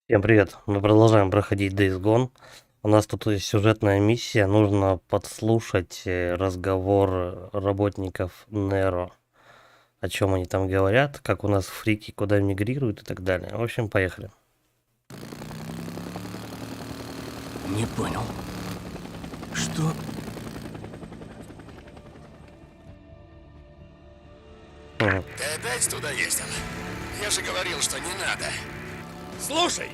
Всем привет! Мы продолжаем проходить Days Gone. У нас тут есть сюжетная миссия. Нужно подслушать разговор работников Неро. О чем они там говорят, как у нас фрики куда мигрируют и так далее. В общем, поехали. Не понял. Что? Ты опять туда ездил? Я же говорил, что не надо. Слушай,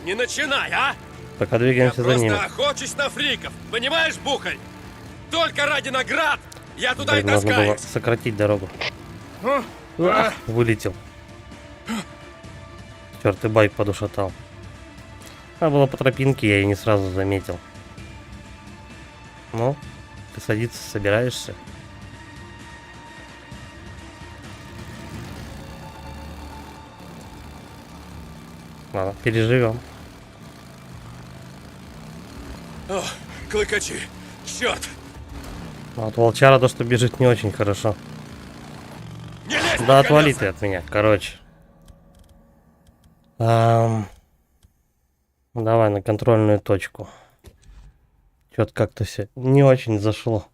не начинай, а! Пока Я двигаемся за просто ними. охочусь на фриков, понимаешь, Бухарь? Только ради наград я туда Блин, и надо было таскаюсь. сократить дорогу. Вылетел. Черт, и байк подушатал. Надо было по тропинке, я ее не сразу заметил. Ну, ты садиться собираешься? Ладно, переживем. О, клыкачи, черт! А вот волчара то, что бежит не очень хорошо. Не лезь Да на отвали колеса! ты от меня, короче. Давай на контрольную точку. Что-то как-то все не очень зашло.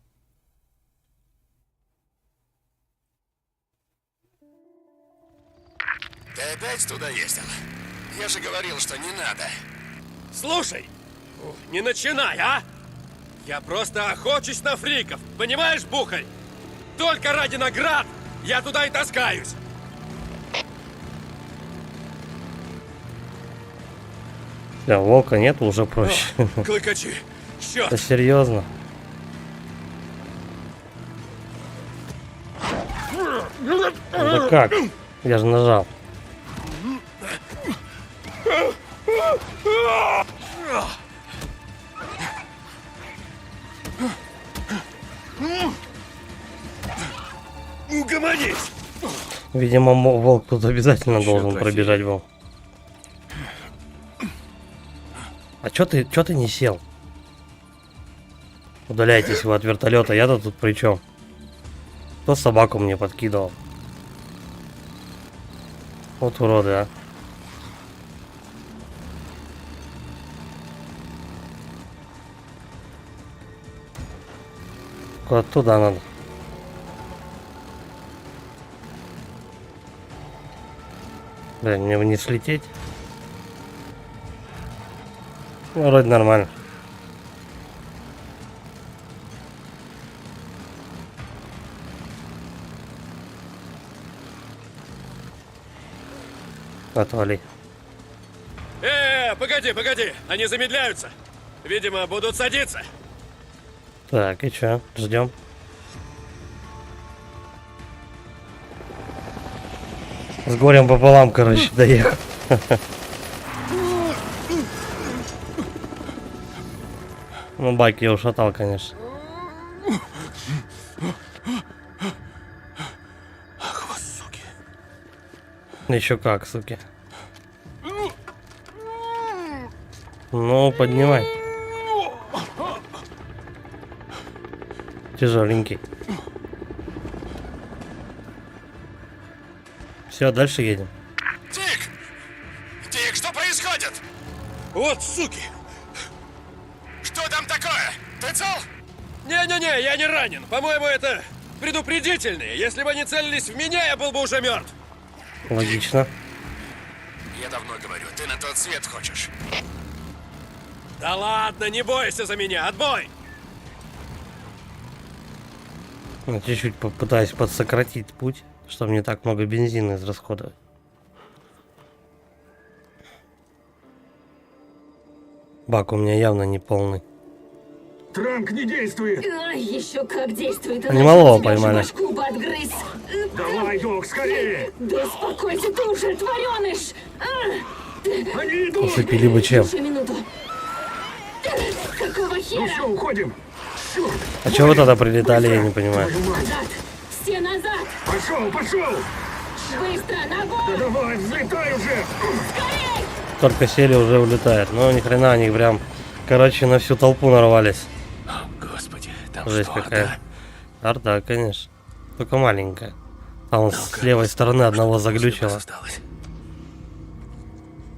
Ты опять туда ездил? Я же говорил, что не надо. Слушай, не начинай, а! Я просто охочусь на фриков, понимаешь, Бухарь? Только ради наград я туда и таскаюсь. Да, волка нет, уже проще. О, клыкачи, черт! Это серьезно. Да как? Я же нажал. Угомонись! Видимо, волк тут обязательно Ещё должен плохие. пробежать волк. А чё ты не сел? Удаляйтесь вы от вертолета, я-то тут при чем? Кто собаку мне подкидывал? Вот уроды, а. Куда туда надо? Блин, мне не слететь. Ну, вроде нормально. Отвали. Погоди, они замедляются. Видимо, будут садиться. Так, и чё? Ждем. С горем пополам, короче, доехал. Ну, байк я ушатал, конечно. Ах, вас, суки. Еще как, суки. Ну, поднимай. Тяжеленький. Все, дальше едем. Дик! Дик, что происходит? Вот суки! Что там такое? Ты цел? Не-не-не, я не ранен. По-моему, это предупредительные. Если бы они целились в меня, я был бы уже мертв. Логично. Я давно говорю, ты на тот свет хочешь. Да ладно, не бойся за меня, отбой! Ну, чуть-чуть попытаюсь подсократить путь, чтобы не так много бензина израсходовать. Бак у меня явно не полный. Транк не действует! Ай, еще как действует. Они иначе малого тебя же поймали. башку бы отгрыз. Давай, док, скорее! Да успокойся, ты уже твареныш! Они идут! Усыпили бы чем. Еще минуту. Какого Ну хера? все, уходим! Черт! А чего вы тогда прилетали, я не понимаю. Твою мать! Назад! Все назад! Пошел, пошел! Быстро, Да ногой! давай, взлетай уже! Скорей! Только сели, уже улетает. Ну, ни хрена, они прям, короче, на всю толпу нарвались. О, господи, там Жесть что, какая. да? Арта, конечно. Только маленькая. А он с левой стороны одного Сколько заглючило. осталось?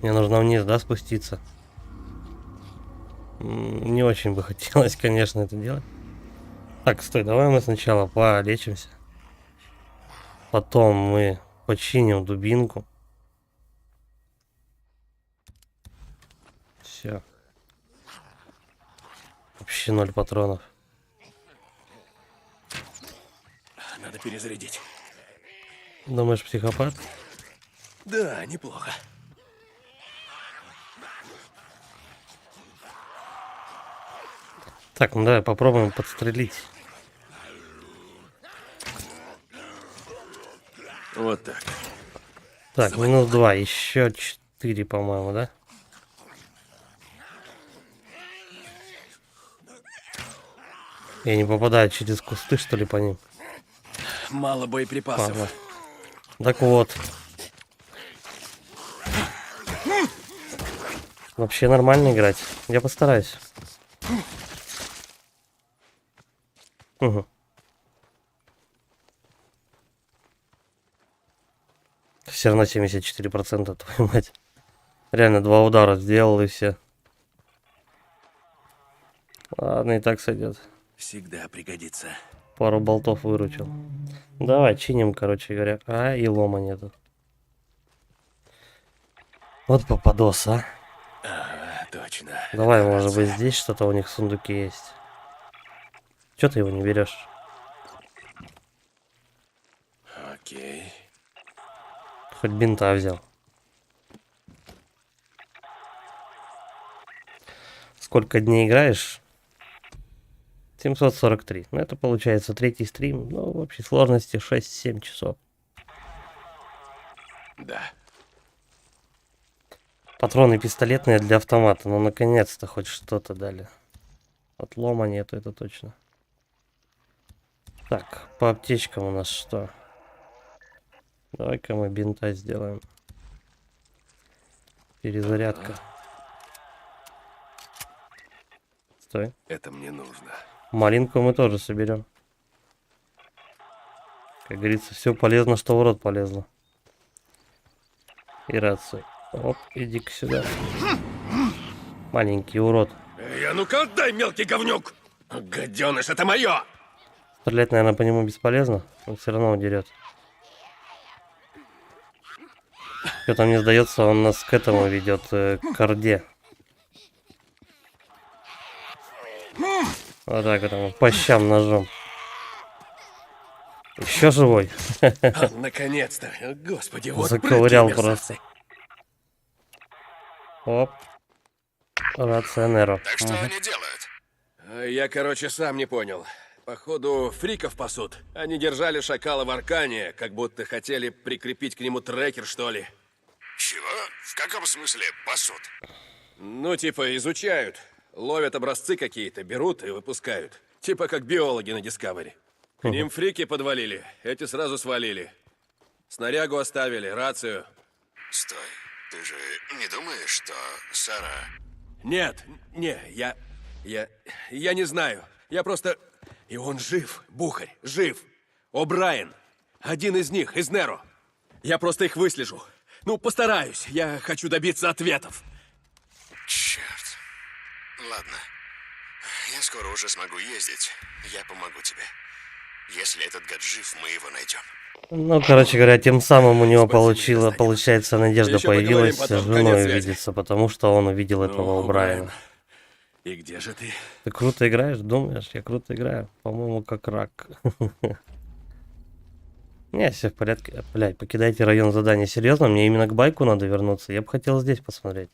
Мне нужно вниз, да, спуститься? Не очень бы хотелось, конечно, это делать. Так, стой, давай мы сначала полечимся. Потом мы починим дубинку. Все. Вообще 0 патронов. Надо перезарядить. Думаешь, психопат? Да, неплохо. Так, ну давай попробуем подстрелить. Вот так. Так, минус 2, еще 4, по-моему, да? Я не попадаю через кусты, что ли, по ним? Мало боеприпасов. Ладно. Так вот. Вообще нормально играть. Я постараюсь. Угу. Все равно 74%, твою мать. Реально 2 удара сделал и все. Ладно, и так сойдет. Всегда пригодится. Пару болтов выручил. Давай, чиним, короче говоря. А, и лома нету. Вот попадос, а. Ага, точно. Давай, может быть, здесь что-то у них в сундуке есть. Чё ты его не берешь? Окей. Хоть бинта взял. Сколько дней играешь? 743. Ну, это получается 3-й стрим. Ну, в общей сложности 6-7 часов. Да. Патроны пистолетные для автомата. Ну, наконец-то хоть что-то дали. От лома нету, это точно. Так, по аптечкам у нас что? Давай-ка мы бинта сделаем. Перезарядка. Стой. Это мне нужно. Малинку мы тоже соберем. Как говорится, все полезно, что в рот полезло. И рацию. Оп, иди-ка сюда. Маленький урод. Эй, а ну-ка отдай, мелкий говнюк! Гаденыш, это мое! Стрелять, наверное, по нему бесполезно. Он все равно удерет. Что-то мне сдается, он нас к этому ведет, к орде. Вот так вот, по щам ножом. Еще живой. Наконец-то! Господи, вот Заковырял прыткие просто. мерзавцы. Оп. Рация Неро. Так что они делают? Я, короче, сам не понял. Походу, фриков пасут. Они держали шакала в Аркане, как будто хотели прикрепить к нему трекер, что ли. Чего? В каком смысле пасут? Ну, типа, изучают. Ловят образцы какие-то, берут и выпускают. Типа как биологи на Discovery. К ним фрики подвалили, эти сразу свалили. Снарягу оставили, рацию. Стой, ты же не думаешь, что Сара... Нет, я не знаю. Я просто... И он жив, Бухарь, жив. О'Брайен, один из них, из Неро. Я просто их выслежу. Ну, постараюсь, я хочу добиться ответов. Черт. Ладно. Я скоро уже смогу ездить. Я помогу тебе. Если этот гад жив, мы его найдем. Ну, короче говоря, тем самым у него Спасибо, получается, надежда Еще поговорим появилась с потом, женой конец связи. увидеться, потому что он увидел этого Ну, Брайана. И где же ты? Ты круто играешь, думаешь? Я круто играю. По-моему, как рак. Не, все в порядке. Блядь, покидайте район задания. Серьезно, мне именно к байку надо вернуться. Я бы хотел здесь посмотреть.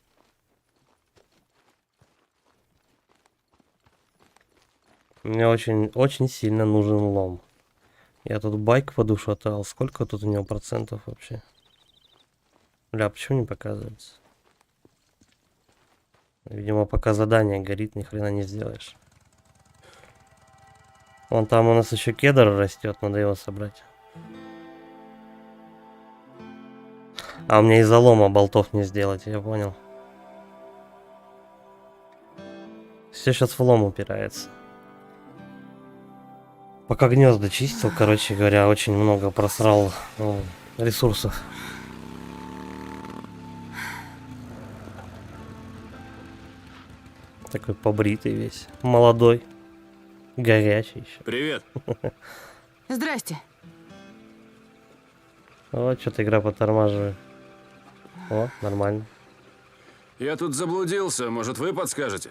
Мне очень сильно нужен лом. Я тут байк по душу отдал. Сколько тут у него процентов вообще? Бля, почему не показывается? Видимо, пока задание горит, ни хрена не сделаешь. Вон там у нас еще кедр растет, надо его собрать. А у меня из-за лома болтов не сделать, я понял. Все сейчас в лом упирается. Пока гнезда чистил, короче говоря, очень много просрал ресурсов. Такой побритый весь. Молодой. Горячий еще. Привет. Здрасте. Вот, что-то игра подтормаживает. О, нормально. Я тут заблудился, может, вы подскажете?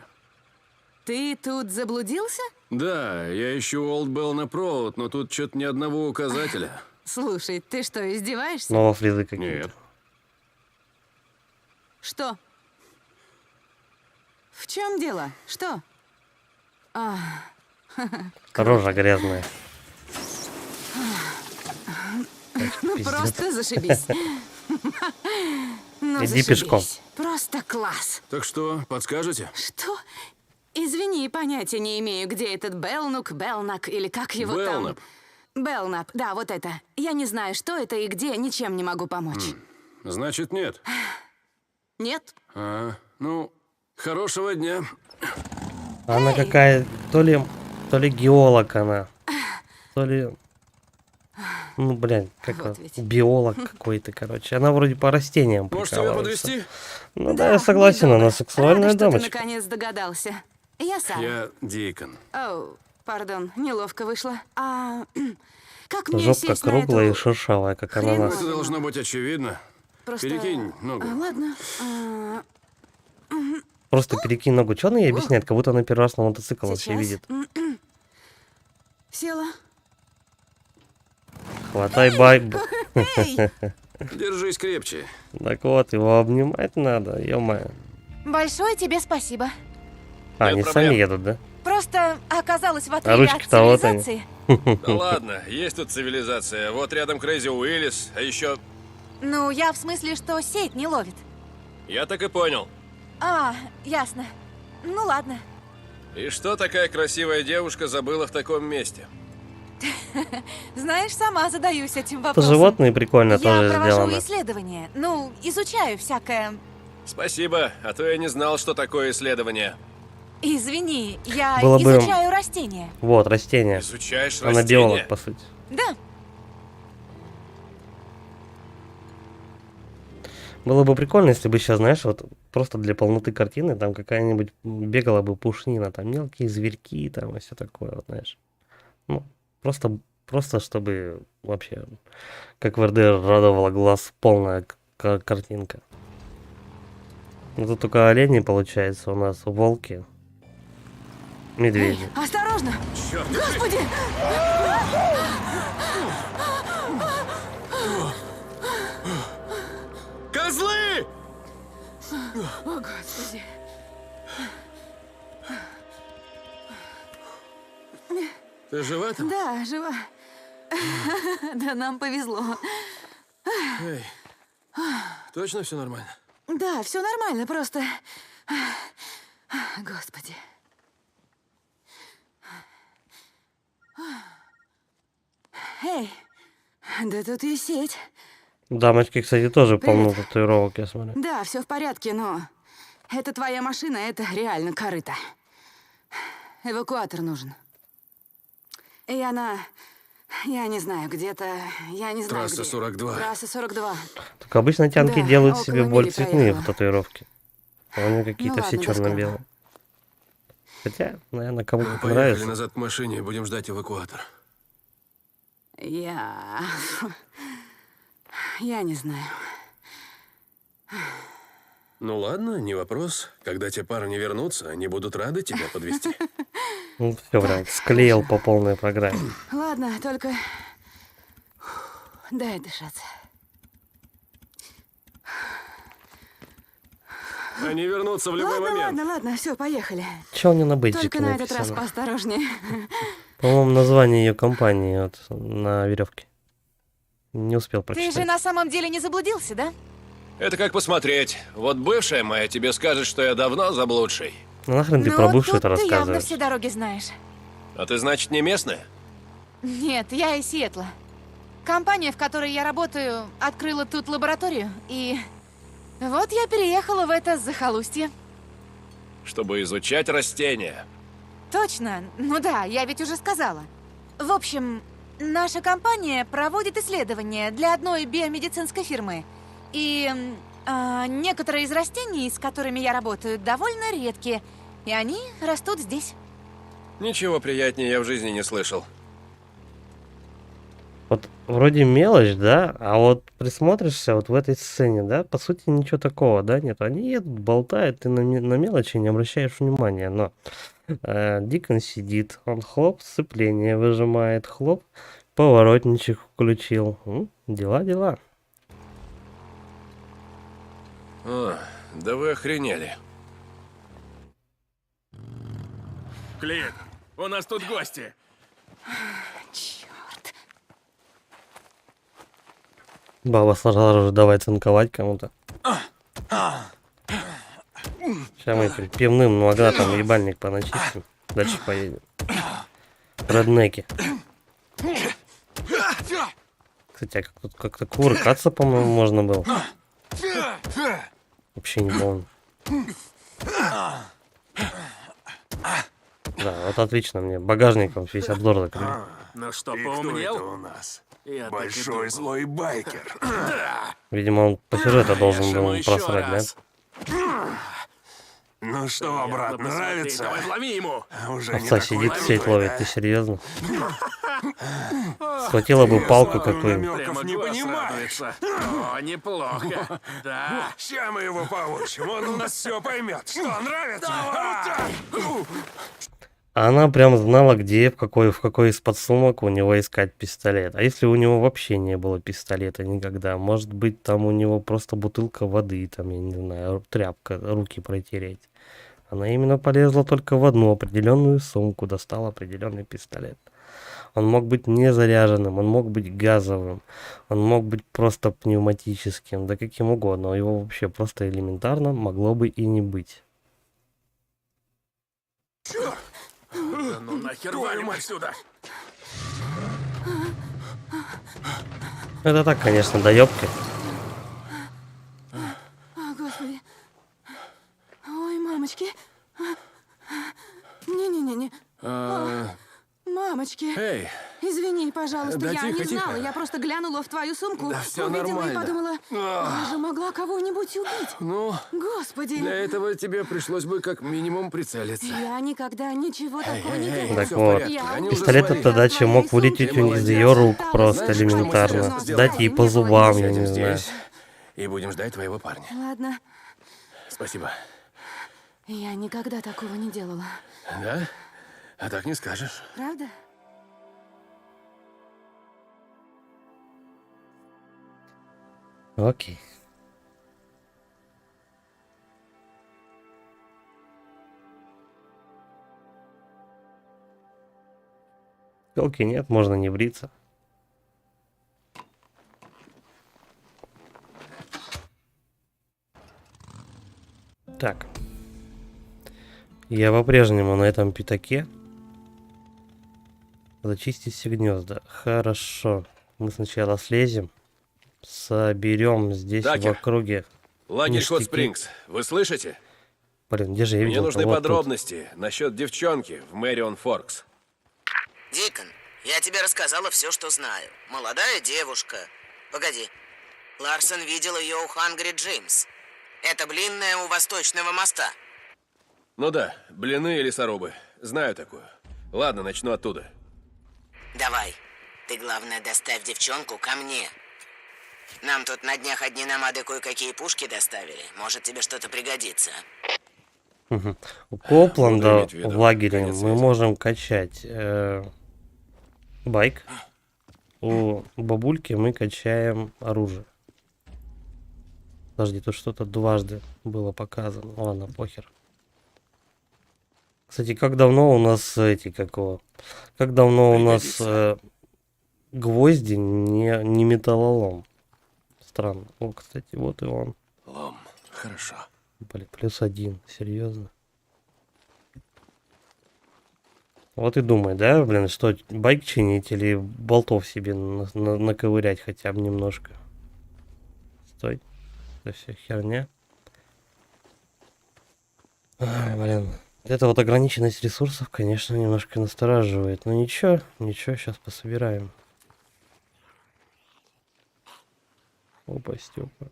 Ты тут заблудился? Да, я ищу Old Bellna Road, но тут что-то ни одного указателя. Слушай, ты что, издеваешься? Снова фризы какие-то. Нет. Что? В чем дело? Что? А, Рожа грязная. ну Пиздец. просто зашибись. Ну, Иди зашибись. пешком. Просто класс. Так что, подскажете? Что? Извини, понятия не имею, где этот Белнак, или как его Белнап. там. Белнап, да, вот это. Я не знаю, что это и где, ничем не могу помочь. Значит, нет. Нет? Ну, хорошего дня. Она какая, то ли геолог она, то ли, ну, блин, как Вот он, ведь. биолог какой-то, короче. Она вроде по растениям Может, тебя прикалывается. подвезти? Ну да, я согласен, недолго. она сексуальная Рада, что дамочка. ты наконец догадался. Я Сара. Я Дикон. Оу, пардон, неловко вышло. Как мне Жопка сесть на круглая и эту... шершавая, как хреновую? ананас. Это должно быть очевидно. Просто... Перекинь ногу. Ладно. Просто перекинь ногу. Чё она ей объясняет, как будто она первый раз на мотоцикл вообще Сейчас. видит. Села. Хватай байк. Эй! Держись крепче. Так вот, его обнимать надо, ё-моё. Большое тебе спасибо. А, Нет они проблем. сами едут, да? Просто оказалось в А отрыве от ручки-то вот они. цивилизации. Да ладно, есть тут цивилизация. Вот рядом Крейзи Уиллис, а еще... Ну, я в смысле, что сеть не ловит. Я так и понял. А, ясно. Ну ладно. И что такая красивая девушка забыла в таком месте? Знаешь, сама задаюсь этим Это вопросом. животные прикольно Я тоже провожу сделано. исследования. Ну, изучаю всякое. Спасибо, а то я не знал, что такое исследование. Извини, я Было бы- изучаю растения. Вот, растения. Изучаешь Она растения? биолог, по сути. Да. Было бы прикольно, если бы сейчас, знаешь, вот просто для полноты картины там какая-нибудь бегала бы пушнина, там мелкие зверьки, там и все такое, вот, знаешь. Ну, просто чтобы вообще, как в РДР радовала глаз, полная картинка. Ну, тут только олени, получается, у нас волки, медведи. Осторожно! Черт, Господи! козлы! О, Господи. Ты жива там? Да, жива. Да, нам повезло. Эй, точно все нормально? Да, все нормально, просто... Господи. Эй, да тут и сеть. Дамочки, кстати, тоже полно Привет. татуировок, я смотрю. Да, все в порядке, но... Это твоя машина, это реально корыто. Эвакуатор нужен. Я не знаю, где-то... Я не знаю, Трасса где. 42. Трасса 42. Только обычно тянки Да, делают около себе более мили цветные проехала. татуировки. А у них какие-то Ну все ладно, черно-белые. Хотя, наверное, кому-то Поехали нравится. назад к машине, будем ждать эвакуатор. Я не знаю. Ну ладно, не вопрос. Когда те парни вернутся, они будут рады тебя подвезти. Ну, все, прям склеил по полной программе. Ладно, только... Дай дышаться. Они вернутся в любой момент. Ладно, все, поехали. Че у нее на бейджике Только на этот раз написано? поосторожнее. По-моему, название ее компании вот на веревке. Не успел Ты прочитать. же на самом деле не заблудился, да? Это как посмотреть. Вот бывшая моя тебе скажет, что я давно заблудший. Ну нахрен ты Ну, про бывшую тут это ты явно рассказываешь? все дороги знаешь. А ты, значит, не местная? Нет, я из Сиэтла. Компания, в которой я работаю, открыла тут лабораторию, и... Вот я переехала в это захолустье. Чтобы изучать растения. Точно. Ну да, я ведь уже сказала. В общем, наша компания проводит исследования для одной биомедицинской фирмы. И некоторые из растений, с которыми я работаю, довольно редкие. И они растут здесь. Ничего приятнее я в жизни не слышал. Вот вроде мелочь, да, а вот присмотришься вот в этой сцене, да, по сути ничего такого, да, нет. Они едут, болтают, ты на мелочи не обращаешь внимания, но Дикон сидит, он хлоп, сцепление выжимает, хлоп, поворотничек включил. Дела. О, да вы охренели. Клин, у нас тут гости. Черт. Баба сразу же давай цинковать кому-то. Сейчас мы этим пивным магнатом ебальник поначистим. Дальше поедем. Реднеки. Кстати, а тут как-то кувыркаться, по-моему, можно было. Вообще не помню. Да, вот отлично мне. Багажником весь обзор закрыли. Ну что, И кто это поумнел? у нас? Я так и Большой думал. злой байкер. Видимо, он по сюжету должен Ешь ему был еще просрать, раз. Ну что, брат, Ладно, посмотри, нравится? Давай вломи ему. Уже не Овца такой сидит, крутой, сеть ловит, да? ты серьезно? Схватила бы палку Слава какую-нибудь. намеков Прямо не глаз понимаешь. радуется. О, неплохо. Да. Ща мы его получим, он у нас все поймет. Что, нравится? Она прям знала, где, в какой из подсумок у него искать пистолет. А если у него вообще не было пистолета никогда? Может быть, там у него просто бутылка воды, там, я не знаю, тряпка, руки протереть. Она именно полезла только в одну определенную сумку, достала определенный пистолет. Он мог быть не заряженным, он мог быть газовым, он мог быть просто пневматическим, да каким угодно. Его вообще просто элементарно могло бы и не быть. Да ну нахер валим отсюда. Это так, конечно, доебки. О, Господи. Ой, мамочки. Не-не-не-не. Мамочки. Эй, Извини, пожалуйста, Да я тихо, не знала. тихо. Я просто глянула в твою сумку, Да всё увидела нормально. и подумала, я же могла кого-нибудь убить. ну, Господи, для этого тебе пришлось бы как минимум прицелиться. я никогда ничего такого не делала. Так всё в вот, порядке, Я они уже уже Пистолет свалили. эта дача мог вылететь из ее рук просто Знаешь, что мы элементарно. сейчас сделаем? Дать ей по зубам, я Сядем не знаю. здесь и будем ждать твоего парня. Ладно, Спасибо. я никогда такого не делала. Да? А так не скажешь. Правда? Окей. Телки нет, можно не бриться. Так. Я по-прежнему на этом пятаке. Зачистить все гнезда. Хорошо. Мы сначала слезем. Соберем здесь в Такер. округе. Лагерь Ништяки. Хот Спрингс. Вы слышите? Блин, где же я Мне видел? нужны Вот тут. подробности насчет девчонки в Мэрион Форкс. Дикон, я тебе рассказала все, что знаю. Молодая девушка. Погоди. Ларсон видел ее у Хангри Джеймс. Это блинная у Восточного моста. Ну да, блины и лесорубы. Знаю такую. Ладно, начну оттуда. Давай. Ты, главное, доставь девчонку ко мне. Нам тут на днях одни намады кое-какие пушки доставили. Может, тебе что-то пригодится. У Копланда Буду иметь в виду. в лагере Конец мы связи. можем качать байк. У бабульки мы качаем оружие. Подожди, тут что-то дважды было показано. Ладно, похер. Кстати, как давно у нас как давно у нас Пригодится. гвозди не металлолом. Странно. О, кстати, вот и он. Лом, хорошо. Блин, +1, серьезно. Вот и думай, да, блин, что байк чинить или болтов себе наковырять хотя бы немножко. Стой. Это все херня. Ай, блин. Эта вот ограниченность ресурсов, конечно, немножко настораживает. Но ничего, сейчас пособираем. Опа, Степа.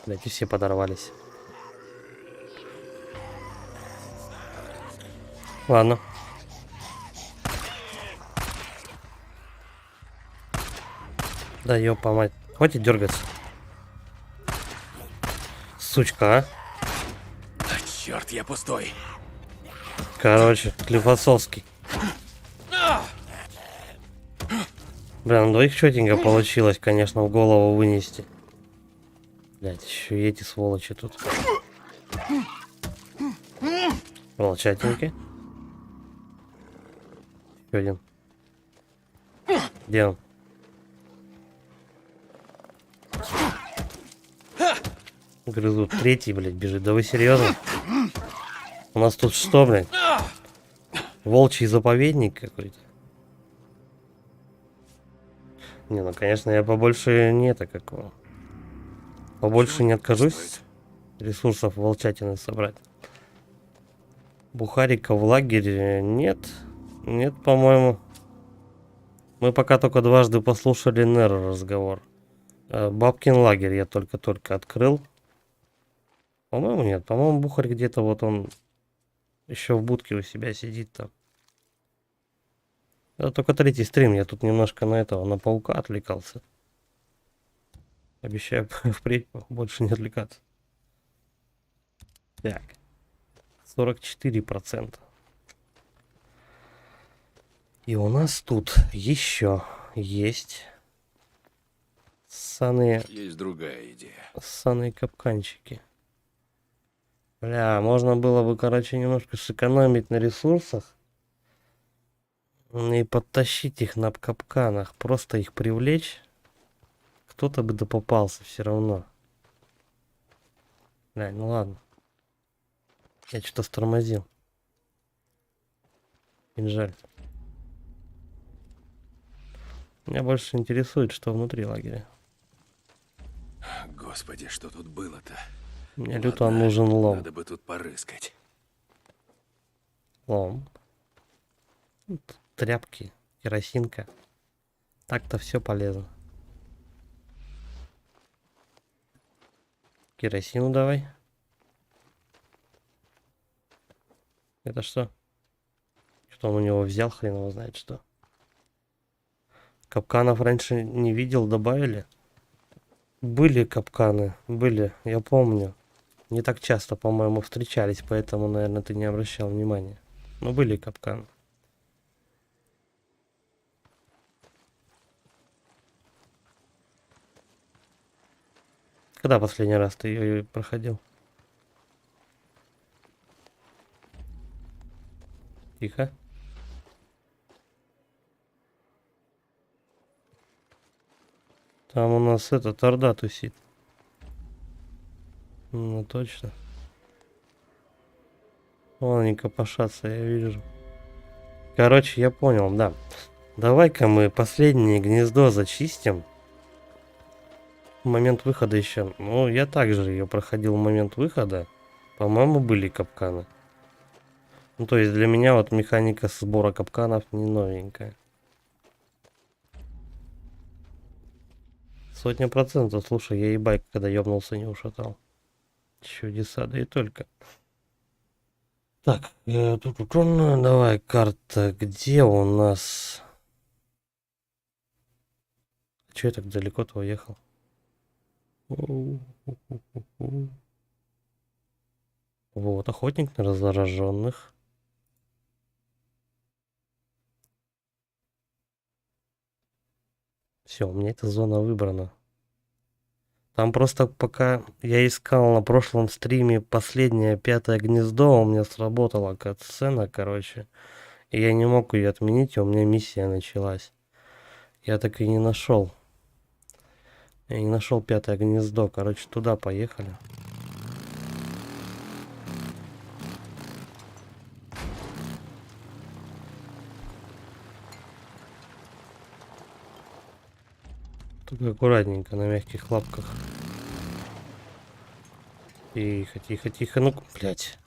Блять, и все подорвались. Ладно. Да ёпа мать. Хватит дергаться. Сучка, а. А, черт, я пустой. Короче, Клифосовский. Бля, ну двоих четенько получилось, конечно, в голову вынести. Блять, еще и эти сволочи тут. Волчатенький. Еще один. Где он? Грызут. Третий, блядь, бежит. Да вы серьезно? У нас тут что, блядь? Волчий заповедник какой-то. Не, ну конечно, я побольше не это какого. Побольше не откажусь ресурсов волчатины собрать. Бухарика в лагере нет. Нет, по-моему. Мы пока только дважды послушали Неро разговор. Бабкин лагерь я только-только открыл. По-моему, нет. По-моему, Бухарь где-то вот он еще в будке у себя сидит там. Это только третий стрим. Я тут немножко на этого, на паука отвлекался. Обещаю впредь больше не отвлекаться. Так. 44%. И у нас тут еще есть ссаные... Есть другая идея. Ссаные капканчики. Бля, можно было бы, короче, немножко сэкономить на ресурсах. И подтащить их на капканах. Просто их привлечь. Кто-то бы да попался все равно. Бля, ну ладно. Я что-то стормозил. Жаль. Меня больше интересует, что внутри лагеря. Господи, что тут было-то? Мне люто нужен лом. Надо бы тут порыскать. Лом. Тут тряпки, керосинка. Так-то все полезно. Керосину давай. Это что? Что он у него взял, хрен его знает что. Капканов раньше не видел, добавили. Были капканы, были, я помню. Не так часто, по-моему, встречались, поэтому, наверное, ты не обращал внимания. Но были капканы. Когда последний раз ты ее проходил? Тихо. Там у нас этот орда тусит. Ну точно. Вон они копошатся, я вижу. Короче, я понял, да. Давай-ка мы последнее гнездо зачистим. В момент выхода еще. Ну, я также ее проходил в момент выхода. По-моему, были капканы. Ну, то есть для меня вот механика сбора капканов не новенькая. 100%, слушай, я и байк, когда ёбнулся, не ушатал. Чудеса, да и только. Так, давай, карта, где у нас... Че я так далеко-то уехал? Вот, охотник на зараженных. Все, у меня эта зона выбрана. Там просто пока я искал на прошлом стриме последнее 5-е гнездо, у меня сработала катсцена, короче. И я не мог ее отменить, и у меня миссия началась. Я так и не нашел. Я не нашел 5-е гнездо, короче, туда поехали. Только аккуратненько, на мягких лапках. Тихо, тихо, тихо. Ну, блядь.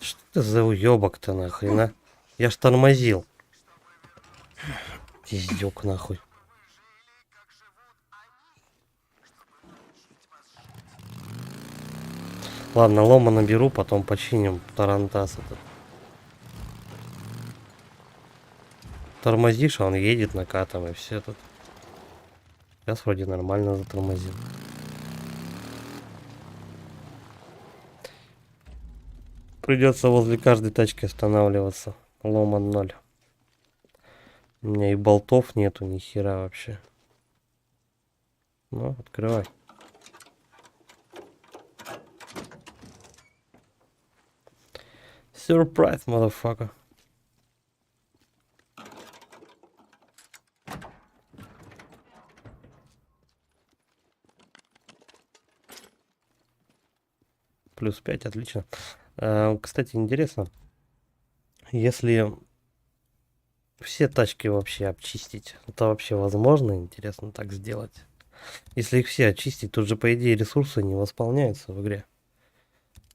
Что это за уёбок-то нахрен, а? Я ж тормозил. Пиздюк нахуй. Ладно, лома наберу, потом починим тарантас этот. Тормозишь, а он едет накатом, и все тут. Сейчас вроде нормально затормозил. Придется возле каждой тачки останавливаться. Лома 0. У меня и болтов нету, ни хера вообще. Ну, открывай. Surprise, motherfucker. Плюс 5, отлично. Кстати, интересно, если все тачки вообще обчистить, это вообще возможно, интересно так сделать? Если их все очистить, тут же, по идее, ресурсы не восполняются в игре.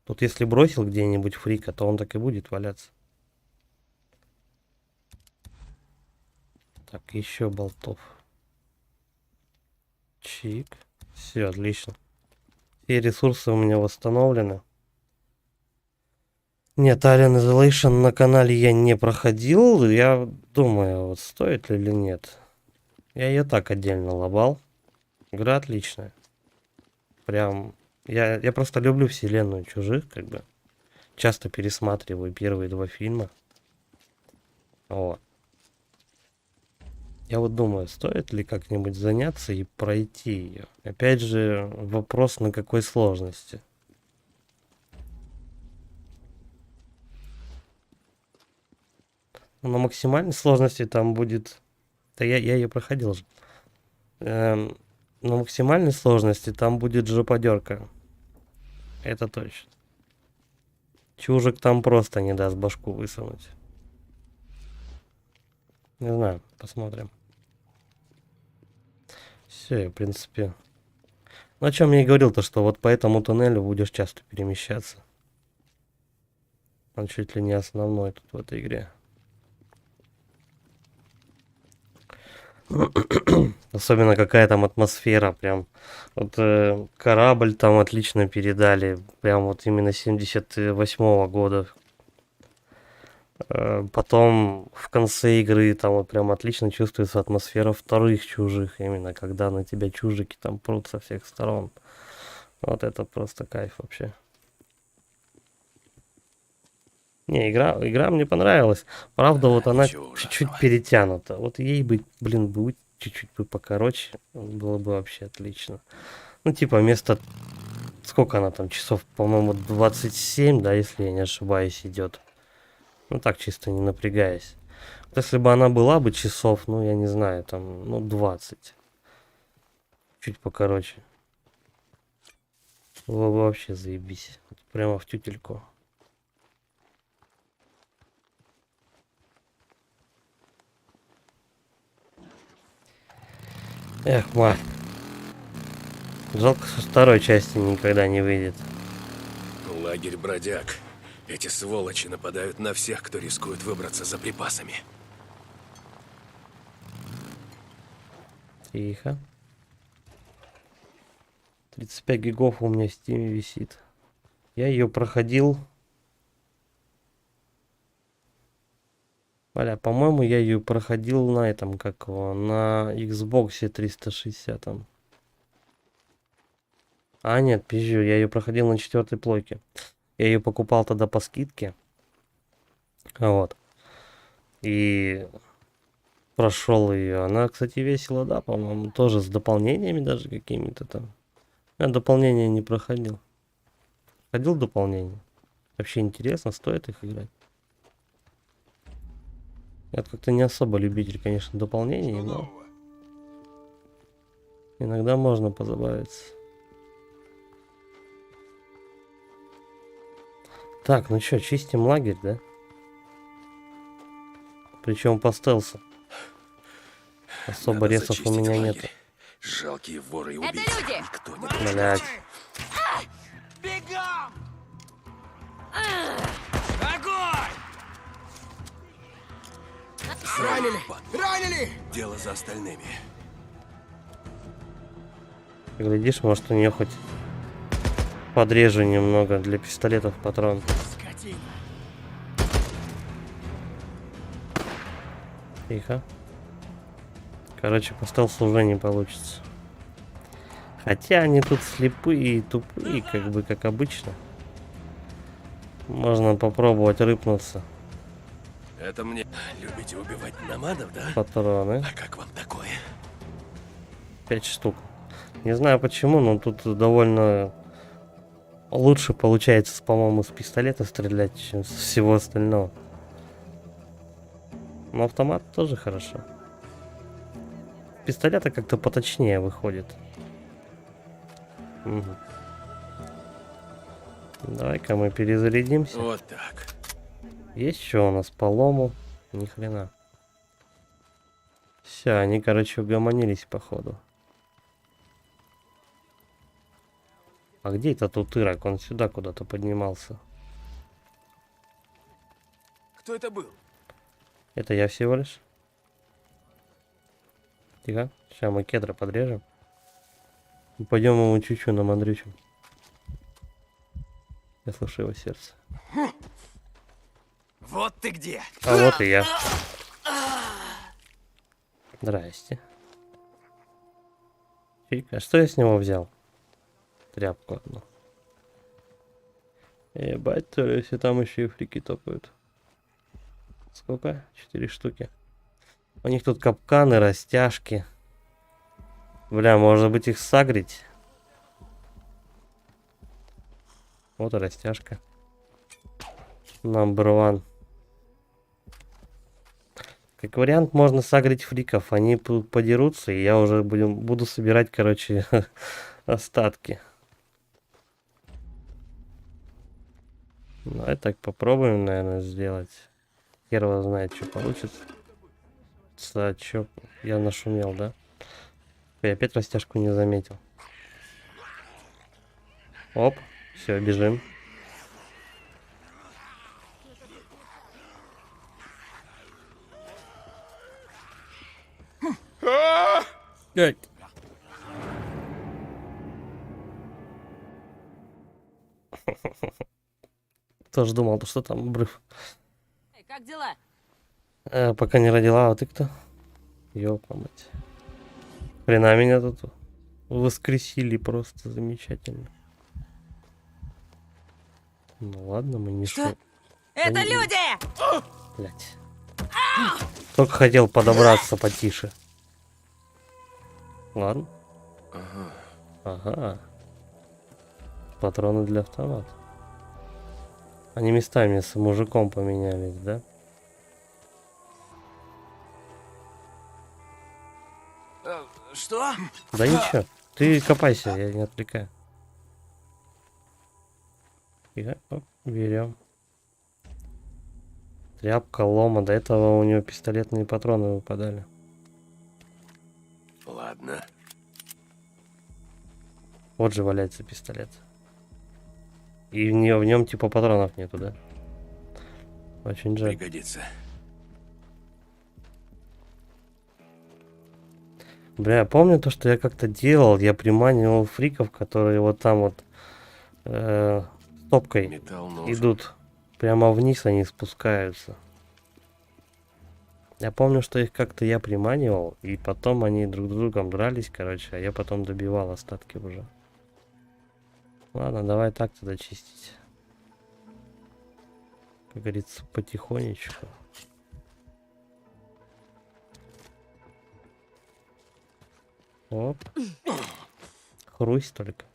Тут если бросил где-нибудь фрика, то он так и будет валяться. Так, еще болтов. Чик. Все, отлично. Все ресурсы у меня восстановлены. Нет, Alien Isolation на канале я не проходил. Я думаю, вот стоит ли или нет. Я ее так отдельно лобал. Игра отличная. Прям... Я просто люблю вселенную Чужих, как бы. Часто пересматриваю первые 2 фильма. Вот. Я вот думаю, стоит ли как-нибудь заняться и пройти ее. Опять же, вопрос на какой сложности. На максимальной сложности там будет... Да я ее проходил же. На максимальной сложности там будет жоподерка. Это точно. Чужик там просто не даст башку высунуть. Не знаю, посмотрим. Все, в принципе. Ну, о чем я и говорил, то что вот по этому туннелю будешь часто перемещаться. Он чуть ли не основной тут в этой игре. Особенно какая там атмосфера, прям вот корабль там отлично передали, прям вот именно 78-го года. Потом в конце игры там вот прям отлично чувствуется атмосфера вторых Чужих, именно когда на тебя чужики там прут со всех сторон. Вот это просто кайф вообще. Не, игра мне понравилась. Правда, вот она чуть-чуть перетянута. Вот ей бы, блин, будет чуть-чуть бы покороче, было бы вообще отлично. Ну, типа, вместо... Сколько она там? Часов, по-моему, 27, да, если я не ошибаюсь, идет. Ну, так, чисто не напрягаясь. Вот если бы она была бы часов, ну, я не знаю, там, ну, 20. Чуть покороче. Было бы вообще заебись. Прямо в тютельку. Эх, мать. Жалко, что второй части никогда не выйдет. Лагерь бродяг. Эти сволочи нападают на всех, кто рискует выбраться за припасами. Тихо. 35 гигов у меня в Steam висит. Я ее проходил. Валя, по-моему, я ее проходил на этом, как его, на Xbox 360. А, нет, пизжу, я ее проходил на 4-й плойке. Я ее покупал тогда по скидке. Вот. И прошел ее. Она, кстати, весила, да, по-моему, тоже с дополнениями даже какими-то там. Я дополнения не проходил. Ходил дополнение. Вообще интересно, стоит их играть. Я как-то не особо любитель, конечно, дополнений, но иногда можно позабавиться. Так, ну что, чистим лагерь, да? Причем по стелсу. Особо Надо ресов у зачистить меня лагерь. нет. Жалкие воры и убийцы. люди! Никто не Блять. Бегом! Огонь! Ранили! Ранили! Дело за остальными. Глядишь, может у нее хоть Подрежу немного для пистолетов патрон. Скотина. Тихо. Короче, по стелсу уже не получится. Хотя они тут слепые и тупые, как бы, как обычно. Можно попробовать рыпнуться. Это мне. Любите убивать намадов, да? Патроны. А как вам такое? 5 штук. Не знаю почему, но тут довольно лучше получается, по-моему, с пистолета стрелять, чем с всего остального. Но автомат тоже хорошо. Пистолета как-то поточнее выходит. Угу. Давай-ка мы перезарядимся. Вот так. Есть что у нас по лому? Ни хрена. Все, они, короче, угомонились, походу. А где этот утырок? Он сюда куда-то поднимался. Кто это был? Это я всего лишь. Тихо. Сейчас мы кедра подрежем. И пойдем ему чуть-чуть намандрючим. Я слышу его сердце. Вот ты где! А вот и я. Здрасте. Фиг, а что я с него взял? Тряпку одну. Ебать, то если там еще и фрики топают. Сколько? 4 штуки. У них тут капканы, растяжки. Бля, может быть их сагрить? Вот и растяжка. Number one. Как вариант, можно сагрить фриков. Они подерутся, и я уже буду собирать, короче, остатки. Давай так попробуем, наверное, сделать. Хер его знает, что получится. Чё, я нашумел, да? Я опять растяжку не заметил. Оп, все, бежим. Эй. Тоже думал, что там обрыв. Как дела? Пока не родила, а ты кто? Ёпа мать. Хрена меня тут воскресили просто замечательно. Ну ладно, мы не шо... Это люди! Блять. Только хотел подобраться потише. Ладно. Ага. Патроны для автомата. Они местами с мужиком поменялись, да? Что? Да ничего. Ты копайся, я не отвлекаю. Тихо, оп, берем. Тряпка, лома. До этого у него пистолетные патроны выпадали. Ладно. Вот же валяется пистолет. И в нем типа патронов нету, да? Очень жаль. Пригодится. Бля, я помню то, что я как-то делал. Я приманивал фриков, которые вот там вот стопкой Металл нужен. идут. Прямо вниз они спускаются. Я помню, что их как-то я приманивал. И потом они друг с другом дрались, короче. А я потом добивал остатки уже. Ладно, давай так тогда чистить. Как говорится, потихонечку. Оп. Хрусть только.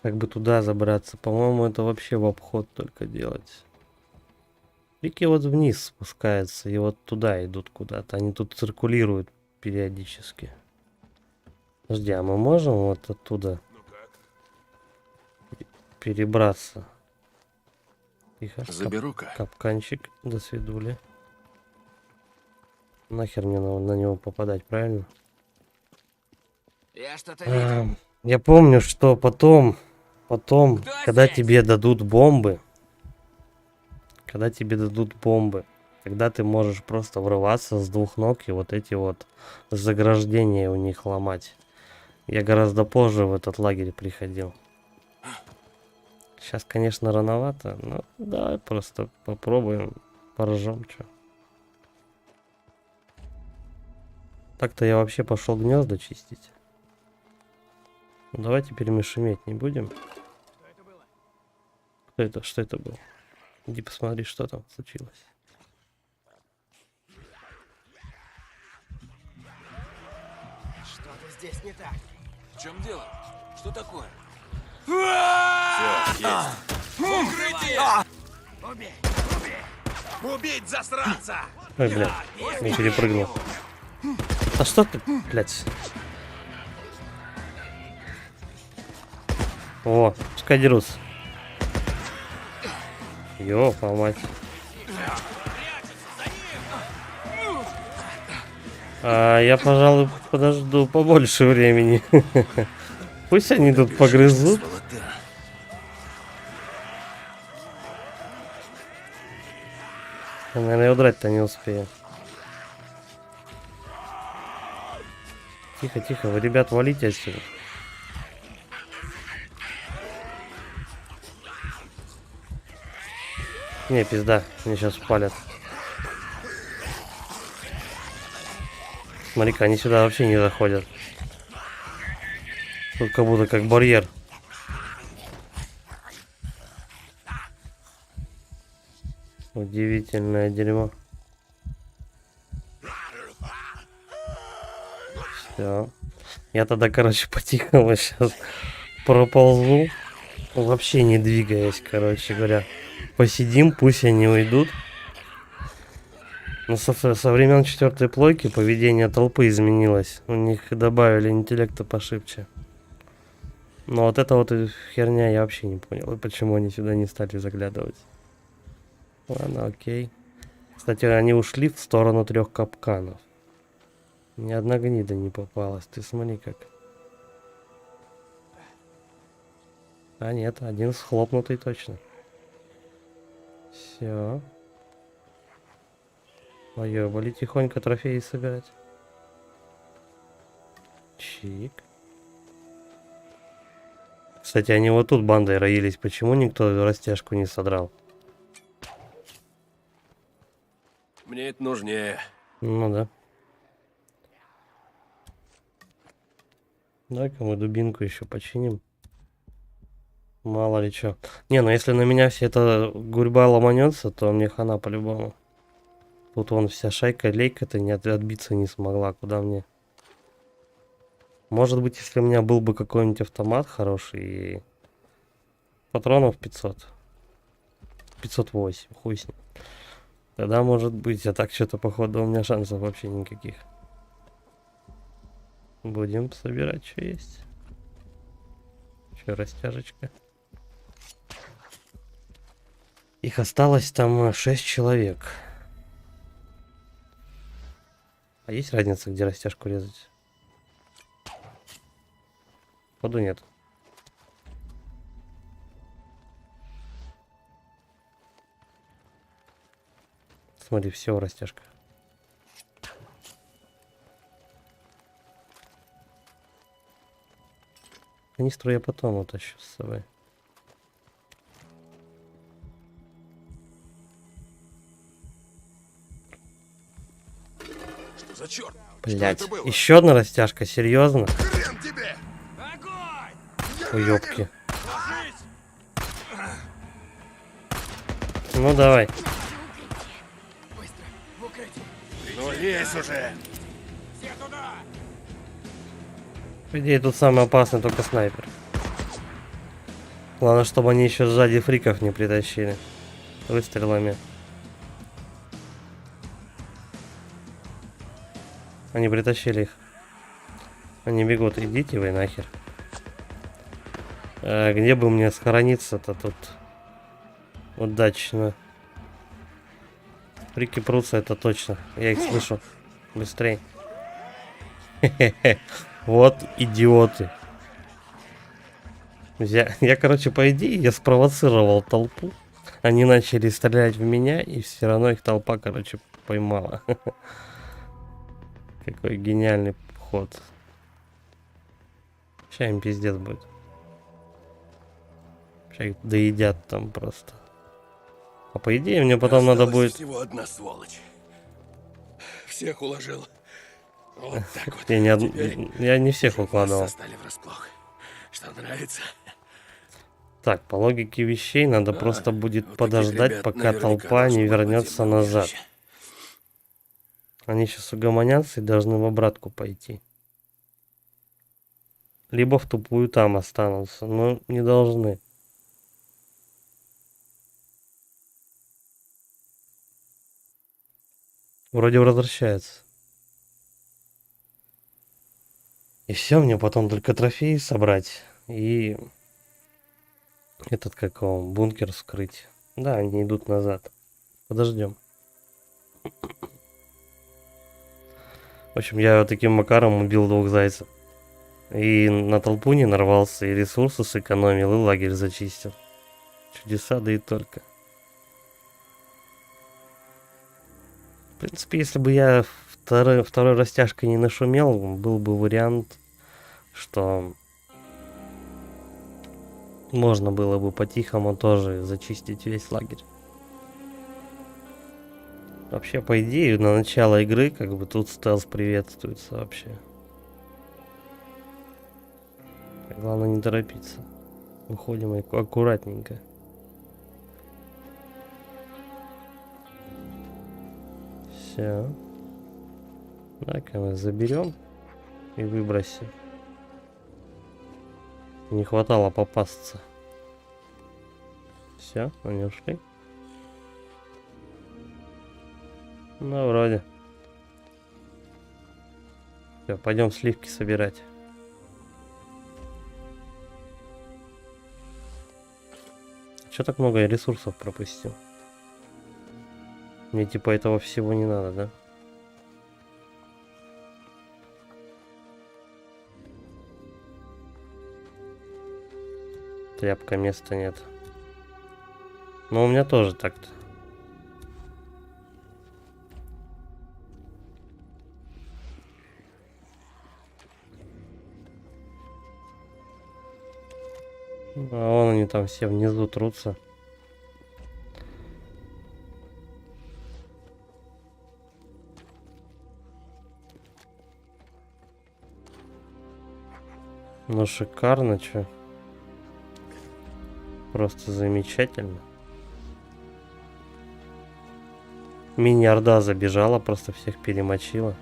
Как бы туда забраться? По-моему, это вообще в обход только делать. Фрики вот вниз спускаются и вот туда идут куда-то. Они тут циркулируют периодически. Подожди, а мы можем вот оттуда перебраться? Тихо. Заберу-ка. Капканчик. До свидули. Нахер мне на него попадать, правильно? Я что-то видел. Я помню, что потом, когда здесь? тебе дадут бомбы, Когда ты можешь просто врываться с двух ног и вот эти вот заграждения у них ломать. Я гораздо позже в этот лагерь приходил. Сейчас, конечно, рановато, но давай просто попробуем, поржем, чё. Так-то я вообще пошел гнезда чистить. Ну, давай теперь мы шуметь не будем. Кто это? Что это было? Иди посмотри, что там случилось. Что-то здесь не так. В чем дело? Что такое? Все, есть. Укрытие! Убей! Убей! Убить засранца! Ой, блядь, не перепрыгнул. А что ты, блядь? О, пускай дерутся. Ёпа мать. Я, пожалуй, подожду побольше времени. Пусть они тут погрызут. Я, наверное, удрать-то не успею. Тихо, тихо, вы, ребят, валите отсюда. Не, пизда, мне сейчас палят. Смотри-ка, они сюда вообще не заходят. Тут как будто как барьер. Удивительное дерьмо. Все. Я тогда, короче, по-тихому сейчас проползу. Вообще не двигаясь, короче говоря. Посидим, пусть они уйдут. Но со времен 4-й плойки поведение толпы изменилось. У них добавили интеллекта пошибче. Но вот эта вот херня я вообще не понял. И почему они сюда не стали заглядывать. Ладно, окей. Кстати, они ушли в сторону 3 капканов. Ни одна гнида не попалась. Ты смотри как. А нет, один схлопнутый точно. Все. Поебали тихонько трофеи собирать. Чик. Кстати, они вот тут бандой роились. Почему никто растяжку не содрал? Мне это нужнее. Ну да. Давай-ка мы дубинку еще починим. Мало ли что. Не, ну если на меня вся эта гурьба ломанется, то мне хана по-любому. Тут вон вся шайка лейка-то не отбиться не смогла. Куда мне? Может быть, если у меня был бы какой-нибудь автомат хороший и патронов 500. 508, хуй с ним. Тогда может быть, а так что-то походу у меня шансов вообще никаких. Будем собирать, что есть. Еще растяжечка. Их осталось там 6 человек. А есть разница, где растяжку резать? Походу нет. Смотри, все, растяжка. Канистру я потом утащу с собой. Что за черт? Блять, еще одна растяжка, серьезно? Хрен тебе! Уёбки. Ну давай. Ну есть уже! По идее, тут самый опасный только снайпер. Главное, чтобы они еще сзади фриков не притащили. Выстрелами. Они притащили их. Они бегут. Идите вы нахер. Где бы мне схорониться-то тут? Удачно. Фрики прутся, это точно. Я их слышу. Быстрей. Вот идиоты. Я, короче, по идее, я спровоцировал толпу. Они начали стрелять в меня, и все равно их толпа, короче, поймала. Какой гениальный ход. Сейчас им пиздец будет. Сейчас их доедят там просто. А по идее мне потом надо Осталась будет... всего одна сволочь. Всех уложил. Вот так вот. Теперь Я не всех вас укладывал. застали врасплох. Что, нравится? Так, по логике вещей надо просто будет у таких подождать, ребят пока наверняка толпа не должно быть вернется подземное назад. убежище. Они сейчас угомонятся и должны в обратку пойти. Либо в тупую там останутся, но не должны. Вроде возвращается. И все, мне потом только трофеи собрать и этот как его, бункер скрыть. Да, они идут назад. Подождем. В общем, я вот таким макаром убил 2 зайцев. И на толпу не нарвался, и ресурсы сэкономил, и лагерь зачистил. Чудеса, да и только. В принципе, если бы я второй растяжкой не нашумел, был бы вариант, что можно было бы по-тихому тоже зачистить весь лагерь. Вообще, по идее, на начало игры, как бы тут стелс приветствуется вообще. Главное не торопиться. Выходим аккуратненько. Все. Так, мы заберем и выбросим. Не хватало попасться. Все, они ушли. Ну, вроде. Все, пойдем сливки собирать. Че так много я ресурсов пропустил? Мне типа этого всего не надо, да? Тряпка, места нет. Но у меня тоже так-то. А вон они там все внизу трутся. Ну шикарно, чё. Просто замечательно. Мини-орда забежала, просто всех перемочила.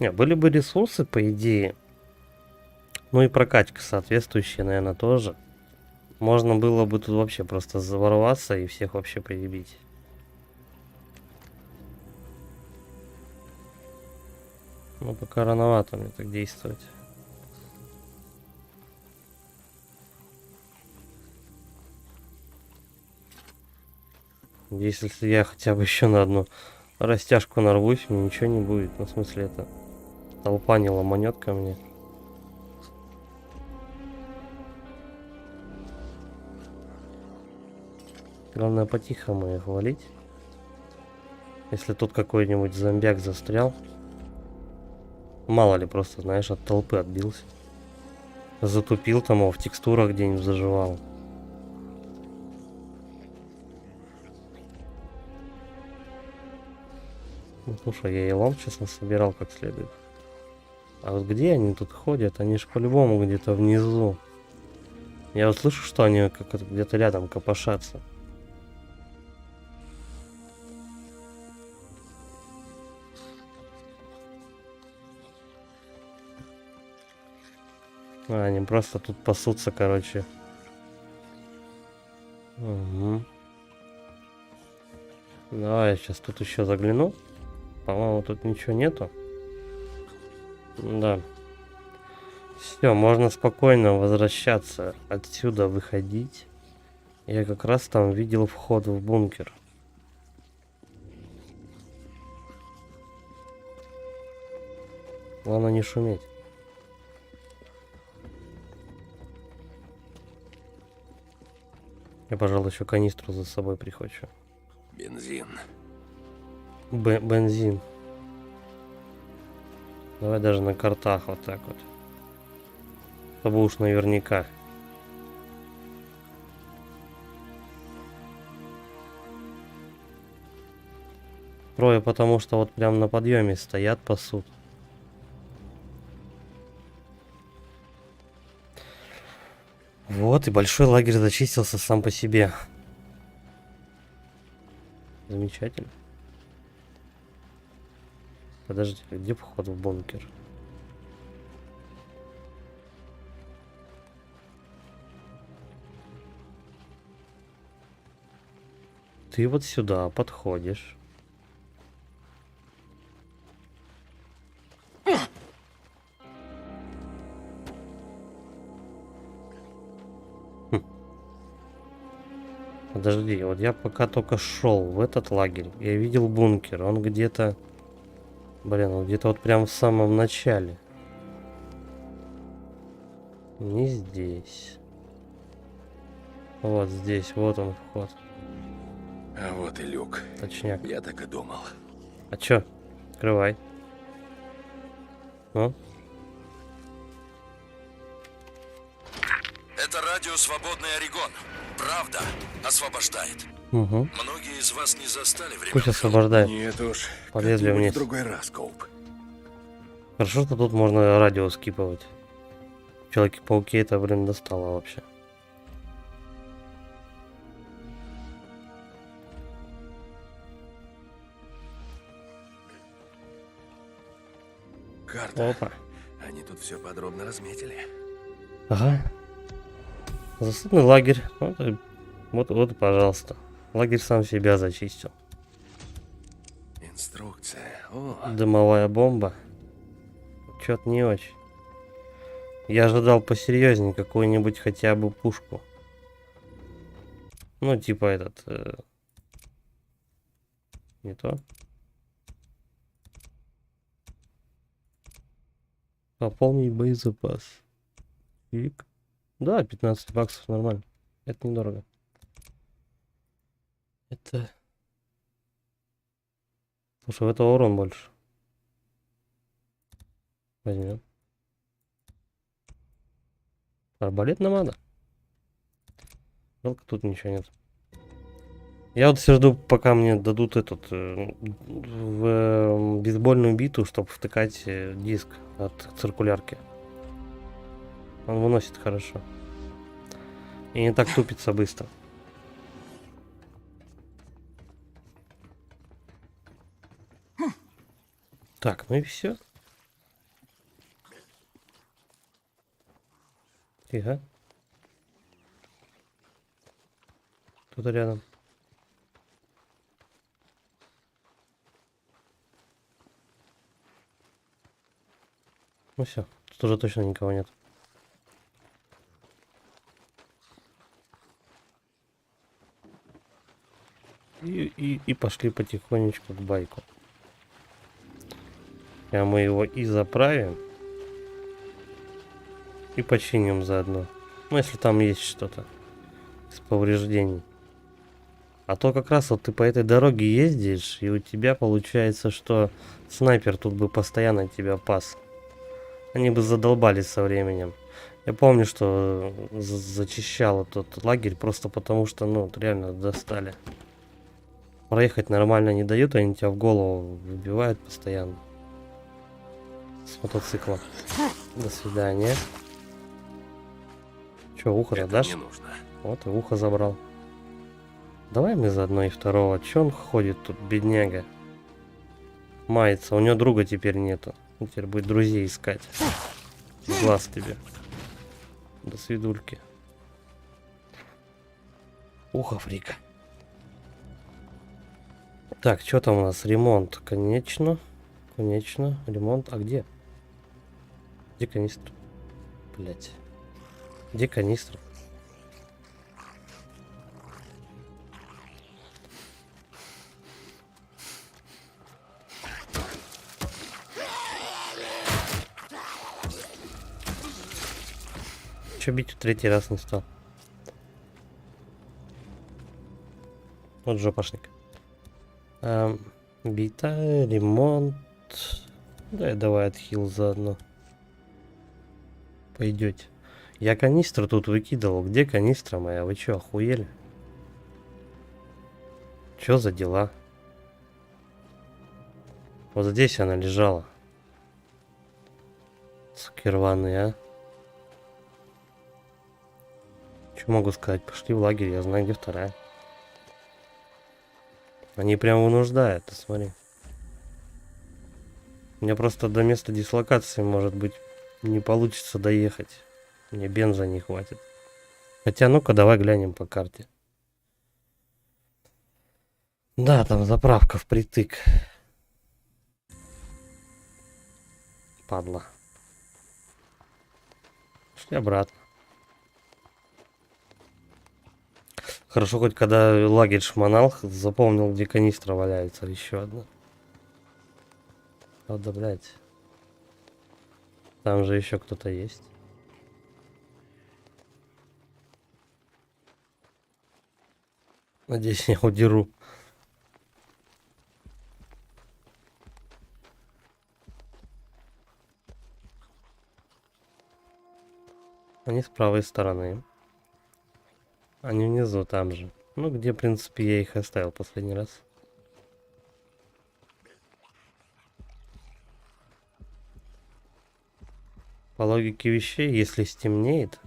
Не, были бы ресурсы, по идее. Ну и прокачка соответствующая, наверное, тоже. Можно было бы тут вообще просто заворваться и всех вообще прибить. Ну, пока рановато мне так действовать. Если я хотя бы еще на одну растяжку нарвусь, мне ничего не будет. Ну, в смысле, это толпа не ломанет ко мне. Главное по-тихому их валить. Если тут какой-нибудь зомбяк застрял. Мало ли, просто, знаешь, от толпы отбился. Затупил там его в текстурах где-нибудь заживал. Ну, слушай, я и лом, честно, собирал как следует. А вот где они тут ходят? Они же по-любому где-то внизу. Я вот слышу, что они как где-то рядом копошатся. А, они просто тут пасутся, короче. Угу. Давай я сейчас тут еще загляну. По-моему, тут ничего нету. Да. Все, можно спокойно возвращаться. Отсюда выходить. Я как раз там видел вход в бункер. Главное не шуметь. Я, пожалуй, еще канистру за собой прихвачу. Бензин. Бензин. Давай даже на картах вот так вот. Чтобы уж наверняка. Трое, потому что вот прям на подъеме стоят, пасут. Вот, и большой лагерь зачистился сам по себе. Замечательно. Подожди, а где вход в бункер? Ты вот сюда подходишь. Подожди, вот я пока только шел в этот лагерь, я видел бункер, он где-то, блин, он где-то вот прям в самом начале. Не здесь. Вот здесь, вот он вход. А вот и люк. Точняк. Я так и думал. А чё? Открывай. Ну? Это радио «Свободный Орегон». Правда освобождает. Угу. Многие из вас не застали время. Пусть освобождает. Нет уж. Полезли как-нибудь вниз. в другой раз, Коуп. Хорошо, что тут можно радио скипывать. В Человеке-пауке это, блин, достало вообще. Карта. Опа. Они тут все подробно разметили. Ага. Засадный лагерь. Вот и пожалуйста. Лагерь сам себя зачистил. Инструкция. О, Дымовая бомба. Чё-то не очень. Я ожидал посерьезнее какую-нибудь хотя бы пушку. Ну, типа этот... Не то. Пополнить боезапас. Фиг. Да, 15 баксов нормально. Это недорого. Это... Слушай, у этого урон больше. Возьмем. Арбалет нам надо. Жалко, тут ничего нет. Я вот все жду, пока мне дадут этот в бейсбольную биту, чтобы втыкать диск от циркулярки. Он выносит хорошо. И не так тупится быстро. Так, ну и все. Тихо. Кто-то рядом. Ну все, тут уже точно никого нет. И пошли потихонечку к байку. А мы его и заправим. И починим заодно. Ну, если там есть что-то с повреждений. А то как раз вот ты по этой дороге ездишь, и у тебя получается, что снайпер тут бы постоянно тебя пас. Они бы задолбались со временем. Я помню, что зачищал этот лагерь просто потому, что, ну, реально достали. Проехать нормально не дают, они тебя в голову выбивают постоянно. С мотоцикла. До свидания. Че, ухо это дашь? не нужно. Вот и ухо забрал. Давай мы заодно и второго. Че он ходит тут, бедняга? Мается, у него друга теперь нету. Он теперь будет друзей искать. Глаз тебе. До свидульки. Ухо фрика. Так, что там у нас? Ремонт. Конечно. Конечно. Ремонт. А где? Где канистра? Блять. Где канистра? Че бить в третий раз не стал? Вот жопашник. Бита, ремонт. Да, давай отхил заодно. Пойдете. Я канистру тут выкидывал. Где канистра моя? Вы чё, охуели? Чё за дела? Вот здесь она лежала. Суки рваные, а? Что могу сказать? Пошли в лагерь, я знаю, где вторая. Они прям вынуждают, ты смотри. Мне просто до места дислокации, может быть, не получится доехать. Мне бенза не хватит. Хотя, ну-ка, давай глянем по карте. Да, там заправка впритык. Падла. Шли обратно. Хорошо, хоть когда лагерь шмонал, запомнил, где канистра валяется. Еще одна. Вот, да, блядь. Там же еще кто-то есть. Надеюсь, я удеру. Они с правой стороны. Они внизу, там же. Ну, где, в принципе, я их оставил последний раз. По логике вещей, если стемнеет,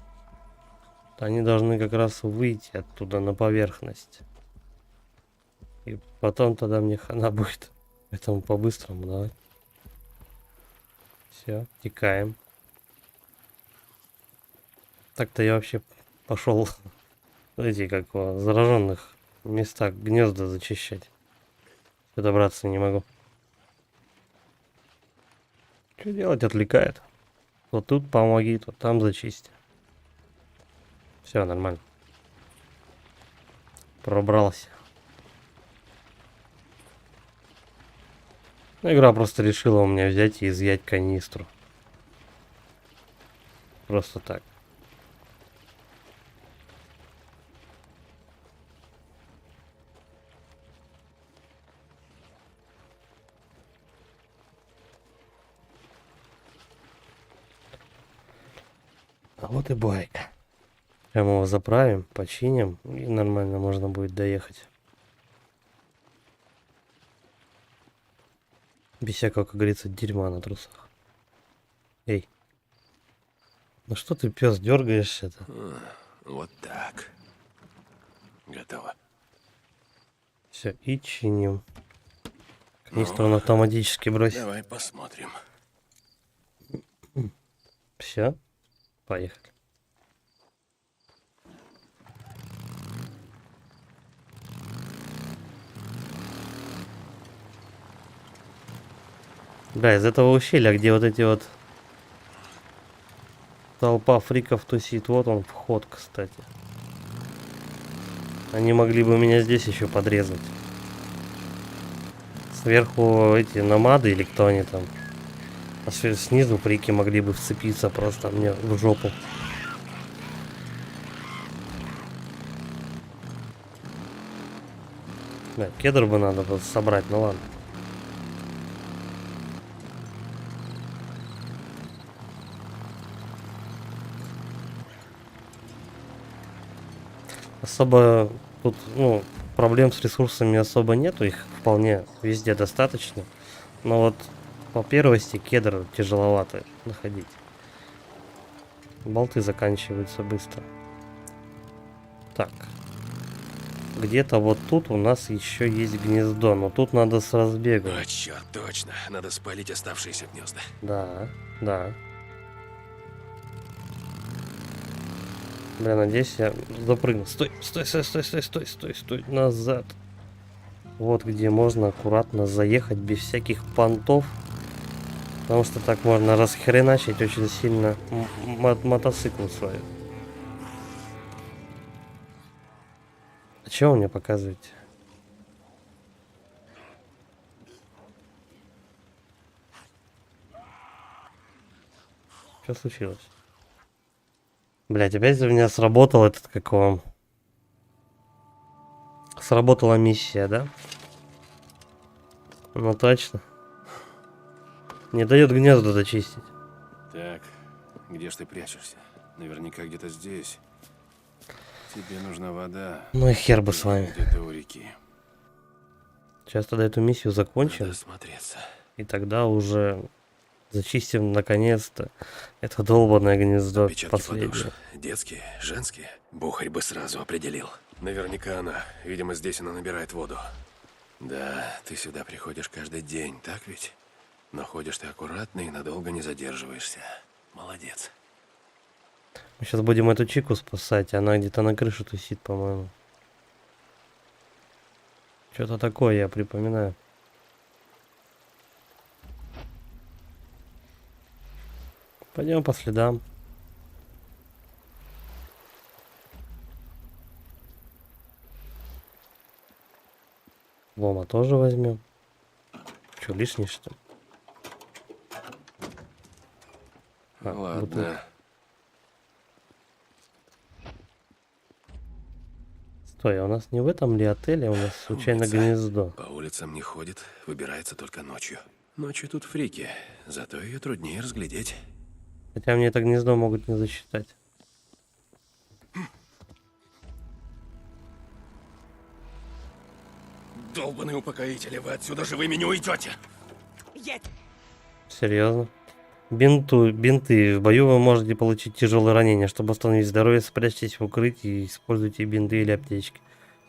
то они должны как раз выйти оттуда на поверхность. И потом тогда мне хана будет. Поэтому по-быстрому давай. Все, текаем. Так-то я вообще пошел эти, как в зараженных местах гнезда зачищать. Я добраться не могу. Что делать? Отвлекает. Вот тут помоги, вот там зачисти. Все нормально. Пробрался. Ну, игра просто решила у меня взять и изъять канистру. Просто так. А вот и байк. Прямо его заправим, починим, и нормально можно будет доехать. Без всякого, как говорится, дерьма на трусах. Эй. Ну что ты, пес, дергаешься-то? Вот так. Готово. Все, и чиним. Канистру он автоматически бросит. Давай посмотрим. Все, поехали. Да, из этого ущелья, где вот эти вот толпа фриков тусит, вот он вход, кстати. Они могли бы меня здесь еще подрезать. Сверху эти номады или кто они там. А снизу фрики могли бы вцепиться просто мне в жопу. Да, кедр бы надо было собрать, ну ладно. Особо тут, ну, проблем с ресурсами особо нету, их вполне везде достаточно. Но вот по первости кедр тяжеловато находить. Болты заканчиваются быстро. Так. Где-то вот тут у нас еще есть гнездо, но тут надо с разбегу. О, черт, точно. Надо спалить оставшиеся гнезда. Да, да. Бля, надеюсь, я запрыгну. Стой, стой, стой, стой, стой, стой, стой, стой, назад. Вот где можно аккуратно заехать без всяких понтов. Потому что так можно расхреначить очень сильно мотоцикл свой. А что вы мне показываете? Что случилось? Блять, опять у меня сработал этот, как его... Сработала миссия, да? Ну точно. Не дает гнезда дочистить. Так, где ж ты прячешься? Наверняка где-то здесь. Тебе нужна вода. Ну и хер бы с вами. Где-то у реки. Сейчас тогда эту миссию закончим. Надо смотреться. И тогда уже зачистим наконец-то это долбанное гнездо Отпечатки последнее. подошв. Детские, женские. Бухарь бы сразу определил. Наверняка она. Видимо, здесь она набирает воду. Да, ты сюда приходишь каждый день, так ведь? Но ходишь ты аккуратно и надолго не задерживаешься. Молодец. Мы сейчас будем эту чику спасать. Она где-то на крыше тусит, по-моему. Что-то такое, я припоминаю. Пойдем по следам. Вома тоже возьмем. Что, лишний что ли? Ладно. бутылка. Стой, а у нас не в этом ли отеле, у нас случайно Умница. гнездо? По улицам не ходит, выбирается только ночью. Ночью тут фрики, зато ее труднее разглядеть. Хотя мне это гнездо могут не засчитать. Долбаные упокоители, вы отсюда живыми не уйдете! Серьезно? Бинты. В бою вы можете получить тяжелые ранения. Чтобы восстановить здоровье, спрячьтесь в укрытии и используйте бинты или аптечки.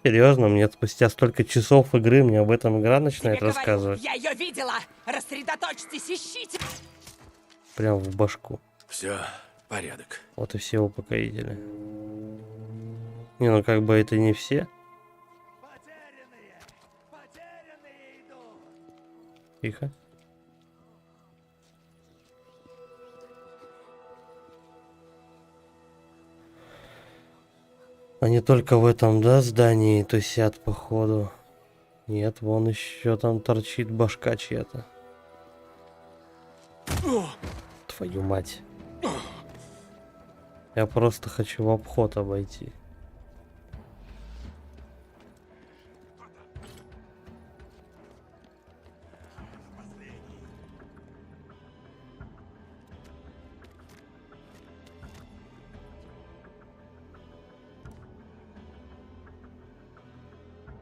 Серьезно? Мне спустя столько часов игры мне об этом игра начинает рассказывать. Я ее видела! Рассредоточьтесь, ищите! Прям в башку. Все, порядок. Вот и все упокоители. Не, ну как бы это не все. Тихо. Они только в этом, да, здании тусят, походу. Нет, вон еще там торчит башка чья-то. Твою мать. Я просто хочу в обход обойти.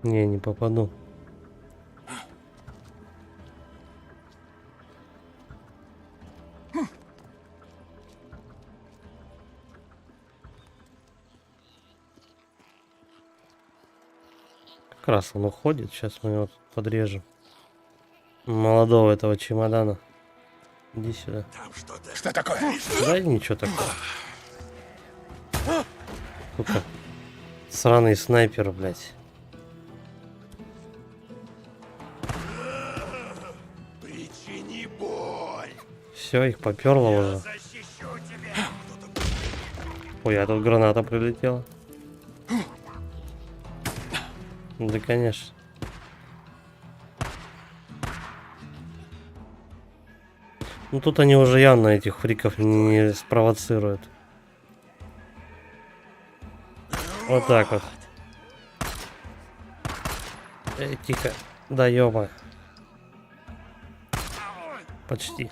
Не попаду. Как раз он уходит. Сейчас мы его тут подрежем. Молодого этого чемодана. Иди сюда. Что такое? Да ничего такого. Сука. Сраный снайпер, блядь. Причини боль. Все, их поперло уже. Ой, а тут граната прилетела. Да, конечно. Ну тут они уже явно этих фриков не спровоцируют. Вот так вот. Эй, тихо. Да ёба. Почти.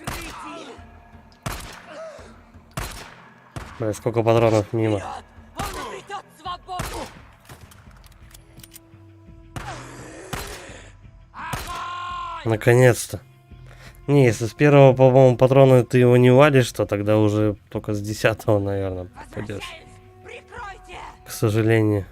Бля, сколько патронов мимо. Он обретет свободу! Наконец-то. Не, если с первого, по-моему, патрона ты его не валишь, то тогда уже только с 10-го, наверное, попадешь. Прикройте! К сожалению.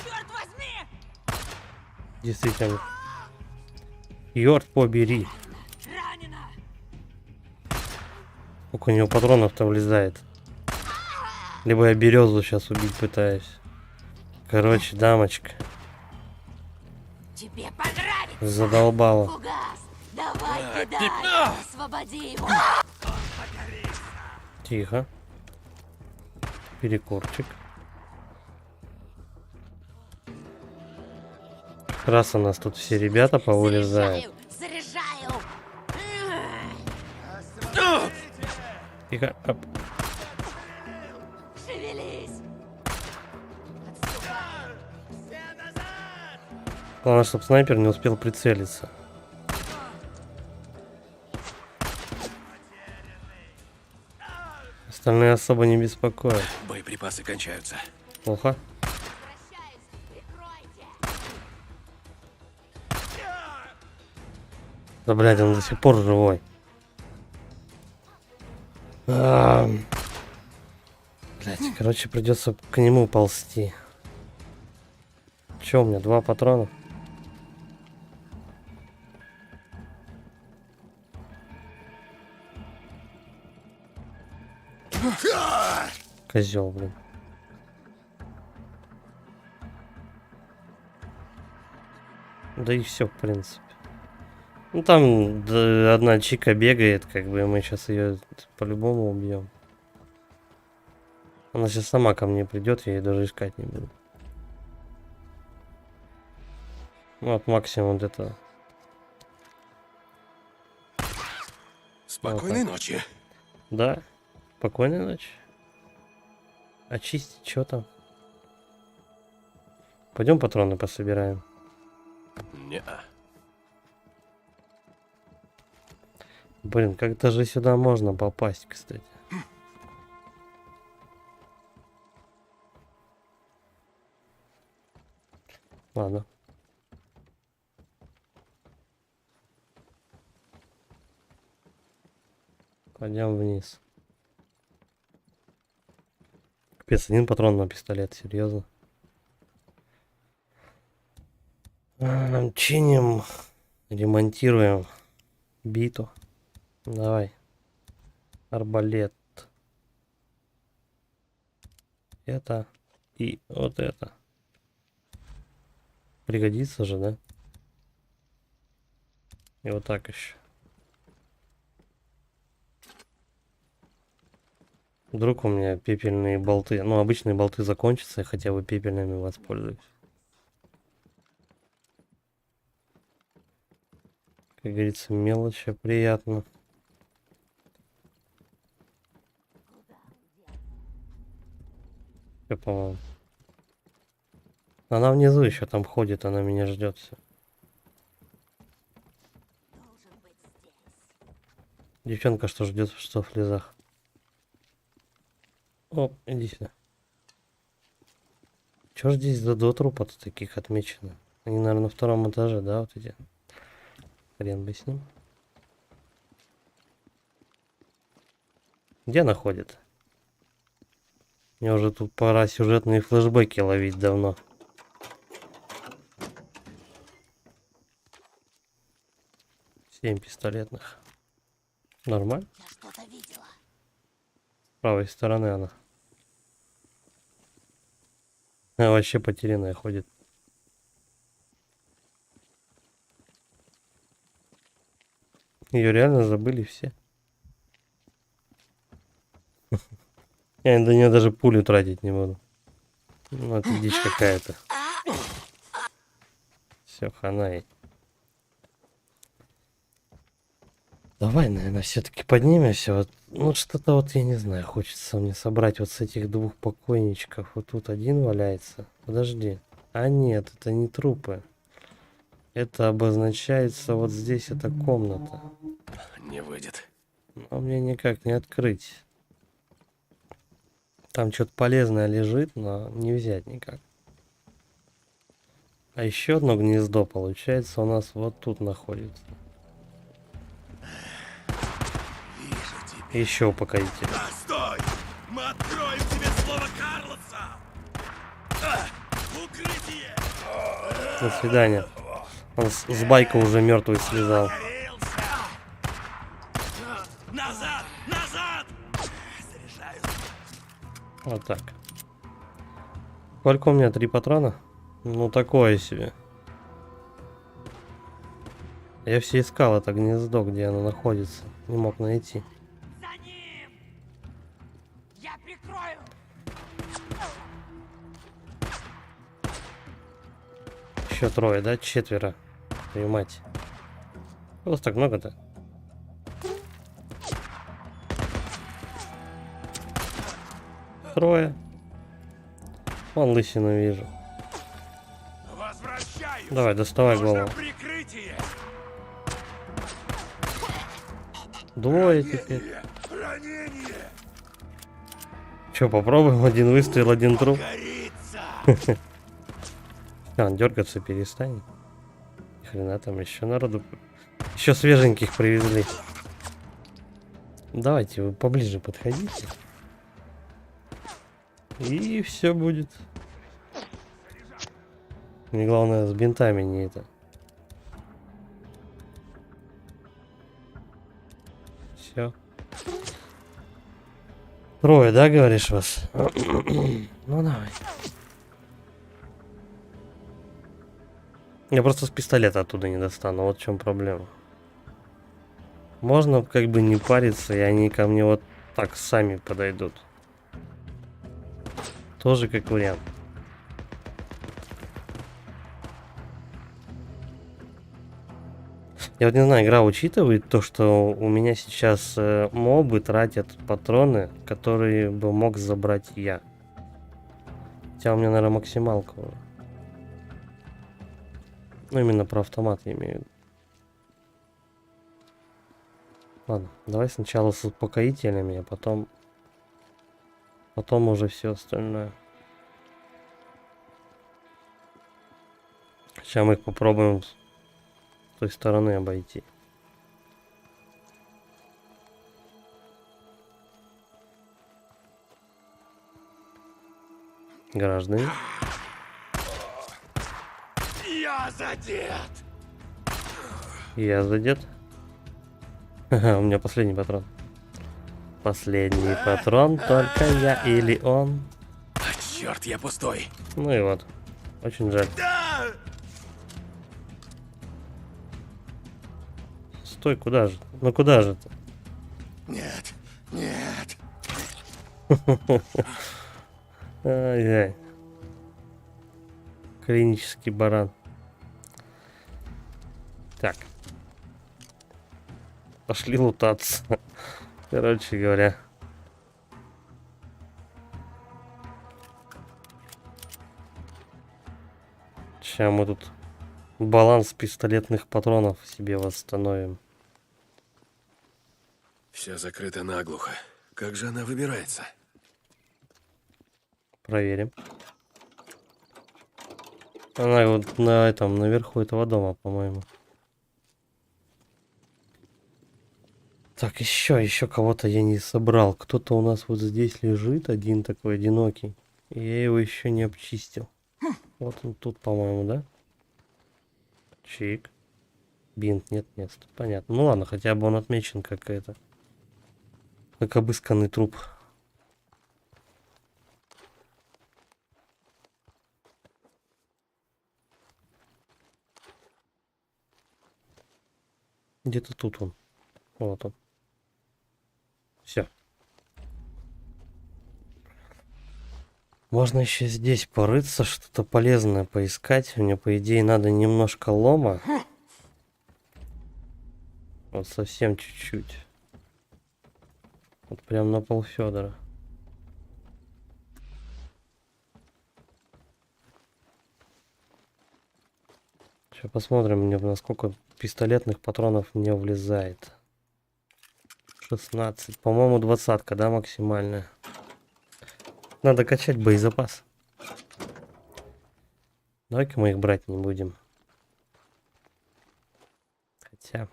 Черт возьми! Действительно. Йорт побери. Ранена! Сколько у него патронов-то влезает. Либо я березу сейчас убить пытаюсь. Короче, дамочка. Тебе понравится! Задолбала. Фугас! Давай, кидай! Освободи его! Тихо. Перекурчик. Раз у нас тут все ребята повылезают. Заряжаю! Тихо. Оп. Шевелись! Главное, чтобы снайпер не успел прицелиться. Остальные особо не беспокоят. Боеприпасы кончаются. Плохо. Возвращаюсь! Прикройте! Да, блядь, он до сих пор живой. Блядь, короче, придется к нему ползти. Че у меня, 2 патрона? Козел, блин. Да и все, в принципе. Ну там да, одна чика бегает, как бы мы сейчас ее по-любому убьем. Она сейчас сама ко мне придет, я ее даже искать не буду. Вот максимум вот это. Спокойной ночи. Да. Спокойной ночи. Очистить, что там? Пойдем патроны пособираем. Не-а. Блин, как-то же сюда можно попасть, кстати. Ладно. Пойдем вниз. Капец, 1 патрон на пистолет, серьезно. Чиним, ремонтируем биту. Давай. Арбалет. Это и вот это. Пригодится же, да? И вот так еще. Вдруг у меня пепельные болты. Ну, обычные болты закончатся, я хотя бы пепельными воспользуюсь. Как говорится, мелочь, а приятно. Все, по-моему. Она внизу еще там ходит, она меня ждет все. Девчонка что ждет, что в слезах. Оп, иди сюда. Чё ж здесь за 2 трупа-то таких отмечено? Они, наверное, на 2-м этаже, да, вот эти? Хрен бы с ним. Где она ходит? Мне уже тут пора сюжетные флешбеки ловить давно. Семь пистолетных. Нормально? Я что-то видела. С правой стороны она. Она вообще потерянная ходит. Ее реально забыли все. Я до нее даже пулю тратить не буду. Ну, это дичь какая-то. Все, хана ей. Давай, наверное, все-таки поднимемся. Вот, ну, что-то вот, я не знаю, хочется мне собрать вот с этих 2 покойничков. Вот тут один валяется. Подожди. А нет, это не трупы. Это обозначается вот здесь, это комната. Не выйдет. Но мне никак не открыть. Там что-то полезное лежит, но не взять никак. А еще одно гнездо, получается, у нас вот тут находится. Еще упокоитель. Стой! Мы откроем тебе слово Карлоса! Укрытие! До свидания. Он с байка уже мертвый слезал. Назад! Назад! Заряжаю. Вот так. Сколько у меня? 3 патрона? Ну, такое себе. Я все искал это гнездо, где оно находится. Не мог найти. За ним! Я прикрою! Еще трое, да? Четверо. Твою мать. У вас так много-то? Трое. Вон лысину вижу. Возвращаюсь! Давай, доставай Нужно голову. прикрытие! Двое теперь. Ранение! Че, попробуем? Один выстрел, один труп. Горится! А, он дергаться перестанет. Ни хрена там еще народу. Еще свеженьких привезли. Давайте, вы поближе подходите. И все будет. Мне главное с бинтами не это. Все. Трое, да, говоришь, вас? Ну давай. Я просто с пистолета оттуда не достану, вот в чем проблема. Можно как бы не париться, и они ко мне вот так сами подойдут. Тоже как вариант. Я вот не знаю, игра учитывает то, что у меня сейчас мобы тратят патроны, которые бы мог забрать я. Хотя у меня, наверное, максималка уже. Ну, именно про автомат я имею в виду. Ладно, давай сначала с успокоителями, а потом уже все остальное. Сейчас мы их попробуем с той стороны обойти. Граждане. Я задет! Я задет. Ага, у меня последний патрон. Последний патрон, только я или он. А, черт, я пустой! Ну и вот. Очень жаль. Стой, куда же? Ну куда же ты? Нет, нет! Ай-яй. Клинический баран. Так. Пошли лутаться. Короче говоря. Сейчас мы тут баланс пистолетных патронов себе восстановим. Все закрыто наглухо. Как же она выбирается? Проверим. Она вот на этом, наверху этого дома, по-моему. Так, еще кого-то я не собрал. Кто-то у нас вот здесь лежит, один такой одинокий. И я его еще не обчистил. Вот он тут, по-моему, да? Чик. Бинт, нет, понятно. Ну ладно, хотя бы он отмечен как это. Как обысканный труп. Где-то тут он. Вот он. Все. Можно еще здесь порыться, что-то полезное поискать. Мне, по идее, надо немножко лома. Вот совсем чуть-чуть. Вот прям на пол Федора. Сейчас посмотрим, мне насколько пистолетных патронов мне влезает. 16. По-моему, 20-ка, да, максимальная. Надо качать боезапас. Давай-ка мы их брать не будем. Хотя...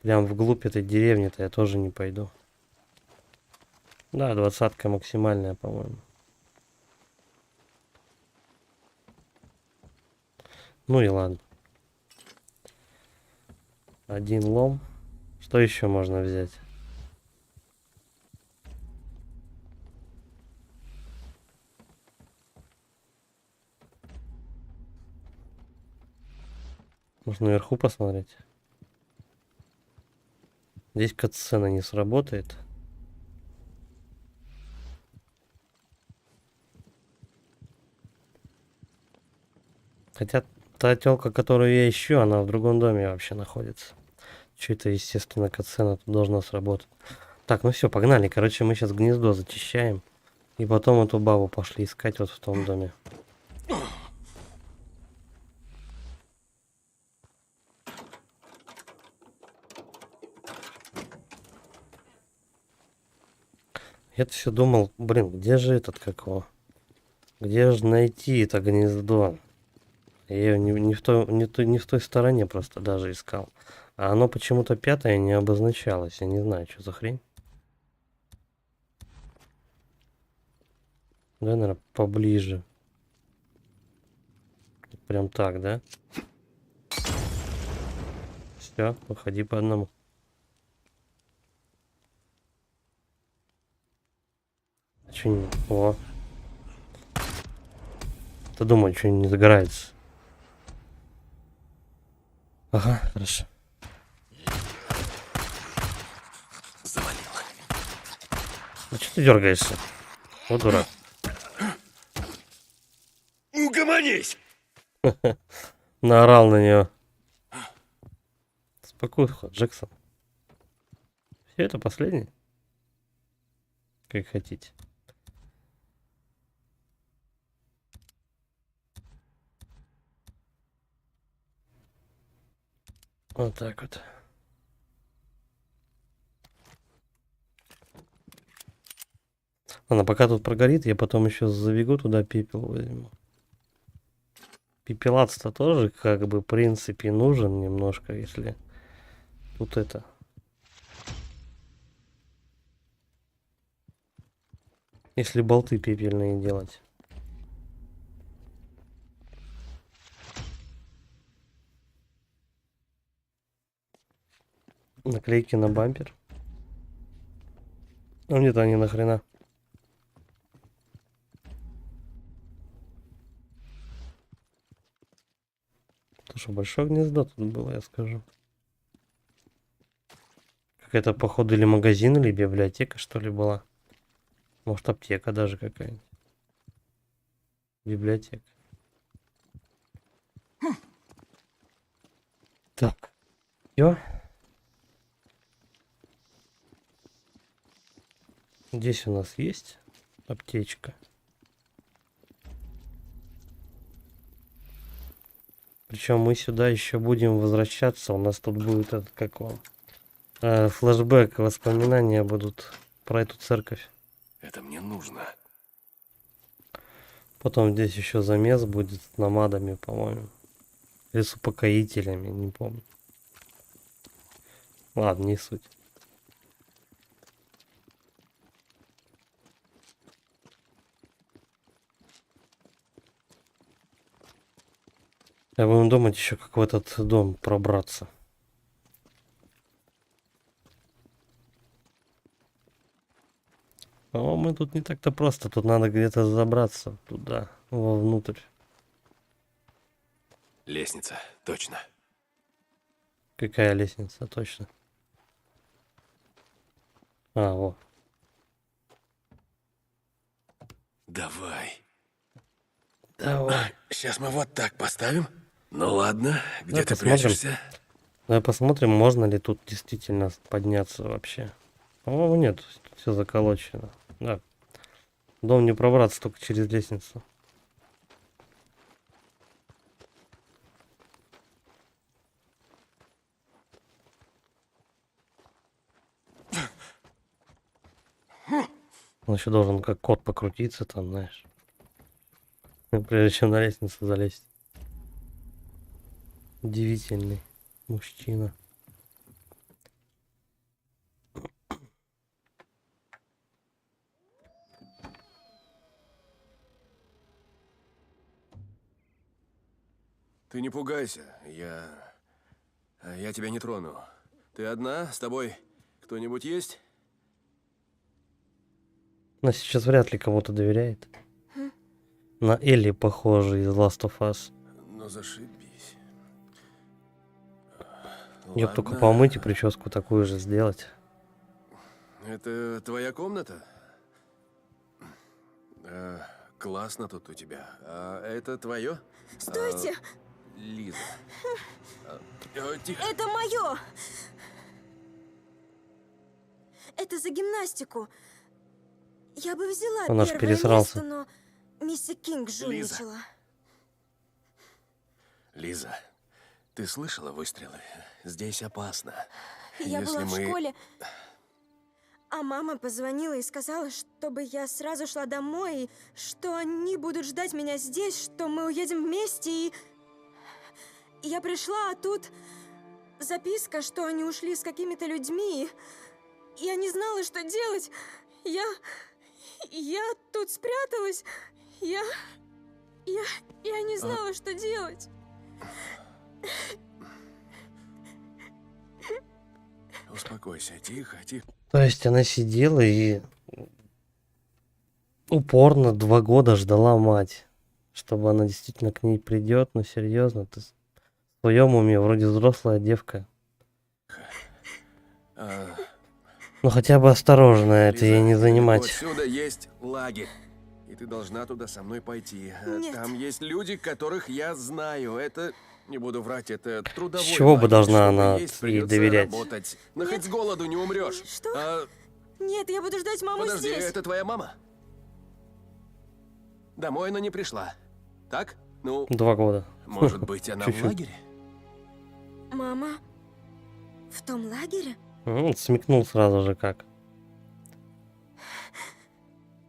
Прям вглубь этой деревни-то я тоже не пойду. Да, 20-ка максимальная, по-моему. Ну и ладно. Один лом. Что еще можно взять? Можно наверху посмотреть. Здесь катсцена не сработает. Хотя та телка, которую я ищу, она в другом доме вообще находится. Что-то, естественно, катсцена тут должна сработать. Так, ну все, погнали. Короче, мы сейчас гнездо зачищаем. И потом эту бабу пошли искать вот в том доме. Я-то все думал, блин, где же этот, как его? Где же найти это гнездо? Я ее не в той стороне просто даже искал. А оно почему-то 5-е не обозначалось. Я не знаю, что за хрень. Да, наверное, поближе. Прям так, да? Все, выходи по одному. Че не... О. Ты думаешь, что не загорается? Ага, хорошо. Завалил. А что ты дергаешься? Вот дурак. Угомонись! Наорал на нее. Спокойно, Джексон. Все это последний? Как хотите. Вот так вот. Ладно, пока тут прогорит, я потом еще забегу туда, пепел возьму. Пепелац-то тоже, как бы, в принципе, нужен немножко, если тут это... Если болты пепельные делать. Наклейки на бампер. А мне-то они нахрена. То что, большое гнездо тут было, я скажу. Какая-то, походу, или магазин, или библиотека, что ли, была. Может, аптека даже какая-нибудь. Библиотека. Так. Всё. Здесь у нас есть аптечка. Причем мы сюда еще будем возвращаться. У нас тут будет этот, как он, флешбэк, воспоминания будут про эту церковь. Это мне нужно. Потом здесь еще замес будет с намадами, по-моему. Или с упокоителями, не помню. Ладно, не суть. Я будем думать еще, как в этот дом пробраться. По-моему, тут не так-то просто. Тут надо где-то забраться туда, вовнутрь. Лестница, точно. Какая лестница, точно. А, вот. Давай. Давай. Сейчас мы вот так поставим. Ну ладно, где Давай ты посмотрим. прячешься? Давай посмотрим, можно ли тут действительно подняться вообще. По-моему, нет, все заколочено. Да. В дом не пробраться только через лестницу. Он еще должен как кот покрутиться там, знаешь. Прежде чем на лестницу залезть. Удивительный мужчина. Ты не пугайся, я тебя не трону. Ты одна? С тобой кто-нибудь есть? Она сейчас вряд ли кому-то доверяет. На Элли похоже из Last of Us. Ну зашибись. Ее бы только Ладно. помыть и прическу такую же сделать. Это твоя комната? классно тут у тебя. А это твое? Стойте! Лиза. Тихо. Это мое! Это за гимнастику. Я бы взяла Он аж первое пересрался. место, но мисси Кинг жульничала. Лиза, ты слышала выстрелы? Здесь опасно. Я Если была в мы... школе, а мама позвонила и сказала, чтобы я сразу шла домой, и что они будут ждать меня здесь, что мы уедем вместе, и... Я пришла, а тут записка, что они ушли с какими-то людьми, и я не знала, что делать. Я тут спряталась. Я не знала, что делать. Успокойся, тихо, тихо. То есть она сидела и упорно 2 года ждала мать, чтобы она действительно к ней придет. Ну серьезно, ты в своем уме, вроде взрослая девка. Ну хотя бы осторожно это ей не занимать. Отсюда есть лагерь. И ты должна туда со мной пойти. Нет. Там есть люди, которых я знаю. Это, не буду врать, это трудовой С чего бы лагерь. должна Чтобы она есть, ей придется доверять? работать. Но хоть с голоду не умрешь. Что? А, Нет, я буду ждать маму подожди, здесь. это твоя мама? Домой она не пришла. Так? Ну, 2 года. может быть, она в Чуть-чуть. лагере? Мама в том лагере? Смекнул сразу же как.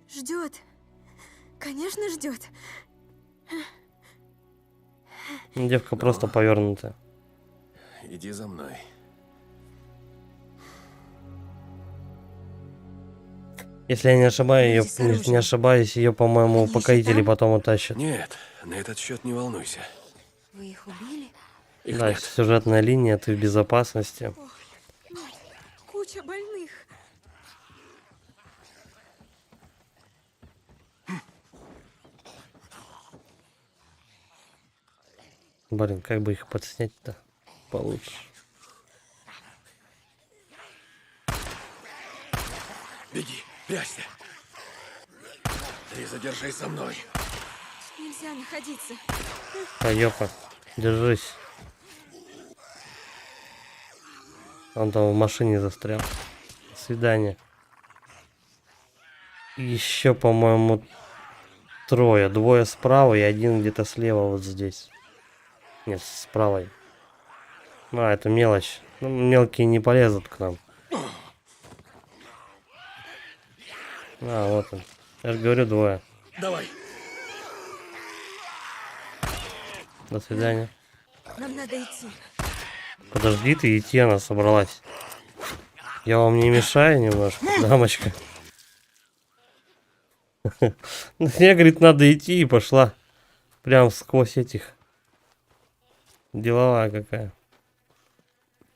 Ждет. Конечно, ждет. Девка просто повернутая. Иди за мной. Если я не ошибаюсь, Иди с не ошибаюсь, ее, по-моему, Они упокоители там? потом утащат. Нет, на этот счет не волнуйся. Вы их убили? Их Да, нет. сюжетная линия, ты в безопасности. Куча больных. Блин, как бы их подснять-то получше. Беги, прячься. Ты задержись со мной. Нельзя находиться. Поёпа, держись. Он там в машине застрял. До свидания. Еще, по-моему, 3. 2 справа и 1 где-то слева вот здесь. Нет, справа. А, это мелочь. Ну, мелкие не полезут к нам. А, вот он. Я же говорю, 2. Давай. До свидания. Нам надо идти. Подожди ты, идти она собралась. Я вам не мешаю немножко, дамочка? Мне, говорит, надо идти, и пошла. Прям сквозь этих. Деловая какая.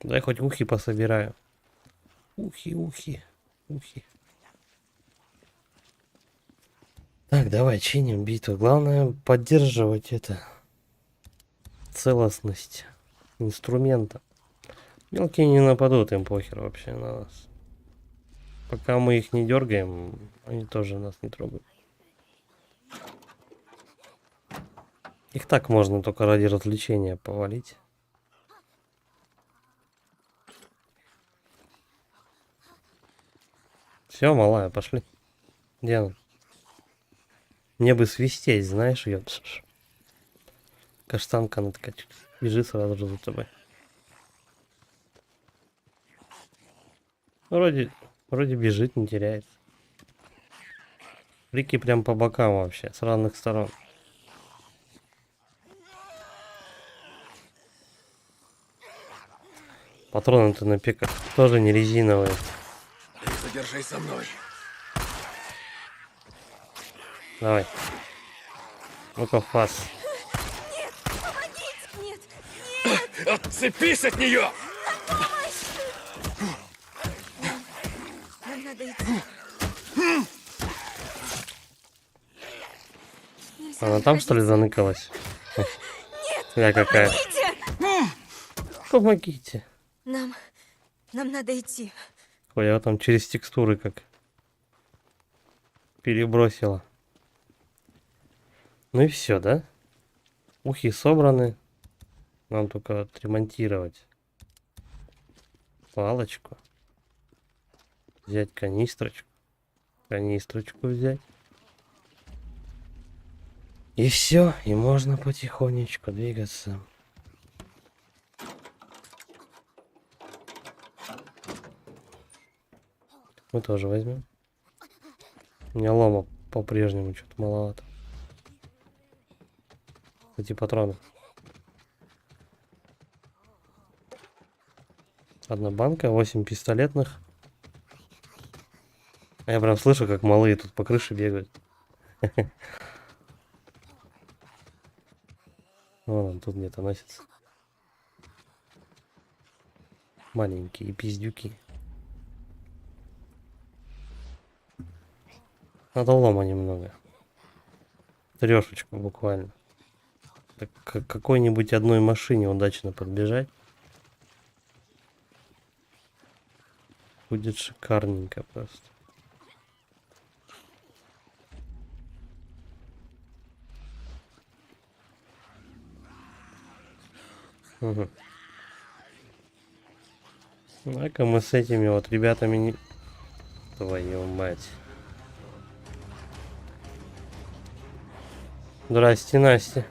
Дай хоть ухи пособираю. Ухи. Так, давай чиним битву. Главное поддерживать это. Целостность инструмента. Мелкие не нападут, им похер вообще на нас. Пока мы их не дергаем, они тоже нас не трогают. Их так можно только ради развлечения повалить. Все, малая, пошли. Где она? Мне бы свистеть, знаешь, ее. Каштанка, она такая бежит сразу же за тобой. Вроде бежит, не теряется. Рики прям по бокам вообще, с разных сторон. Патроны-то на пиках тоже не резиновые. Ты задержись со мной. Давай. Ну-ка, фас. Нет, Отцепись от нее! нам надо идти. Нельзя Она там, что ли, находиться. заныкалась? Я какая. Помогите. Нам надо идти. Ой, я там через текстуры как перебросила. Ну и все, да? Ухи собраны. Нам только отремонтировать палочку. Взять канистрочку. Канистрочку взять. И все, и можно потихонечку двигаться. Мы тоже возьмем. У меня лома по-прежнему что-то маловато. Эти патроны. Одна банка, 8 пистолетных. А я прям слышу, как малые тут по крыше бегают. Вон он тут где-то носится. Маленькие пиздюки. Надо лома немного. Трешечку буквально. Так к какой-нибудь одной машине удачно подбежать. Будет шикарненько просто. Угу. Ну-ка мы с этими вот ребятами не... Твою мать. Здрасте, Настя.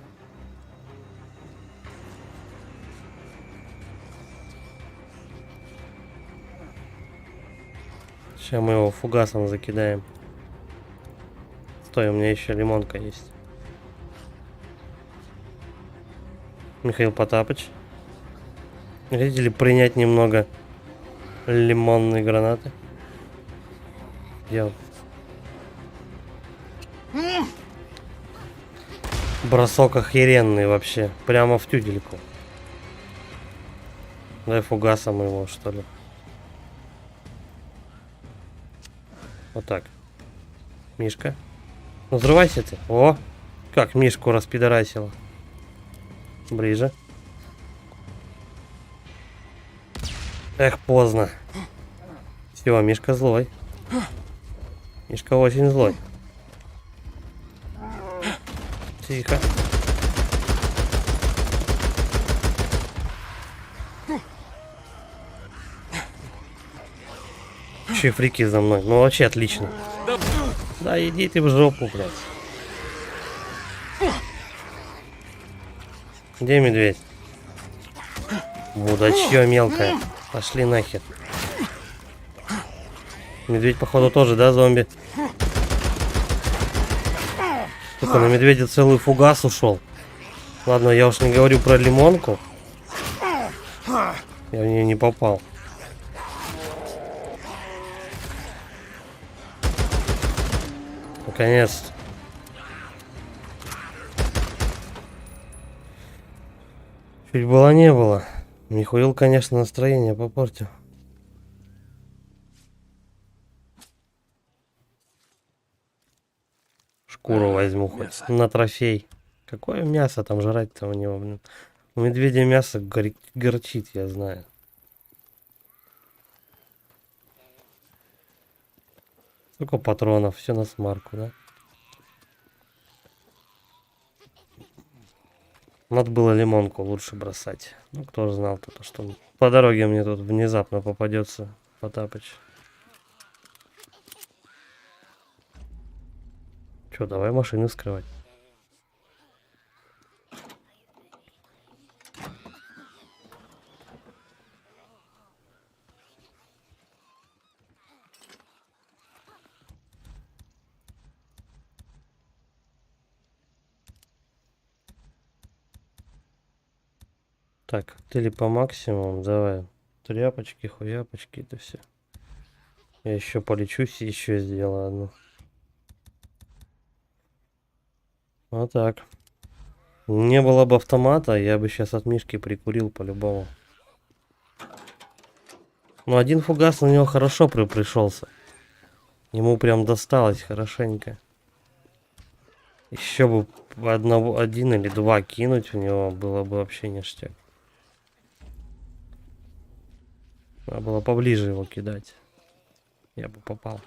Сейчас мы его фугасом закидаем. Стой, у меня еще лимонка есть. Михаил Потапыч. Хотите ли принять немного лимонной гранаты? Где он? Бросок охеренный вообще. Прямо в тюдельку. Дай фугасом его, что ли. Вот так. Мишка. Ну, взрывайся ты. О! Как Мишку распидорасило. Ближе. Эх, поздно. Все, Мишка злой. Мишка очень злой. Тихо. Че фрики за мной? Ну вообще отлично. Да иди ты в жопу, блядь. Где медведь? Мудачье мелкое. Пошли нахер. Медведь, походу, тоже, да, зомби? Только на медведя целый фугас ушел. Ладно, я уж не говорю про лимонку. Я в нее не попал. Наконец-то. Чуть было не было. Михаил, конечно, настроение попортил. Шкуру возьму хоть на трофей. Какое мясо там жрать-то у него, блин. У медведя мясо горчит, я знаю. Сколько патронов, все на смарку, да? Надо было лимонку лучше бросать. Ну, кто же знал то, что по дороге мне тут внезапно попадется Потапыч. Че, давай машины вскрывать. Так, коктейли по максимуму, давай. Тряпочки, хуяпочки, это все. Я еще полечусь и еще сделаю одну. Вот так. Не было бы автомата, я бы сейчас от Мишки прикурил по-любому. Но один фугас на него хорошо пришелся. Ему прям досталось хорошенько. Еще бы один или два кинуть в него, было бы вообще ништяк. Надо было поближе его кидать. Я бы попал.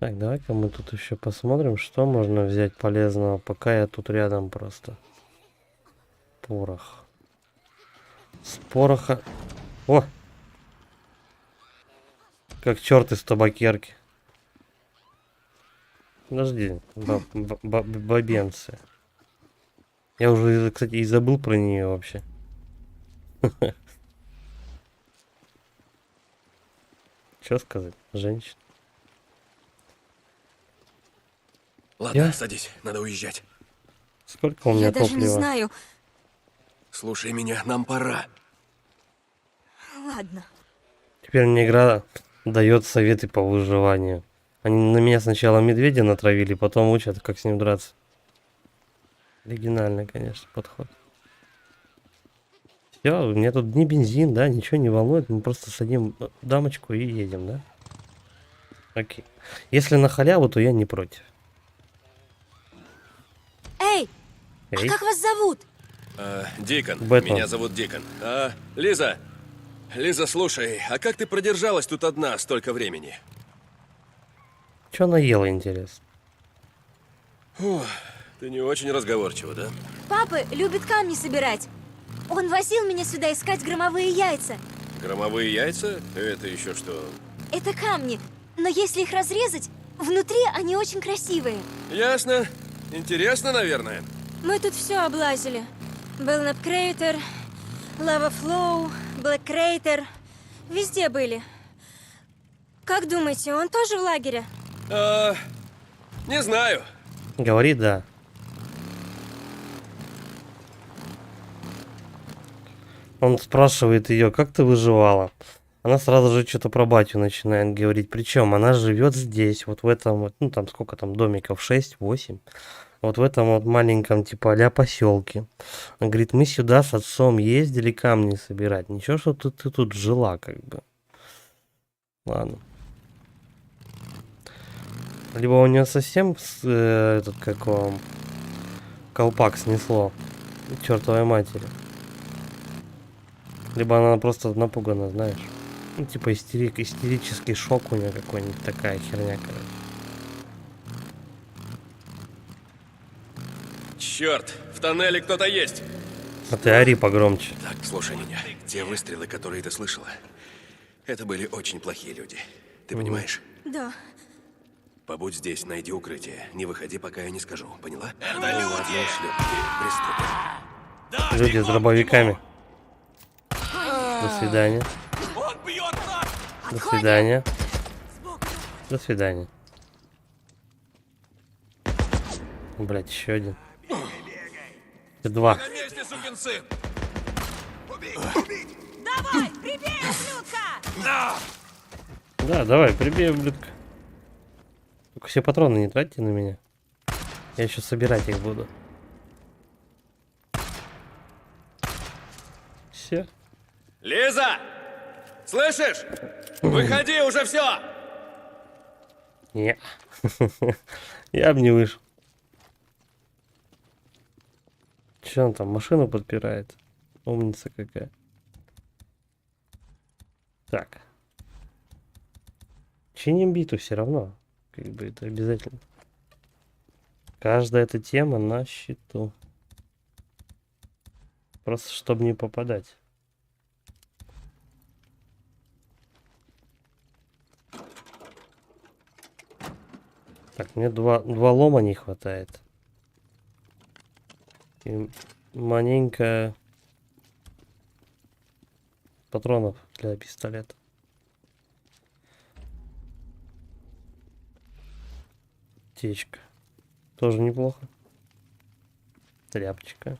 Так, давай-ка мы тут еще посмотрим, что можно взять полезного, пока я тут рядом просто. Порох. С пороха... О! Как черт из табакерки. Подожди, бабенцы. Я уже, кстати, и забыл про нее вообще. Что сказать? Женщина. Ладно, Я? садись, надо уезжать. Сколько у меня Я даже не топлива? знаю. Слушай меня, нам пора. Ладно. Теперь мне игра дает советы по выживанию. Они на меня сначала медведя натравили, потом учат, как с ним драться. Оригинальный, конечно, подход. Все, у меня тут не бензин, да, ничего не волнует. Мы просто садим дамочку и едем, да? Окей. Если на халяву, то я не против. Эй, Эй, а как вас зовут? Дикон, Бэтмен. меня зовут Дикон. Лиза, слушай, а как ты продержалась тут одна столько времени? что наела, интересно? Ты не очень разговорчива, да? Папа любит камни собирать. Он возил меня сюда искать громовые яйца. Громовые яйца? Это еще что? Это камни, но если их разрезать, внутри они очень красивые. Ясно. Интересно, наверное. Мы тут все облазили. Белнап Крейтер, Лава Флоу, Блэк Крейтер. Везде были. Как думаете, он тоже в лагере? Не знаю. Говори, да. Он спрашивает ее, как ты выживала? Она сразу же что-то про батю начинает говорить. Причем она живет здесь, вот в этом вот, ну там сколько там домиков, 6-8. Вот в этом вот маленьком типа а-ля поселке. Он говорит, мы сюда с отцом ездили камни собирать. Ничего, что ты тут жила, как бы. Ладно. Либо у нее совсем этот, как вам, колпак снесло. К чертовой матери. Либо она просто напугана, знаешь. Ну, типа истерический шок у нее какой-нибудь, такая херня, короче. Черт, в тоннеле кто-то есть. А ты ори погромче. Так, слушай меня. Те выстрелы, которые ты слышала, это были очень плохие люди. Ты понимаешь? Да. Побудь здесь, найди укрытие. Не выходи, пока я не скажу. Поняла? Это люди! Приступим. Люди с дробовиками. До свидания. До свидания. До свидания. Блять, еще один. И два. На месте, сукин сын! Давай, прибей, ублюдка! Да, давай, прибей, ублюдка. Только все патроны не тратьте на меня. Я еще собирать их буду. Все. Лиза! Слышишь? Выходи, уже все! Не. Я бы не вышел. Че он там, машину подпирает? Умница какая. Так. Чиним биту все равно. Как бы это обязательно. Каждая эта тема на счету. Просто чтобы не попадать. Так, мне два лома не хватает. И маленько патронов для пистолета. Течка. Тоже неплохо. Тряпочка.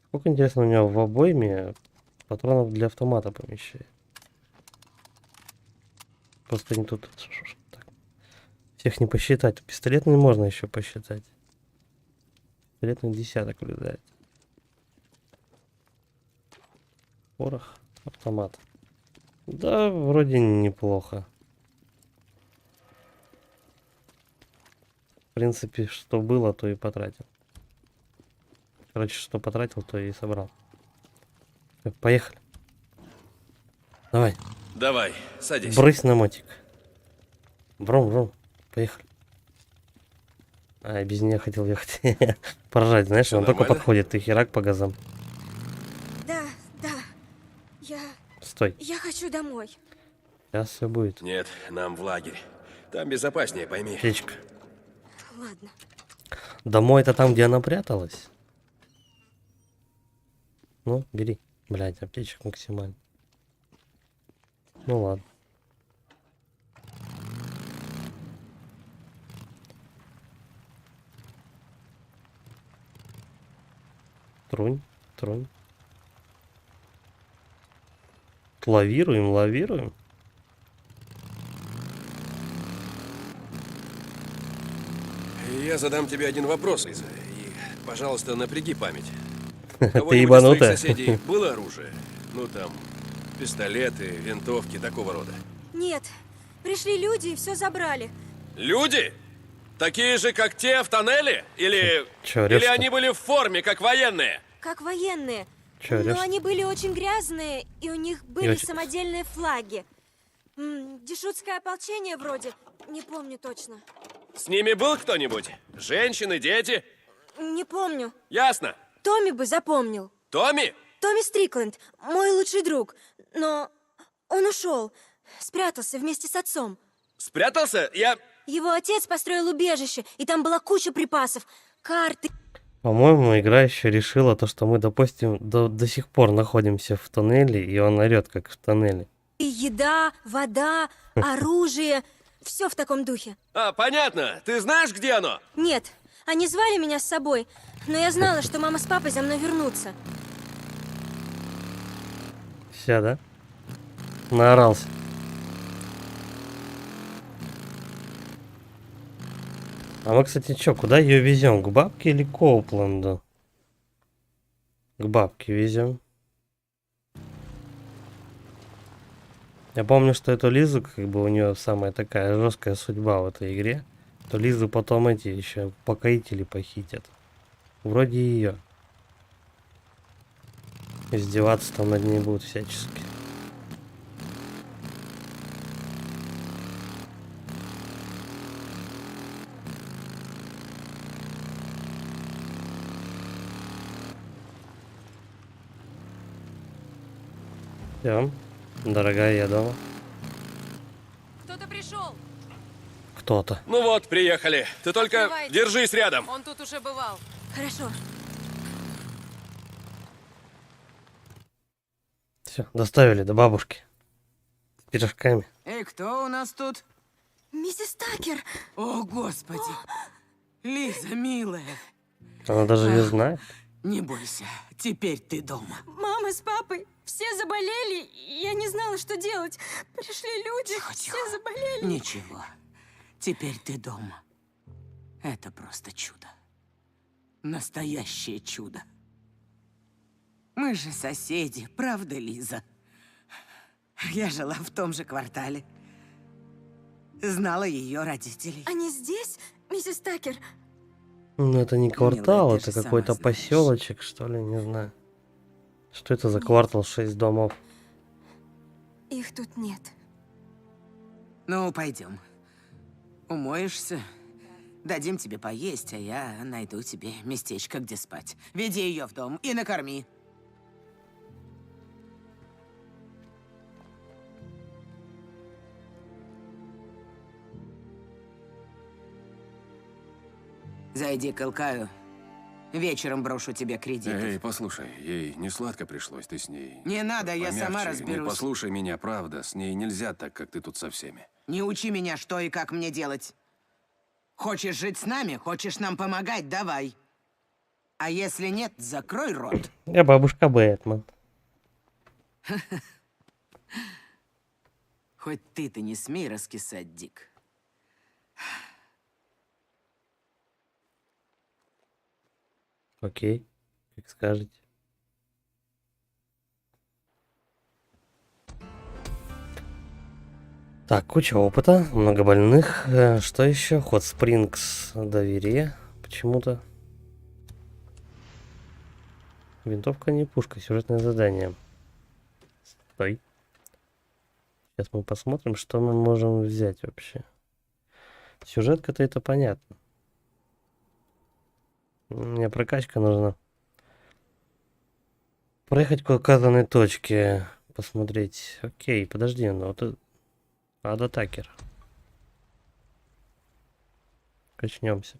Сколько, интересно, у него в обойме патронов для автомата помещает. Просто не тут. Так. Всех не посчитать. Пистолетный можно еще посчитать. Пистолетный десяток влезает. Порох, автомат. Да, вроде неплохо. В принципе, что было, то и потратил. Короче, что потратил, то и собрал. Всё, поехали. Давай, Давай, садись. брысь на мотик. Бром. Поехали. А, я без нее хотел ехать. Поражать, знаешь, Всё он только нормально? подходит, ты херак по газам. Да. Стой, Я хочу домой. сейчас все будет. Нет, нам в лагерь. Там безопаснее, пойми. Птичка. Ладно. Домой это там, где она пряталась? Ну, бери. Блядь, аптечек максимально. Ну ладно. Трунь. Лавируем. Я задам тебе один вопрос, Лиза. И, пожалуйста, напряги память. У Ты кого-нибудь из твоих ебанутая? соседей было оружие? Ну, там, пистолеты, винтовки, такого рода. Нет, пришли люди и все забрали. Люди? Такие же, как те в тоннеле? Или Чё, орёшь-то? они были в форме, как военные? Как военные. Чё, Но орёшь? они были очень грязные, и у них были очень- самодельные флаги. Дешутское ополчение вроде. Не помню точно. С ними был кто-нибудь? Женщины, дети? Не помню. Ясно. Томми бы запомнил. Томми? Томми Стрикленд, мой лучший друг. Но он ушел. Спрятался вместе с отцом. Спрятался? Его отец построил убежище, и там была куча припасов. Карты, По-моему, игра еще решила то, что мы, допустим, до сих пор находимся в тоннеле, и он орет, как в тоннеле. еда, вода, оружие. Все в таком духе. Понятно. Ты знаешь, где оно? Нет, они звали меня с собой, но я знала, что мама с папой за мной вернутся. Вся, да? Наорался. А мы, кстати, что, куда ее везем? К бабке или к Коупленду? К бабке везем. Я помню, что эту Лизу, как бы у нее самая такая жесткая судьба в этой игре. То Лизу потом эти еще покорители похитят. Вроде ее. Издеваться там над ней будут всячески. Всё, дорогая, я дома. Кто-то пришел. Кто-то. Ну вот, приехали. Ты только Открывайте. держись рядом. Он тут уже бывал. Хорошо. Все, доставили до бабушки. С пирожками. Эй, кто у нас тут? Миссис Такер! О, Господи! Лиза, милая, Она даже не знает. не бойся, теперь ты дома. Мама с папой все заболели, и я не знала, что делать. Пришли люди, Тихо, все тихо. заболели. Ничего, теперь ты дома. Это просто чудо. Настоящее чудо. Мы же соседи, правда, Лиза? Я жила в том же квартале. Знала ее родителей. Они здесь, миссис Такер? Ну, это не квартал, Милая, ты это же какой-то сама знаешь. поселочек, что ли, не знаю. Что это за квартал, 6 домов? Их тут нет. Ну, пойдем. Умоешься, дадим тебе поесть, а я найду тебе местечко, где спать. Веди ее в дом и накорми. Зайди к Илкаю. Вечером брошу тебе кредит. Эй, послушай, ей не сладко пришлось, ты с ней. Не надо, я помягче. сама Не разберусь. послушай меня, правда, с ней нельзя так, как ты тут со всеми. Не учи меня, что и как мне делать. Хочешь жить с нами, хочешь нам помогать, давай. А если нет, закрой рот. Я бабушка Бэтмен. Хоть ты-то не смей раскисать, Дик. Окей, как скажете. Так, куча опыта, много больных. Что еще? Ход Спрингс, доверие. Почему-то. Винтовка не пушка, сюжетное задание. Стой. Сейчас мы посмотрим, что мы можем взять вообще. Сюжетка-то это понятно. Мне прокачка нужна. Проехать к указанной точке. Посмотреть. Окей, подожди, ну вот... Адатакер. Качнемся.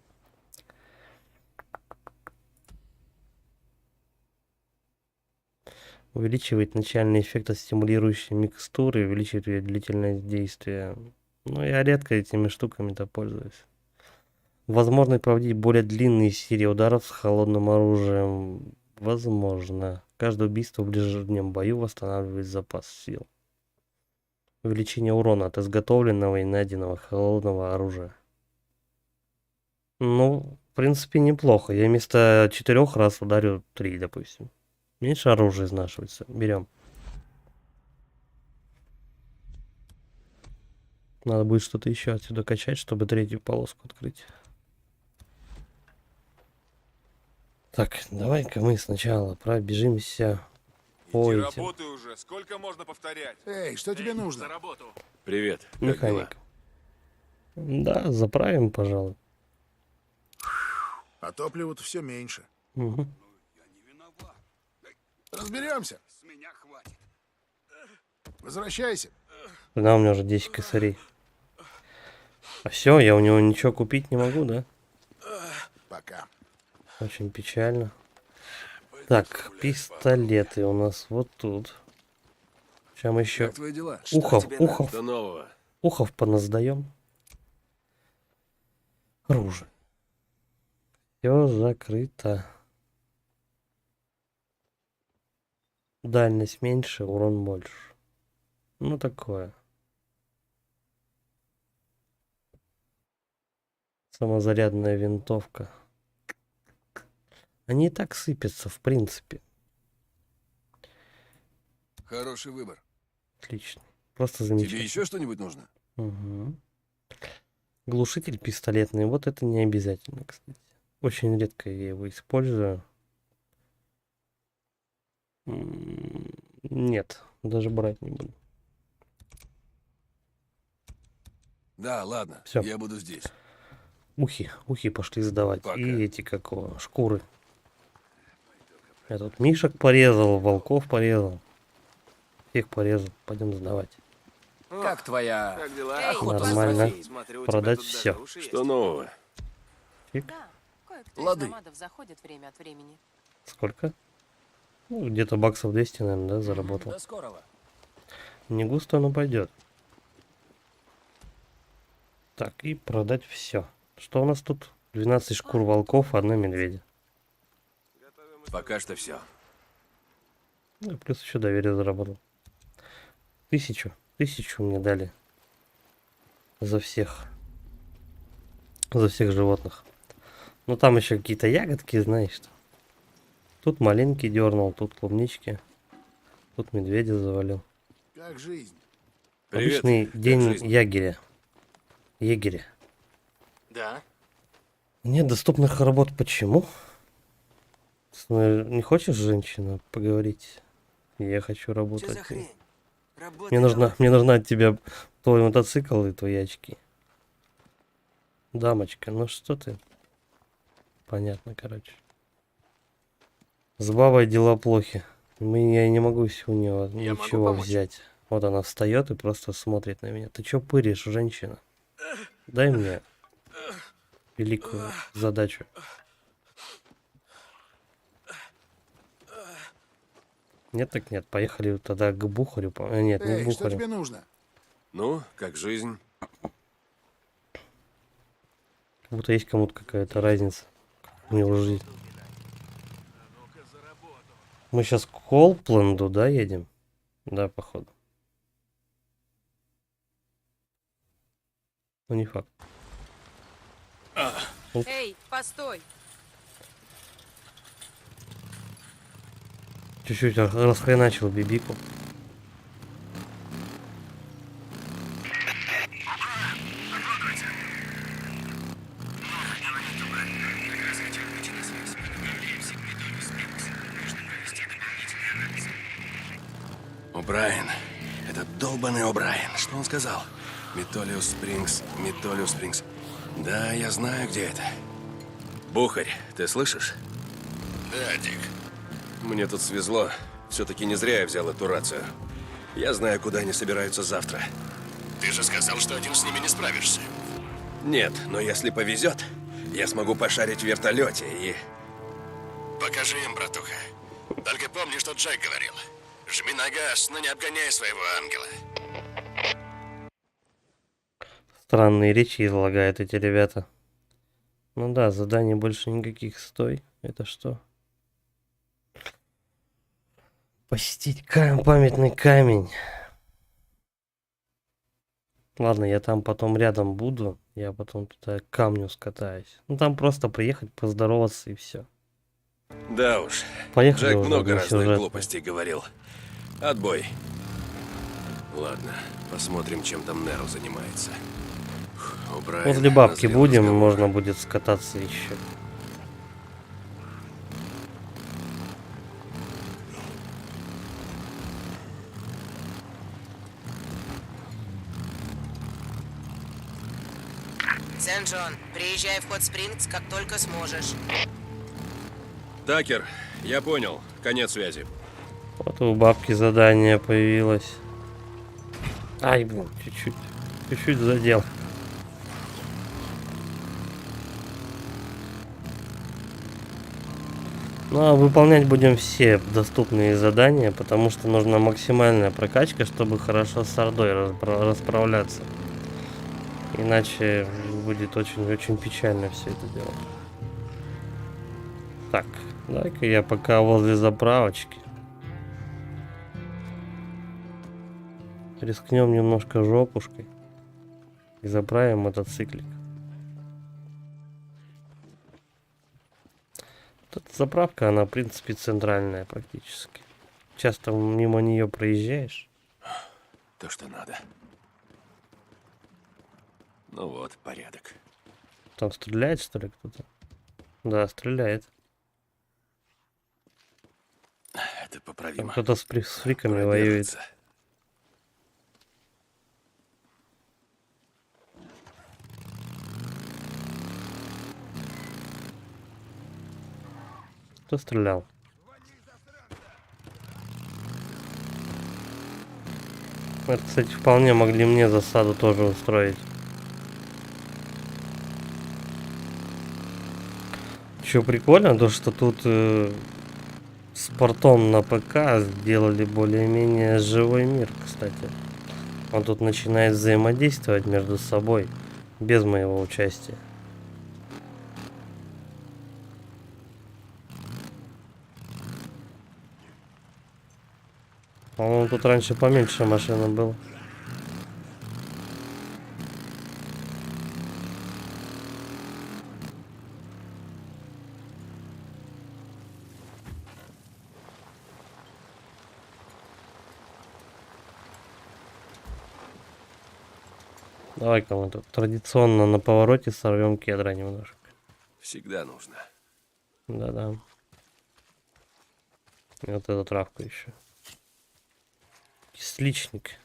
Увеличивает начальный эффект от стимулирующей микстуры, увеличивает ее длительность действия. Ну, я редко этими штуками-то пользуюсь. Возможно проводить более длинные серии ударов с холодным оружием. Возможно. Каждое убийство в ближнем бою восстанавливает запас сил. Увеличение урона от изготовленного и найденного холодного оружия. Ну, в принципе, неплохо. Я вместо 4 раз ударю 3, допустим. Меньше оружия изнашивается. Берем. Надо будет что-то еще отсюда качать, чтобы 3-ю полоску открыть. Так, давай-ка мы сначала пробежимся. Иди работай уже. Сколько можно повторять? Эй, что тебе нужно? За работу. Привет. Как Механик. дела? Да, заправим, пожалуй. А топлива-то все меньше. Угу. Разберемся. С меня хватит. Возвращайся. Да, у меня уже 10 косарей. А все, я у него ничего купить не могу, да? Пока. Очень печально. Так, пистолеты у нас вот тут. Сейчас мы еще Как твои дела? ухов Что нового? поназдаем. Оружие. Все закрыто. Дальность меньше, урон больше. Ну такое. Самозарядная винтовка. Они и так сыпятся, в принципе. Хороший выбор. Отлично. Просто Тебе замечательно. еще что-нибудь нужно? Угу. Глушитель пистолетный. Вот это не обязательно, кстати. Очень редко я его использую. Нет, даже брать не буду. Да, ладно. Всё. Я буду здесь. Ухи пошли сдавать. Пока. И эти, какого, шкуры. Я тут мишек порезал, волков порезал. Всех порезал. Пойдем сдавать. Как твоя... Как дела? Нормально. Продать все. Что нового? Фиг. Да, кое-кто Лады. из номадов заходит время от времени. Сколько? Ну, где-то баксов 200, наверное, да, заработал. До скорого. Не густо, но пойдет. Так, и продать все. Что у нас тут? 12 шкур волков, 1 медведя. Пока что все. Ну, плюс еще доверие заработал. 1000 мне дали. За всех животных. Ну там еще какие-то ягодки, знаешь что. Тут малинки дернул, тут клубнички. Тут медведя завалил. Как жизнь? Привет. Обычный Как день жизнь? егеря. Да. Нет доступных работ. Почему? Не хочешь, женщина, поговорить? Я хочу работать. Мне нужна от тебя твой мотоцикл и твои очки. Дамочка, ну что ты? Понятно, короче. С бабой дела плохи. Я не могу у нее Я могу ничего помочь. взять. Вот она встает и просто смотрит на меня. Ты чё пыришь, женщина? Дай мне великую задачу. Нет, так нет. Поехали тогда к Бухарю. Нет, не к Эй, что Бухарю. тебе нужно? Ну, как жизнь? Как будто есть кому-то какая-то разница. У него жизнь. Мы сейчас к Колпленду, да, едем? Да, походу. Ну, не факт. Эй, постой! Чуть-чуть расхреначил бибику. О'Брайен. Этот долбаный О'Брайен. Что он сказал? Метолиус Спрингс, Метолиус Спрингс. Да, я знаю, где это. Бухарь, ты слышишь? Да, Дик. Мне тут свезло. Все-таки не зря я взял эту рацию. Я знаю, куда они собираются завтра. Ты же сказал, что один с ними не справишься. Нет, но если повезет, я смогу пошарить в вертолете и... Покажи им, братуха. Только помни, что Джек говорил. Жми на газ, но не обгоняй своего ангела. Странные речи излагают эти ребята. Ну да, заданий больше никаких. Стой. Это что? Посетить памятный камень. Ладно, я там потом рядом буду. Я потом туда к камню скатаюсь. Ну там просто приехать, поздороваться и все. Да уж. Поехали Джек уже, много не разных сюжетно. глупостей говорил. Отбой. Ладно, посмотрим, чем там Неро занимается. О'Брайен Возле бабки развил будем, разговор. можно будет скататься еще. Сен-Джон, приезжай в Хот Спрингс, как только сможешь. Такер, я понял. Конец связи. Вот у бабки задание появилось. Ай, блин, чуть-чуть. Чуть-чуть задел. Ну а выполнять будем все доступные задания, потому что нужна максимальная прокачка, чтобы хорошо с ордой расправляться. Иначе будет очень-очень печально все это дело. Так, давай-ка я пока возле заправочки. Рискнем немножко жопушкой и заправим мотоциклик. Тут заправка, она в принципе центральная практически. Часто мимо нее проезжаешь. То, что надо. Ну вот, порядок. Там стреляет, что ли, кто-то? Да, стреляет. Это Там поправимо. кто-то с фриками воюет. Продержится. Кто стрелял? Это, кстати, вполне могли мне засаду тоже устроить. Что прикольно, то что тут с портом на ПК сделали более-менее живой мир, кстати. Он тут начинает взаимодействовать между собой без моего участия. По-моему, тут раньше поменьше машина была. Давай-ка мы тут традиционно на повороте сорвем кедра немножко. Всегда нужно. Да-да. И вот эту травку еще. Кисличник.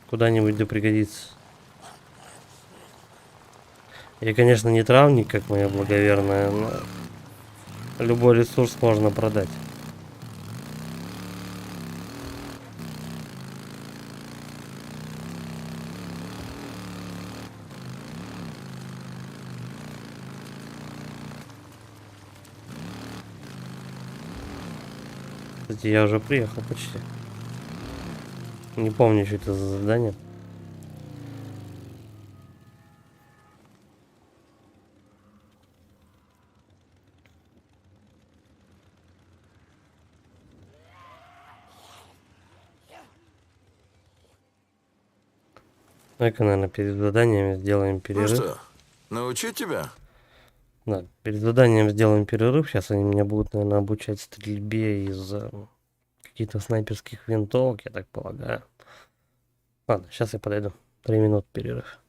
Куда-нибудь да пригодится. Я, конечно, не травник, как моя благоверная, но любой ресурс можно продать. Кстати, я уже приехал почти. Не помню, что это за задание. Давай-ка, наверное, перед заданиями сделаем перерыв. Ну что, научить тебя? Да, перед заданием сделаем перерыв. Сейчас они меня будут, наверное, обучать стрельбе из каких-то снайперских винтовок, я так полагаю. Ладно, сейчас я подойду. 3 минуты перерыв.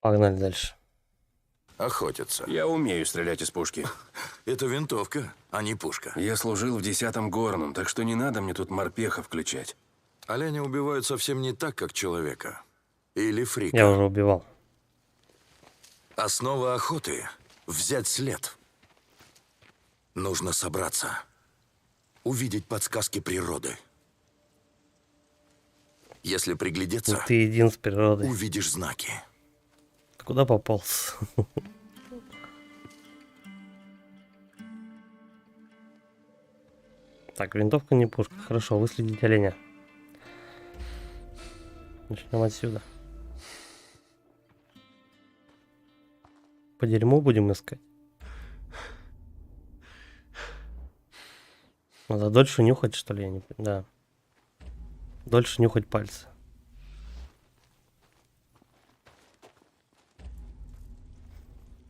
Погнали дальше. Охотятся. Я умею стрелять из пушки. Это винтовка, а не пушка. Я служил в 10-м горном, так что не надо мне тут морпеха включать. Оленя убивают совсем не так, как человека. Или фрика. Я уже убивал. Основа охоты — взять след. Нужно собраться. Увидеть подсказки природы. Если приглядеться, Ты един с природой. увидишь знаки. Ты куда пополз? Так, винтовка не пушка. Хорошо, выследить оленя. Начнем отсюда. По дерьму будем искать. Надо дольше нюхать, что ли? Я не... Да. Дольше нюхать пальцы.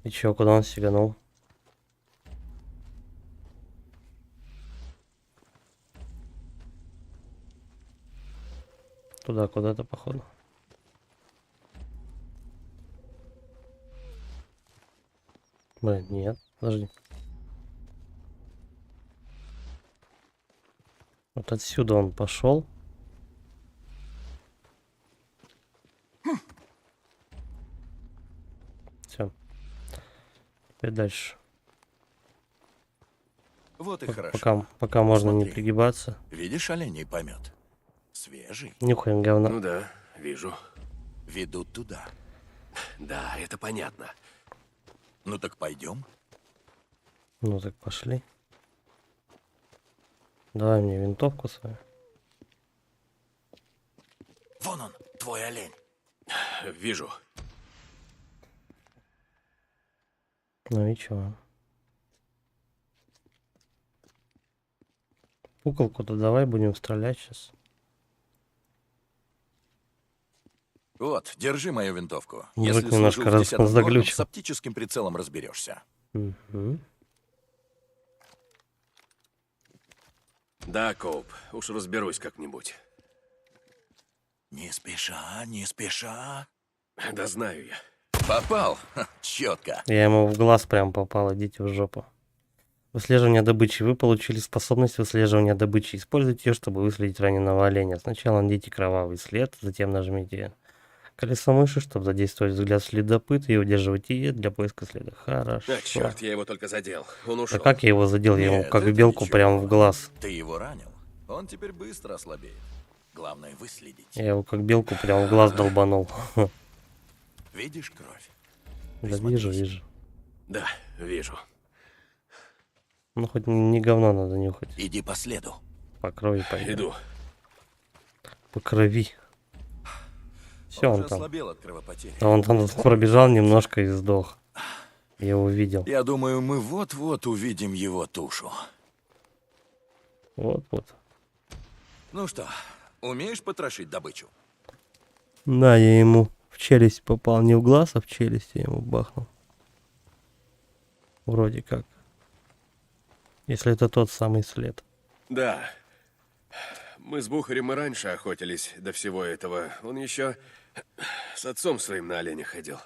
И чё, куда он сиганул? Туда, куда-то, походу. Блин, нет, подожди. Вот отсюда он пошел. Все. Теперь дальше. Вот и хорошо. Пока можно не Смотри. пригибаться. Видишь оленей помет? Свежий. Нюхаем говно. Ну да, вижу. Ведут туда. Да, это понятно. Ну так пойдем. Ну так пошли. Давай мне винтовку свою. Вон он, твой олень. Вижу. Ну и чё? Пуколку-то давай будем стрелять сейчас. Вот, держи мою винтовку. Мужик Если немножко служил в 10-м горном, заглючил. с оптическим прицелом разберешься. Угу. Да, Коуп, уж разберусь как-нибудь. Не спеша, не спеша. Да знаю я. Попал? Четко. Я ему в глаз прям попал, идите в жопу. Выслеживание добычи. Вы получили способность выслеживания добычи. Используйте ее, чтобы выследить раненого оленя. Сначала найдите кровавый след, затем нажмите колесо мыши, чтобы задействовать взгляд следопыта и удерживайте ее для поиска следа. Хорошо. А, черт, я его только задел. Он А ушел. как я его задел? Я ему Нет, как это белку ничего. прямо в глаз. Ты его ранил. Он теперь быстро ослабеет. Главное выследить. Я его как белку прямо в глаз долбанул. Видишь кровь? Да вижу, вижу. Да, вижу. Ну хоть не говно надо нюхать. Иди по следу. По крови пойдем. Иду. По крови. Все, Он он уже там. ослабел от кровопотери. А он там пробежал немножко и сдох. Я его увидел. Я думаю, мы вот-вот увидим его тушу. Вот-вот. Ну что, умеешь потрошить добычу? Да, я ему в челюсть попал. Не в глаз, а в челюсть я ему бахнул. Вроде как. Если это тот самый след. Да. Мы с Бухарем и раньше охотились до всего этого. Он еще с отцом своим на оленя ходил.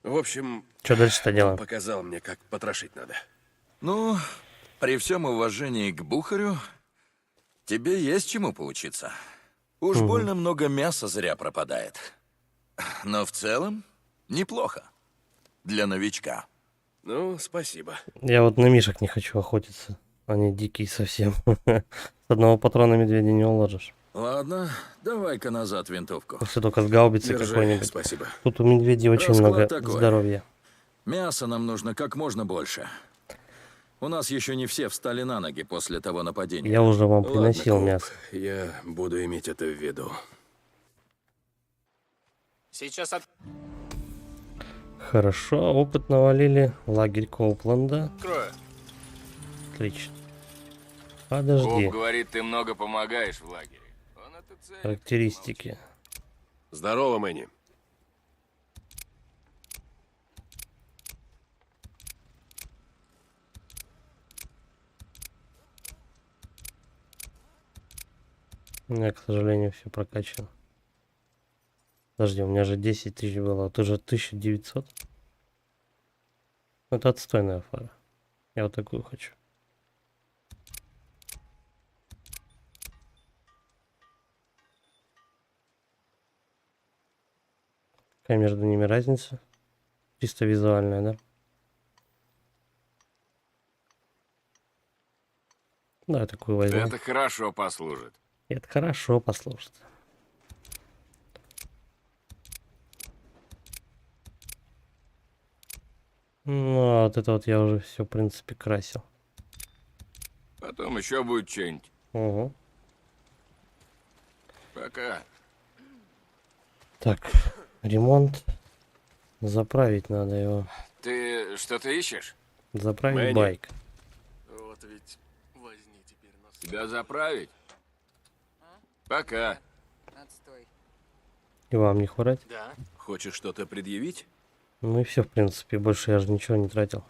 В общем, Что дальше-то делаем? показал мне, как потрошить надо. Ну, при всем уважении к Бухарю, тебе есть чему поучиться. Уж больно много мяса зря пропадает. Но в целом неплохо. Для новичка. Ну, спасибо. Я вот на мишек не хочу охотиться. Они дикие совсем. С одного патрона медведя не уложишь. Ладно, давай-ка назад винтовку. Если только с гаубицы Держи, какой-нибудь. спасибо. Тут у медведей очень Расклад много такой. здоровья. Мяса нам нужно как можно больше. У нас еще не все встали на ноги после того нападения. Я уже вам Ладно, приносил Коуп, мясо. я буду иметь это в виду. Сейчас Хорошо, опыт навалили. Лагерь Коупленда. открою. Отлично. Подожди. говорит, ты много помогаешь в лагере. Он это ценит. Характеристики. Здорово, Мэнни. У меня, к сожалению, все прокачано. Подожди, у меня же 10 тысяч было, а тут же 1900. Это отстойная фара. Я вот такую хочу. Какая между ними разница? Чисто визуальная, да? Да, такую возьму. Это хорошо послужит. Это хорошо послушать. Ну, а вот это вот я уже все, в принципе, красил. Потом еще будет что-нибудь. Угу. Пока. Так, ремонт. Заправить надо его. Ты что-то ищешь? Заправить Мэнни. байк. Вот ведь возни теперь нас. Тебя заправить? Пока. И вам не хворать? Да. Хочешь что-то предъявить? Ну и все, в принципе. Больше я же ничего не тратил.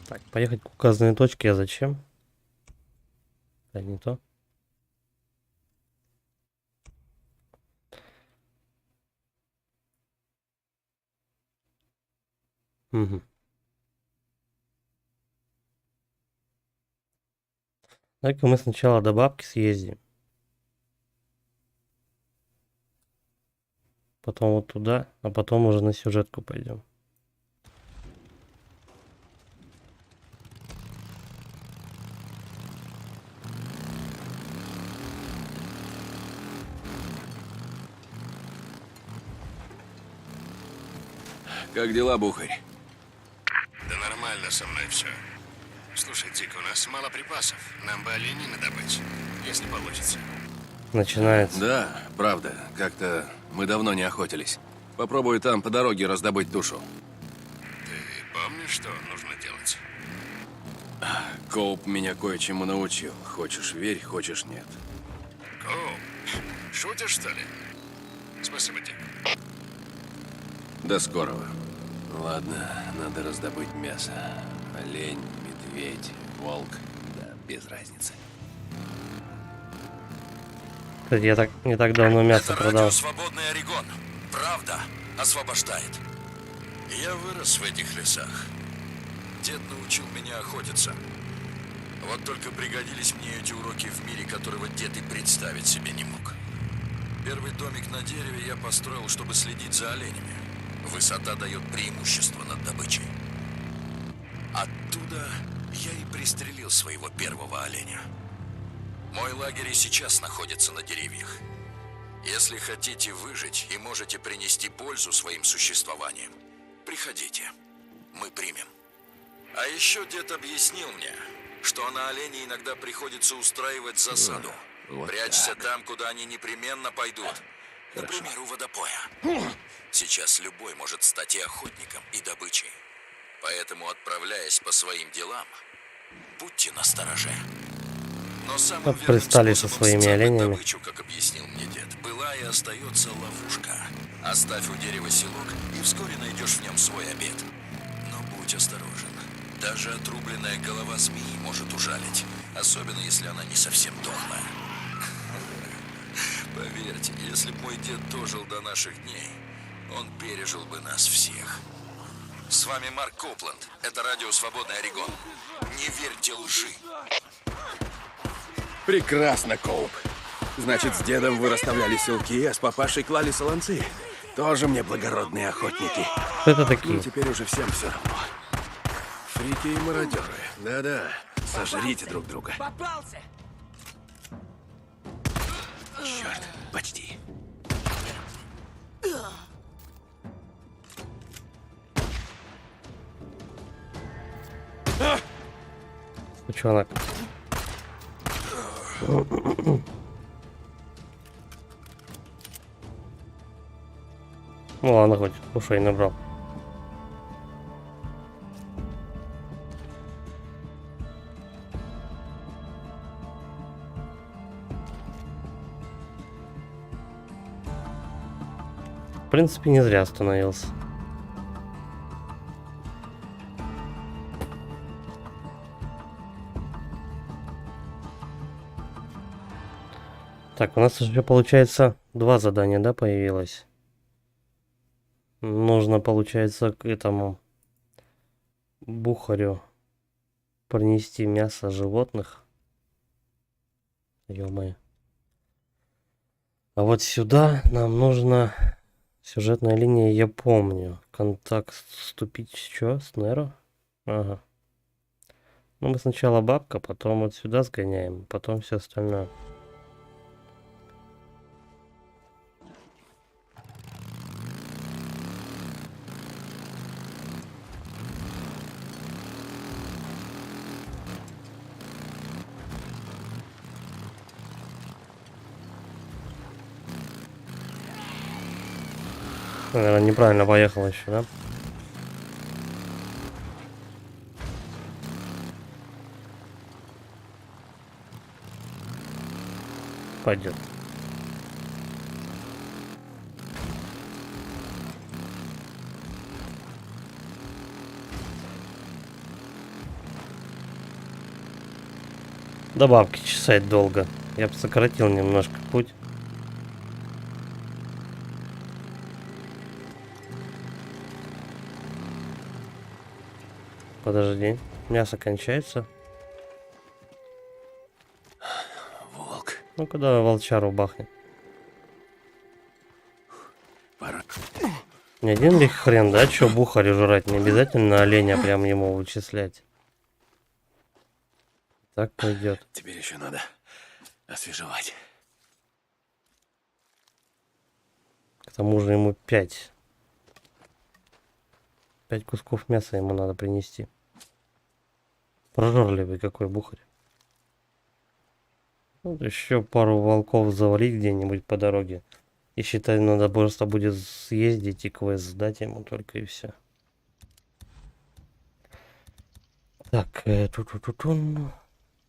Так, поехать к указанной точке. А зачем? Да, не то. Угу. Так-ка мы сначала до бабки съездим. Потом вот туда, а потом уже на сюжетку пойдем. Как дела, Бухарь? Да нормально со мной все. Слушай, Дик, у нас мало припасов. Нам бы оленины добыть, если получится. Начинается. Да, правда. Как-то мы давно не охотились. Попробую там по дороге раздобыть тушу. Ты помнишь, что нужно делать? Коуп меня кое-чему научил. Хочешь верь, хочешь нет. Коуп, шутишь, что ли? Спасибо, Дик. До скорого. Ладно, надо раздобыть мясо. Олень, медведь, волк. Да, без разницы. Кстати, я так не так давно мясо продал. Свободный Орегон. Правда освобождает. Я вырос в этих лесах. Дед научил меня охотиться. Вот только пригодились мне эти уроки в мире, которого дед и представить себе не мог. Первый домик на дереве я построил, чтобы следить за оленями. Высота дает преимущество над добычей. Оттуда я и пристрелил своего первого оленя. Мой лагерь и сейчас находится на деревьях. Если хотите выжить и можете принести пользу своим существованием, приходите. Мы примем. А еще дед объяснил мне, что на оленей иногда приходится устраивать засаду. Вот Прячься там, куда они непременно пойдут. Например, у водопоя. Сейчас любой может стать и охотником, и добычей. Поэтому, отправляясь по своим делам, будьте настороже. Но самым Вот верным пристали со способом своими сцапать оленями. добычу, как объяснил мне дед, была и остается ловушка. Оставь у дерева селок, и вскоре найдешь в нем свой обед. Но будь осторожен. Даже отрубленная голова змеи может ужалить, особенно если она не совсем дохлая. Поверьте, если бы мой дед дожил до наших дней, он пережил бы нас всех. С вами Марк Копланд. Это радио «Свободный Орегон». Не верьте лжи. Прекрасно, Коуп. Значит, с дедом вы расставляли селки, а с папашей клали солонцы. Тоже мне благородные охотники. Что это такие? Ну, теперь уже всем все равно. Фрики и мародеры. Да-да, сожрите друг друга. Попался! Черт, почти. Чувак. Ну ладно, хоть ушей набрал. В принципе, не зря остановился. Так, у нас уже получается 2 задания, да, появилось? Нужно, получается, к этому Бухарю принести мясо животных. Ё-моё. А вот сюда нам нужно... Сюжетная линия, я помню. Контакт вступить что? С Неро? Ага. Ну, мы сначала бабка, потом вот сюда сгоняем, потом все остальное. Наверное, неправильно поехал еще, да? Пойдет. До бабки чесать долго. Я бы сократил немножко путь. Подожди, мясо кончается. Волк. Ну, когда волчару бахнет. Пора. Не один ли хрен, да? Чё Бухарю жрать? Не обязательно оленя прям ему вычислять. Так пойдет. Теперь еще надо освежевать. К тому же ему 5 кусков мяса ему надо принести. Прожорливый какой Бухарь. Вот еще пару волков завалить где-нибудь по дороге. И считай, надо просто будет съездить и квест сдать ему только и все. Так, ту-ту-ту-тун.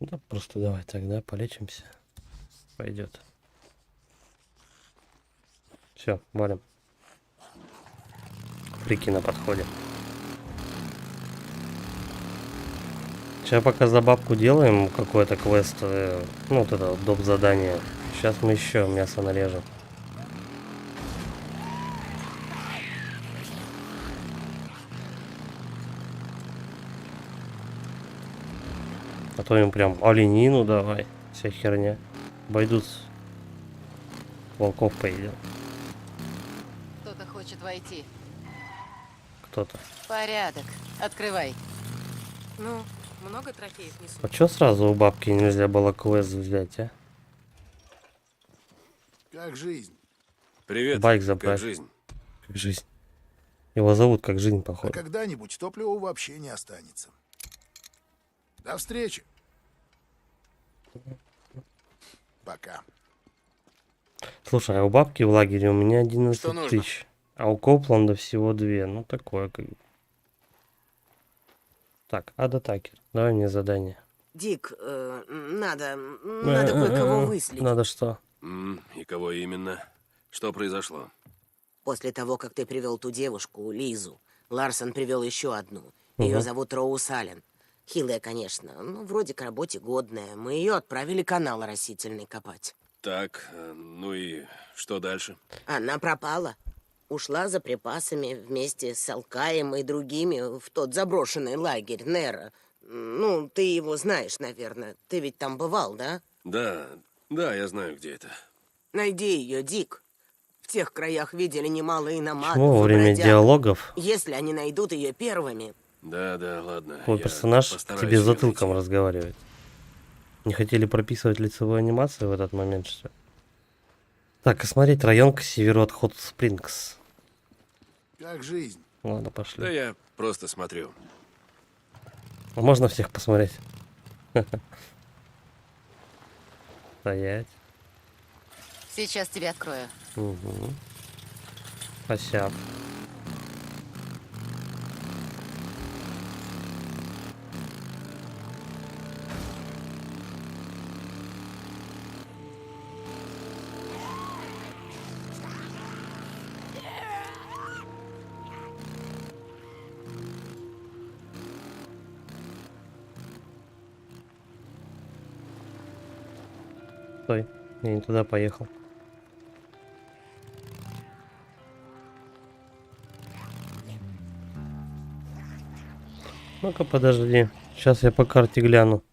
Да, просто давай тогда полечимся. Пойдет. Все, валим. Фрики на подходе. Сейчас пока за бабку делаем какой-то квест, ну вот это доп. Задание. Сейчас мы еще мясо нарежем. А то им прям оленину давай, вся херня. Обойдут, волков поедем. Кто-то хочет войти. Кто-то. Порядок. Открывай. Ну, много трофеев несу. А чё сразу у бабки нельзя было квест взять, а? Как жизнь? Привет. Байк забрать. Как жизнь? Как жизнь. Его зовут как жизнь, А походу. когда-нибудь топлива вообще не останется. До встречи. Пока. Слушай, а у бабки в лагере у меня 11 Что нужно? тысяч. А у Копланда всего 2. Ну такое как бы. Так, Ада Такер. Давай мне задание. Дик, надо кое-кого выследить. Надо что? И кого именно? Что произошло? После того, как ты привел ту девушку, Лизу, Ларсон привел еще одну. Ее зовут Роуз Аллен. Хилая, конечно, но вроде к работе годная. Мы ее отправили канал растительный копать. Так, ну и что дальше? Она пропала. Ушла за припасами вместе с Алкаем и другими в тот заброшенный лагерь Неро. Ну, ты его знаешь, наверное. Ты ведь там бывал, да? Да, я знаю, где это. Найди ее, Дик. В тех краях видели немало иноматов. Во и время бродяг. диалогов Если они найдут ее первыми, Да, ладно. твой я персонаж к постараюсь тебе её затылком найти. разговаривает. Не хотели прописывать лицевую анимацию в этот момент, что ли? Так, осмотреть район к северу от Хот Спрингс. Как жизнь? Ладно, Да пошли. я просто смотрю. А можно всех посмотреть? Стоять. Сейчас тебе открою. Угу. Спасибо. Стой. Я не туда поехал. Ну-ка, подожди. Сейчас я по карте гляну.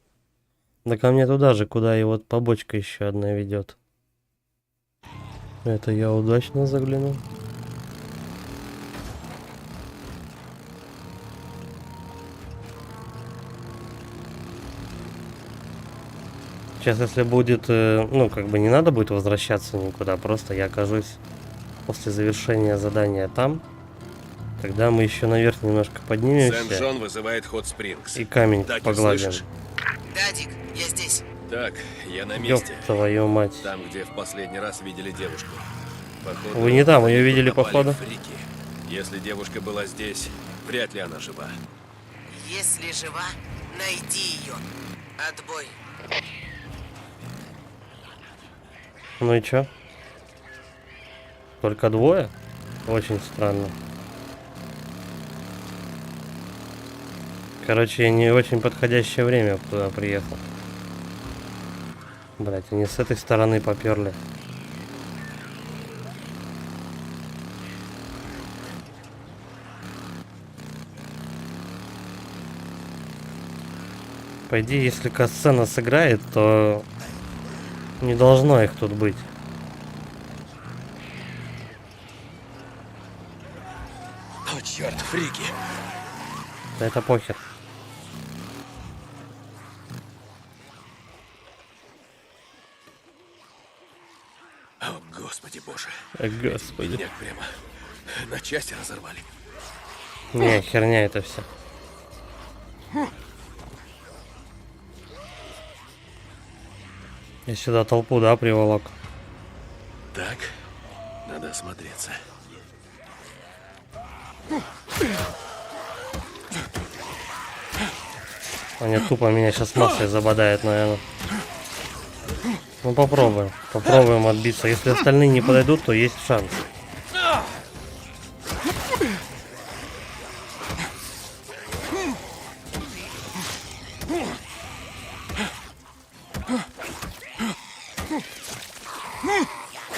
Да ко мне туда же, куда и вот побочка еще одна ведет. Это я удачно заглянул. Сейчас, если будет, ну, как бы не надо будет возвращаться никуда, просто я окажусь после завершения задания там. Тогда мы еще наверх немножко поднимемся. Сент-Джон вызывает Хот Спрингс. И камень Даки, погладим. слышишь? Да, Дик, я здесь. Так, я на Ёб месте. твою мать. Там, где в последний раз видели девушку. Походу, Вы не там, ее тут видели, напали походу? фрики. Если девушка была здесь, вряд ли она жива. Если жива, найди ее. Отбой. Ну и чё? Только двое? Очень странно. Короче, я не очень подходящее время туда приехал. Блять, они с этой стороны поперли. По идее, если катсцена сыграет, то не должно их тут быть. О, черт, фрики! Да это похер. О, господи боже. Господи. Меня прямо на части разорвали. Не, херня это все. Я сюда толпу, да, приволок? Так, надо осмотреться. Они тупо меня сейчас массой забодают, наверное. Ну попробуем. Попробуем отбиться. Если остальные не подойдут, то есть шанс.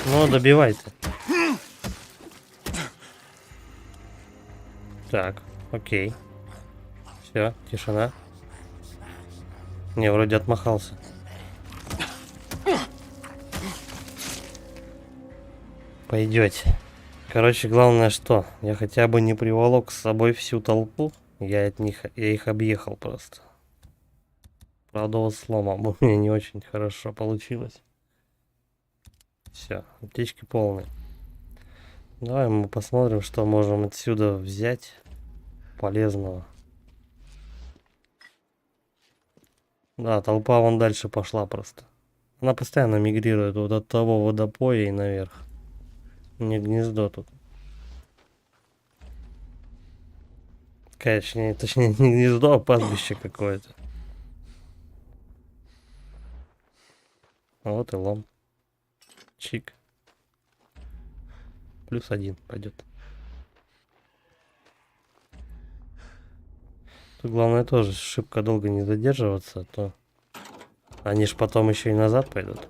Ну, добивай ты. Так, окей. Все, тишина. Не, вроде отмахался. Пойдете. Короче, главное что? Я хотя бы не приволок с собой всю толпу. Я их объехал просто. Правда, вот с ломом у меня не очень хорошо получилось. Все, аптечки полные. Давай мы посмотрим, что можем отсюда взять полезного. Да, толпа вон дальше пошла просто. Она постоянно мигрирует вот от того водопоя и наверх. Не гнездо тут. Точнее, не гнездо, а пастбище какое-то. Вот и лом. Чик. +1 пойдет. Тут главное тоже шибко долго не задерживаться, а то они ж потом еще и назад пойдут.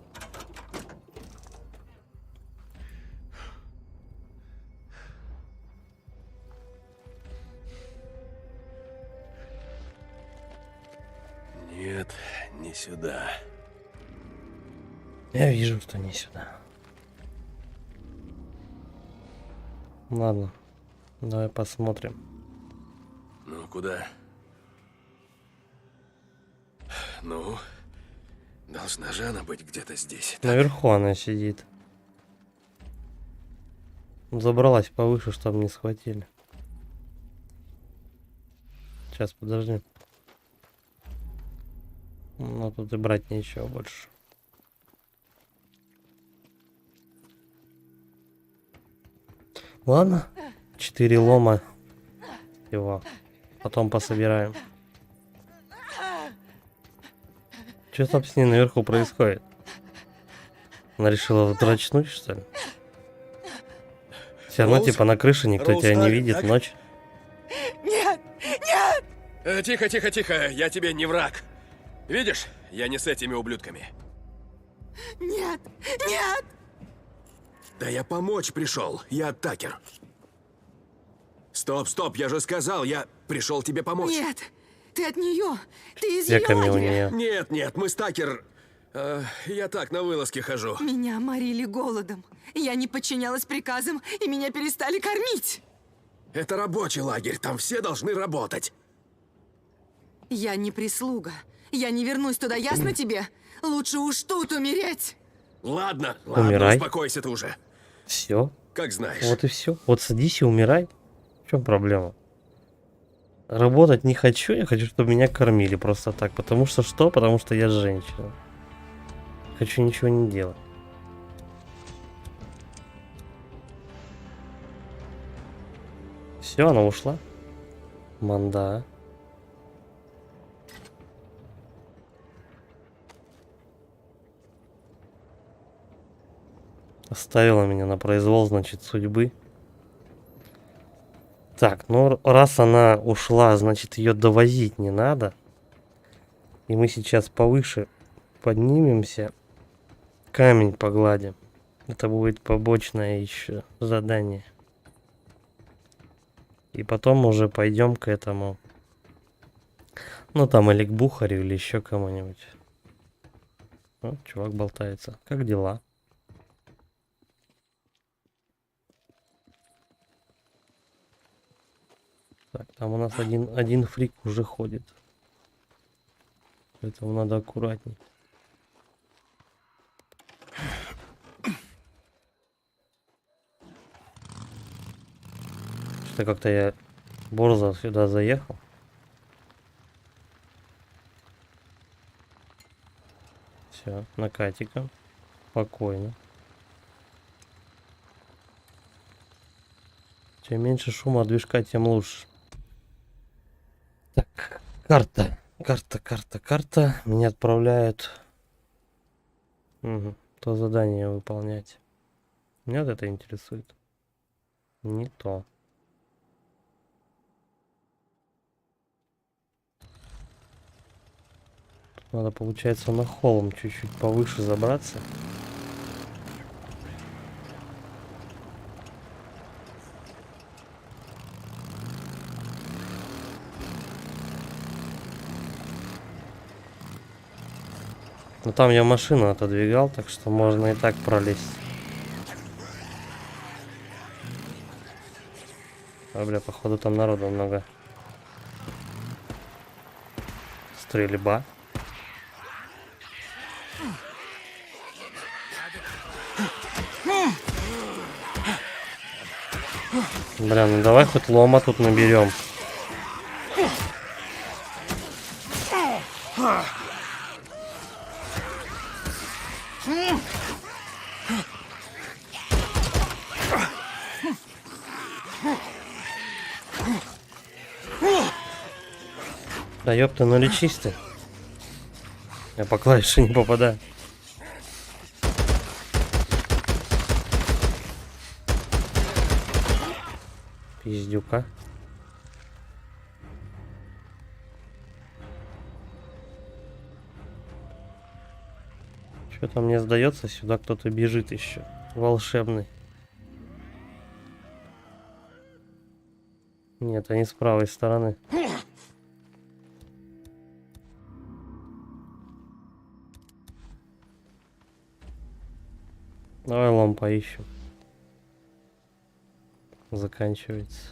Нет, не сюда. Я вижу, что не сюда. Ладно, давай посмотрим. Ну, куда? Ну, должна же она быть где-то здесь. Наверху она сидит. Забралась повыше, чтобы не схватили. Сейчас, подожди. Ну, тут и брать нечего больше. Ладно. 4 лома. Его. Потом пособираем. Что там с ней наверху происходит? Она решила дрочнуть, что ли? Все равно, Роуз? типа, на крыше никто Роуз, тебя не так, видит, так? ночь. Нет! Нет! Тихо, тихо, тихо, я тебе не враг. Видишь, я не с этими ублюдками. Нет! Нет! Да я помочь пришел. Я Такер. Стоп, стоп, я же сказал, я пришел тебе помочь. Нет! Ты от нее! Ты из Веками ее у лагеря! нее. Нет, нет, мы с Такер... я так, на вылазке хожу. Меня морили голодом. Я не подчинялась приказам, и меня перестали кормить. Это рабочий лагерь, там все должны работать. Я не прислуга. Я не вернусь туда, ясно тебе? Лучше уж тут умереть. Ладно, ладно, Умирай. успокойся ты уже. Все. Как знаешь. Вот и все. Вот садись и умирай. В чем проблема? Работать не хочу, я хочу, чтобы меня кормили просто так. Потому что что? Потому что я женщина. Хочу ничего не делать. Все, она ушла. Манда. Оставила меня на произвол, значит, судьбы. Так, ну раз она ушла, значит, ее довозить не надо. И мы сейчас повыше поднимемся. Камень погладим. Это будет побочное еще задание. И потом уже пойдем к этому. Ну там или к Бухарю, или еще кому-нибудь. Вот, чувак болтается. Как дела? Так, там у нас один фрик уже ходит. Поэтому надо аккуратней. Что-то как-то я борзо сюда заехал. Все, накатиком. Спокойно. Чем меньше шума от движка, тем лучше. Так, карта. Карта. Меня отправляют. Угу. То задание выполнять. Меня вот это интересует. Не то. Тут надо, получается, на холм чуть-чуть повыше забраться. Но там я машину отодвигал, так что можно и так пролезть. А, бля, походу там народу много. Стрельба. Бля, ну давай хоть лома тут наберем. Да ёпта, ну лечись ты. Я по клавише не попадаю. Пиздюка. Что-то мне сдается, сюда кто-то бежит еще. Волшебный. Нет, они с правой стороны. Давай лом поищем. Заканчивается.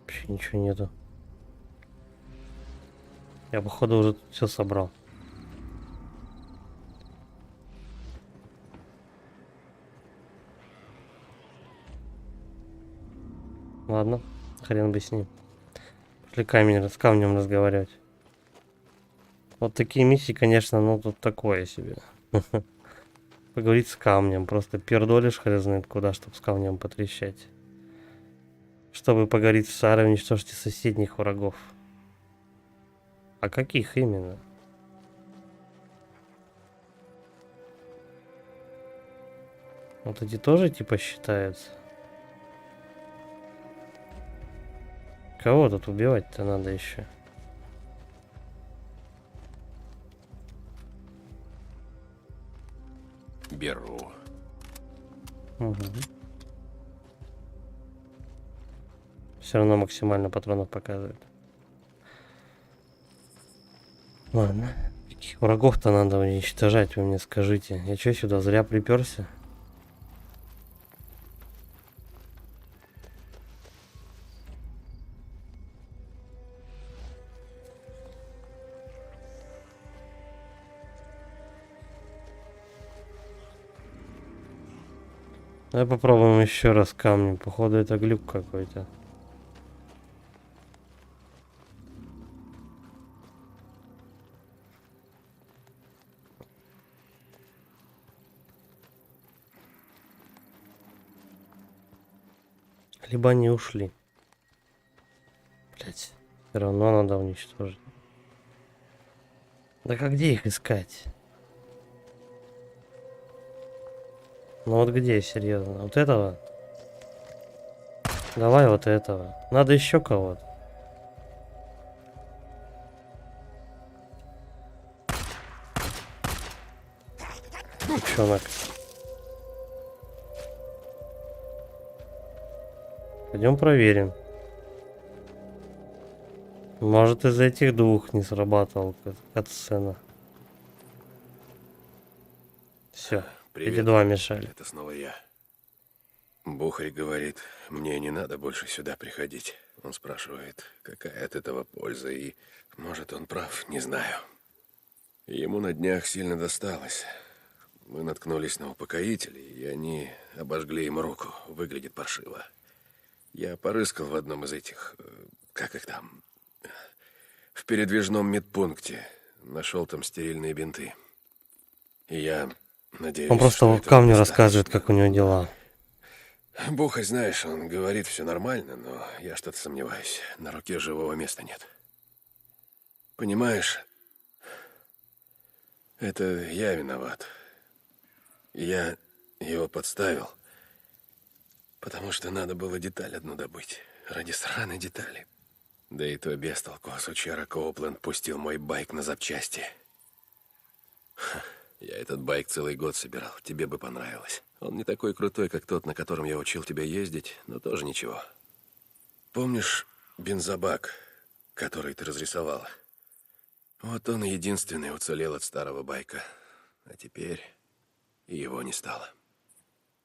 Вообще ничего нету. Я походу уже все собрал. Ладно, хрен бы с ним. Пошли с камнем разговаривать. Вот такие миссии, конечно, ну тут такое себе. Поговорить с камнем. Просто пердолишь хрен знает куда, чтобы с камнем потрещать. Чтобы поговорить с Сарой, уничтожьте соседних врагов. А каких именно? Вот эти тоже типа считаются? Кого тут убивать-то надо еще? Беру. Угу. Все равно максимально патронов показывает. Ладно. Каких врагов-то надо уничтожать, вы мне скажите. Я что, сюда зря приперся? Давай попробуем еще раз камнем. Походу это глюк какой-то. Либо они ушли. Блять, все равно надо уничтожить. Да как где их искать? Ну вот где, серьезно? Вот этого? Давай вот этого. Надо еще кого-то. Девчонок. Пойдем проверим. Может, из этих двух не срабатывал катсцена. Все. Привет. Эти два мешали. Это снова я. Бухарь говорит, мне не надо больше сюда приходить. Он спрашивает, какая от этого польза, и, может, он прав, не знаю. Ему на днях сильно досталось. Мы наткнулись на упокоители, и они обожгли ему руку. Выглядит паршиво. Я порыскал в одном из этих, как их там, в передвижном медпункте. Нашел там стерильные бинты. И я надеюсь, Он просто что в этого камню достаточно. рассказывает, как у него дела. Бухарь, знаешь, он говорит, все нормально, но я что-то сомневаюсь. На руке живого места нет. Понимаешь, это я виноват. Я его подставил, потому что надо было деталь одну добыть. Ради сраной детали. Да и то без толку. Сучара Коупленд пустил мой байк на запчасти. Я этот байк целый год собирал. Тебе бы понравилось. Он не такой крутой, как тот, на котором я учил тебя ездить, но тоже ничего. Помнишь бензобак, который ты разрисовала? Вот он единственный уцелел от старого байка. А теперь и его не стало.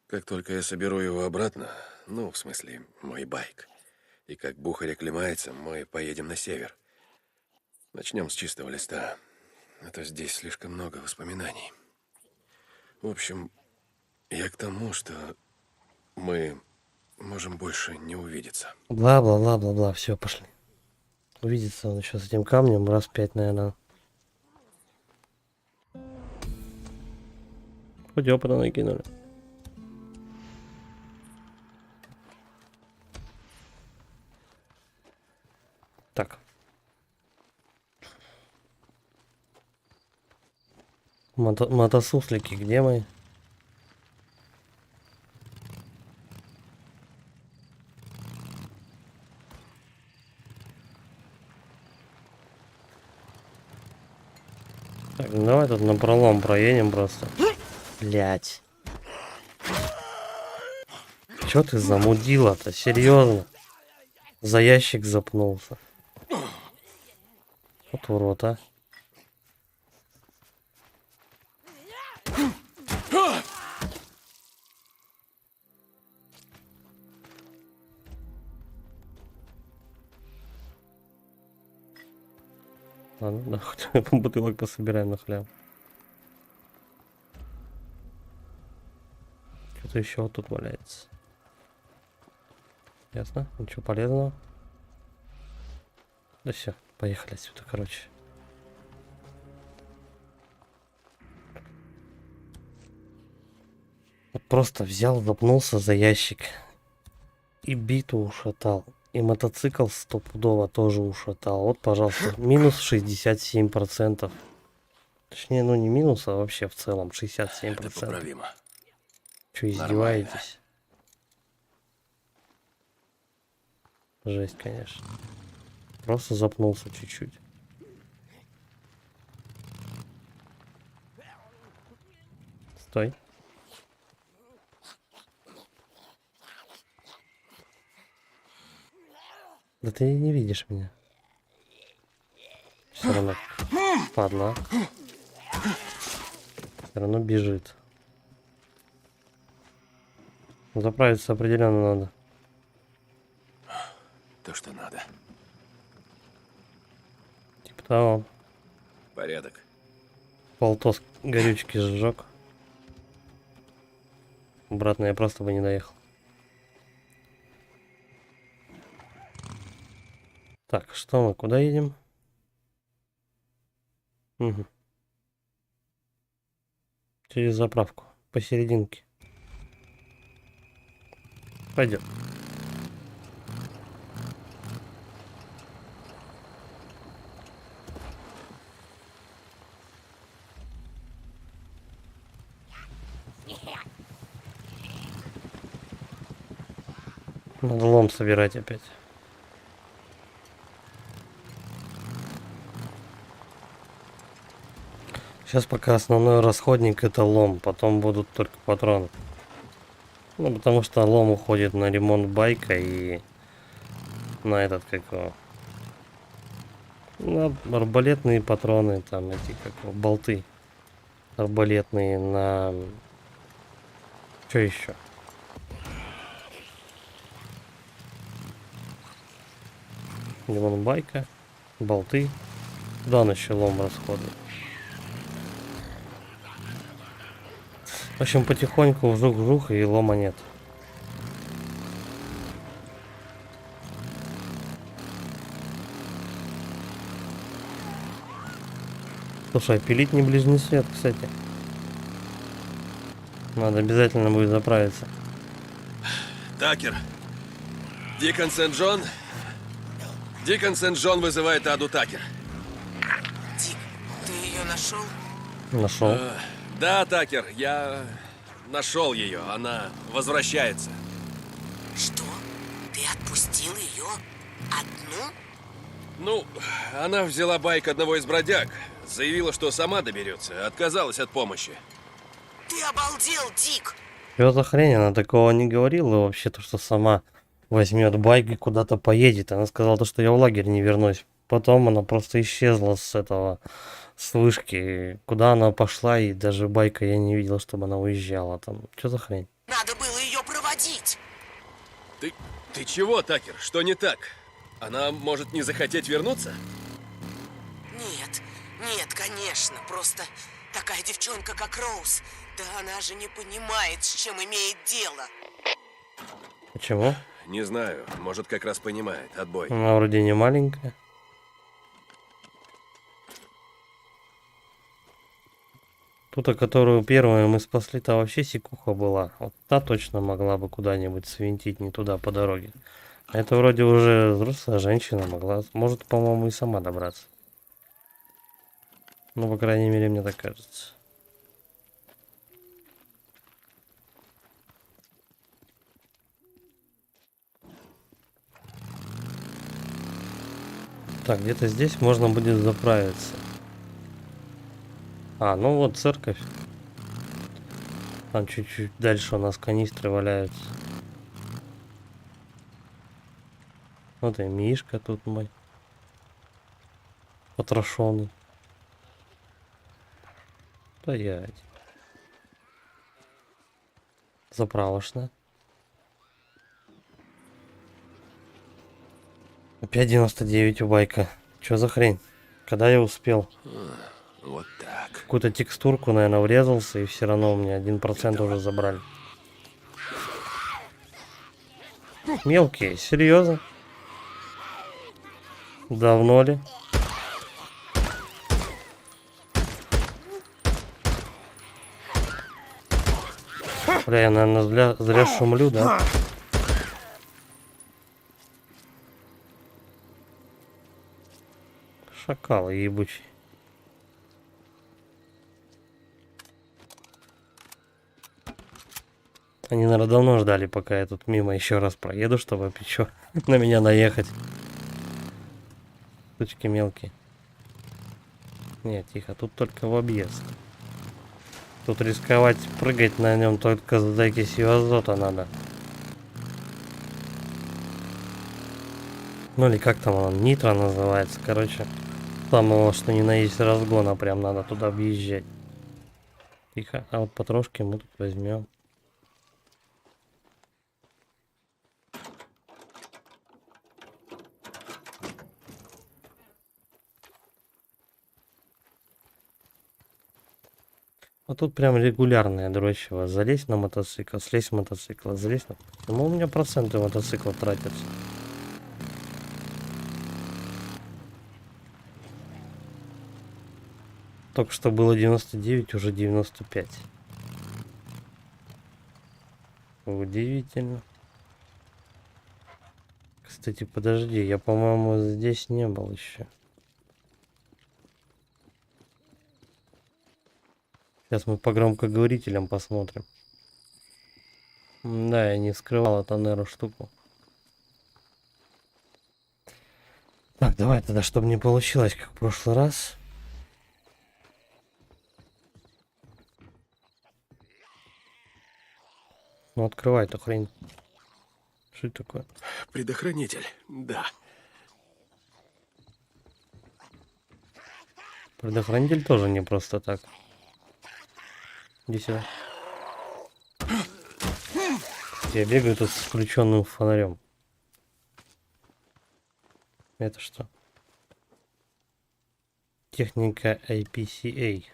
Как только я соберу его обратно, ну, в смысле, мой байк, и как Бухарь оклемается, мы поедем на север. Начнем с чистого листа. А то здесь слишком много воспоминаний. В общем, я к тому, что мы можем больше не увидеться. Бла-бла-бла-бла-бла. Все, пошли. Увидеться он еще с этим камнем раз 5, наверное. Хоть опыта накинули. Так. Мотосуслики, где мы? Так, ну давай тут напролом проедем просто. Блять. Чё ты замудила-то? Серьезно? За ящик запнулся. Вот урод, а. Ладно, да, хоть бутылок пособираем на хлеб. Что-то еще вот тут валяется. Ясно? Ничего полезного. Да все, поехали отсюда, короче. Вот просто взял, запнулся за ящик. И биту ушатал. И мотоцикл стопудово тоже ушатал. Вот, пожалуйста, минус 67%. Точнее, ну не минус, а вообще в целом 67%. Это поправимо. Че, издеваетесь? Жесть, конечно. Просто запнулся чуть-чуть. Стой. Да ты не видишь меня. Все равно падла. Все равно бежит. Заправиться определенно надо. То, что надо. Типа того. Порядок. Полтос горючки сжег. Обратно я просто бы не доехал. Так, что мы, куда едем? Угу. Через заправку. Посерединке. Пойдем. Надо лом собирать опять. Сейчас пока основной расходник это лом, потом будут только патроны. Ну, потому что лом уходит на ремонт байка и на этот, как его, на арбалетные патроны, там эти, как его, болты арбалетные, на... Что еще? Ремонт байка, болты. Да, он еще лом расходует. В общем, потихоньку вжух-вжух, и лома нет. Слушай, пилить не ближний свет, кстати. Надо обязательно будет заправиться. Такер. Дикон Сент-Джон. Дикон Сент-Джон вызывает Аду Такер. Дик, ты ее нашел? Нашел. Да, Такер, я нашел ее. Она возвращается. Что? Ты отпустил ее? Одну? Ну, она взяла байк одного из бродяг. Заявила, что сама доберется. Отказалась от помощи. Ты обалдел, Дик! Что за хрень? Она такого не говорила вообще, то что сама возьмет байк и куда-то поедет. Она сказала, то, что я в лагерь не вернусь. Потом она просто исчезла с этого, с вышки. Куда она пошла, и даже байка я не видел, чтобы она уезжала там. Что за хрень? Надо было ее проводить! Ты чего, Такер? Что не так? Она может не захотеть вернуться? Нет, нет, конечно. Просто такая девчонка, как Роуз. Да она же не понимает, с чем имеет дело. Почему? Не знаю. Может, как раз понимает. Отбой. Она вроде не маленькая. Ту-то, которую первую мы спасли, то вообще сикуха была. Вот та точно могла бы куда-нибудь свинтить не туда по дороге. А это вроде уже взрослая женщина могла. Может, по-моему, и сама добраться. Ну, по крайней мере, мне так кажется. Так, где-то здесь можно будет заправиться. А, ну вот церковь. Там чуть-чуть дальше у нас канистры валяются. Вот и Мишка тут мой. Потрошенный. Стоять. Заправочная. Опять 99 у байка. Чё за хрень? Когда я успел? Вот так. Какую-то текстурку, наверное, врезался, и все равно у меня 1% уже забрали. Мелкие, серьезно? Давно ли? Бля, я, наверное, зря шумлю, да? Шакал ебучий. Они, наверное, давно ждали, пока я тут мимо еще раз проеду, чтобы еще на меня наехать. Штучки мелкие. Нет, тихо, тут только в объезд. Тут рисковать, прыгать на нем только за закисью азота надо. Ну или как там он, нитро называется, короче. Самого, что ни на есть разгона, прям надо туда въезжать. Тихо, а вот потрошки мы тут возьмем. А тут прям регулярное дрочево. Залезть на мотоцикл, слезть с мотоцикла, залезть на... Ну, у меня проценты мотоцикла тратятся. Только что было 99, уже 95. Удивительно. Кстати, подожди, я, по-моему, здесь не был еще. Сейчас мы по громкоговорителям посмотрим. Да, я не скрывал эту Неро штуку. Так, давай тогда, чтобы не получилось, как в прошлый раз. Ну, открывай эту хрень. Что это такое? Предохранитель, да. Предохранитель тоже не просто так. Иди сюда. Я бегаю тут с включенным фонарем. Это что? Техника IPCA.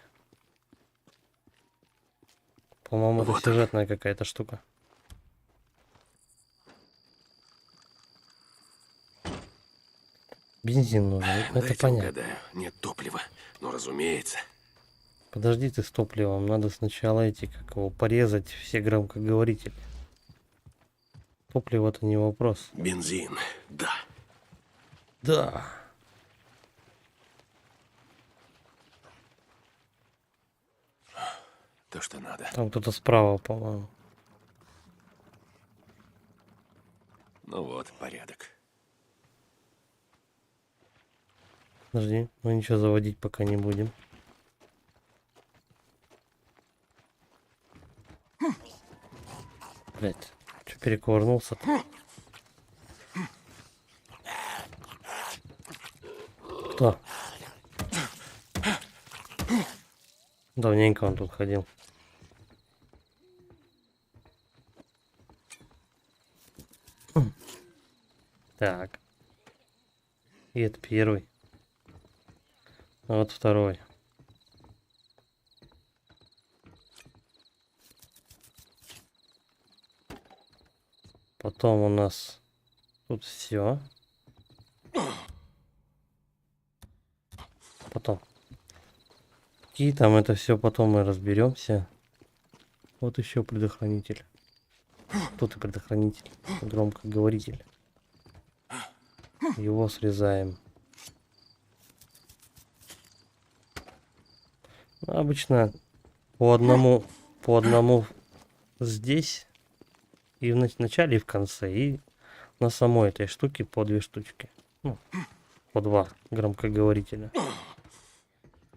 По-моему, это сюжетная какая-то штука. Бензин нужен, это Дайте понятно. угадаю, нет топлива. Ну, разумеется. Подожди ты с топливом, надо сначала эти, как его, порезать все громкоговорители. Топливо это не вопрос. Бензин, да. Да. То, что надо. Там кто-то справа, по-моему. Ну вот, порядок. Подожди, мы ничего заводить пока не будем. Блять, что перекувырнулся-то? Кто? Давненько он тут ходил. Так. И это первый. А вот второй. Потом у нас тут все. Потом. И там это все потом мы разберемся. Вот еще предохранитель. Тут и предохранитель. Громкоговоритель. Его срезаем. Обычно по одному здесь. И в начале, и в конце. И на самой этой штуке по 2 штучки. Ну, по 2 громкоговорителя.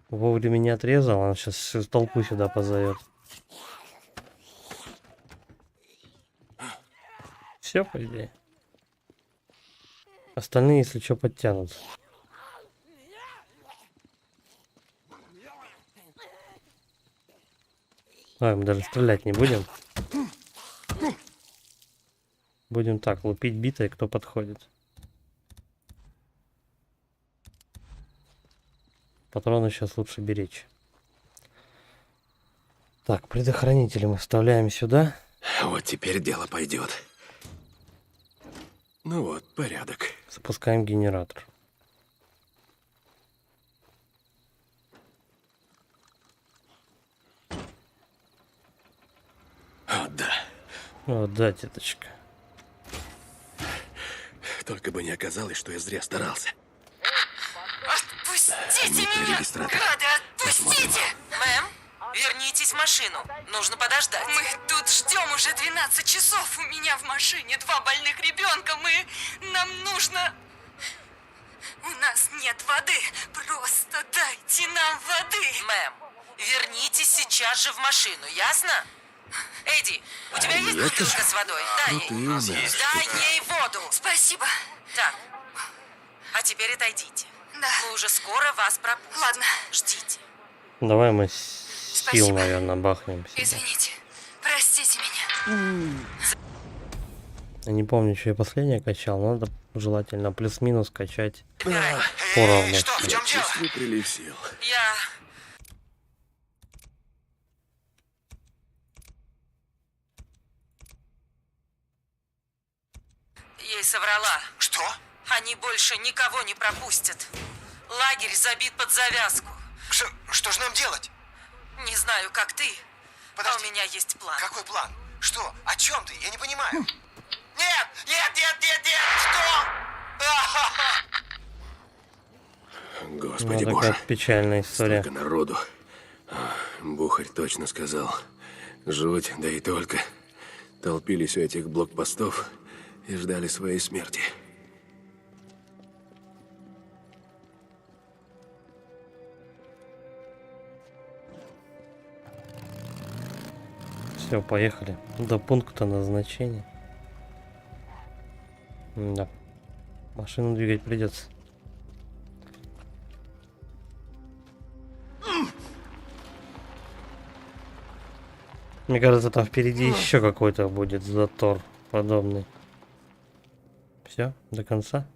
Вовремя не отрезал, он сейчас всю толпу сюда позовет. Все, по идее. Остальные, если что, подтянутся. Давай, мы даже стрелять не будем. Будем так, лупить битой, кто подходит. Патроны сейчас лучше беречь. Так, предохранители мы вставляем сюда. Вот теперь дело пойдет. Ну вот, порядок. Запускаем генератор. О, да. О, да, деточка. Только бы не оказалось, что я зря старался. Отпустите меня! Регистратор. Гады, отпустите! Мэм, вернитесь садись в машину. Нужно подождать. Мы тут ждем уже 12 часов. У меня в машине 2 больных ребенка. Нам нужно... У нас нет воды. Просто дайте нам воды. Мэм, вернитесь сейчас же в машину, ясно? Эдди, у тебя есть бутылка с водой? Дай ей. Дай ей воду. Спасибо. Так. А теперь отойдите. Да. Мы уже скоро вас пропустим. Ладно. Ждите. Давай мы сил, Спасибо. наверное, бахнем себе. Извините. Простите меня. Я не помню, что я последнее качал. Надо желательно плюс-минус качать поровну. Что, в чем дело? Чувствую прилив сил. Я... Ей соврала. Что? Они больше никого не пропустят. Лагерь забит под завязку. Что же нам делать? Не знаю, как ты, Подожди. а у меня есть план. Какой план? Что? О чем ты? Я не понимаю. Нет! Нет, нет, нет, нет! Что? Господи Ну, боже. такая печальная история. Столько народу. Бухарь точно сказал. Жуть, да и только. Толпились у этих блокпостов и ждали своей смерти. Все, поехали. До пункта назначения. Да. Машину двигать придется. Мне кажется, там впереди еще какой-то будет затор подобный. Все, до конца.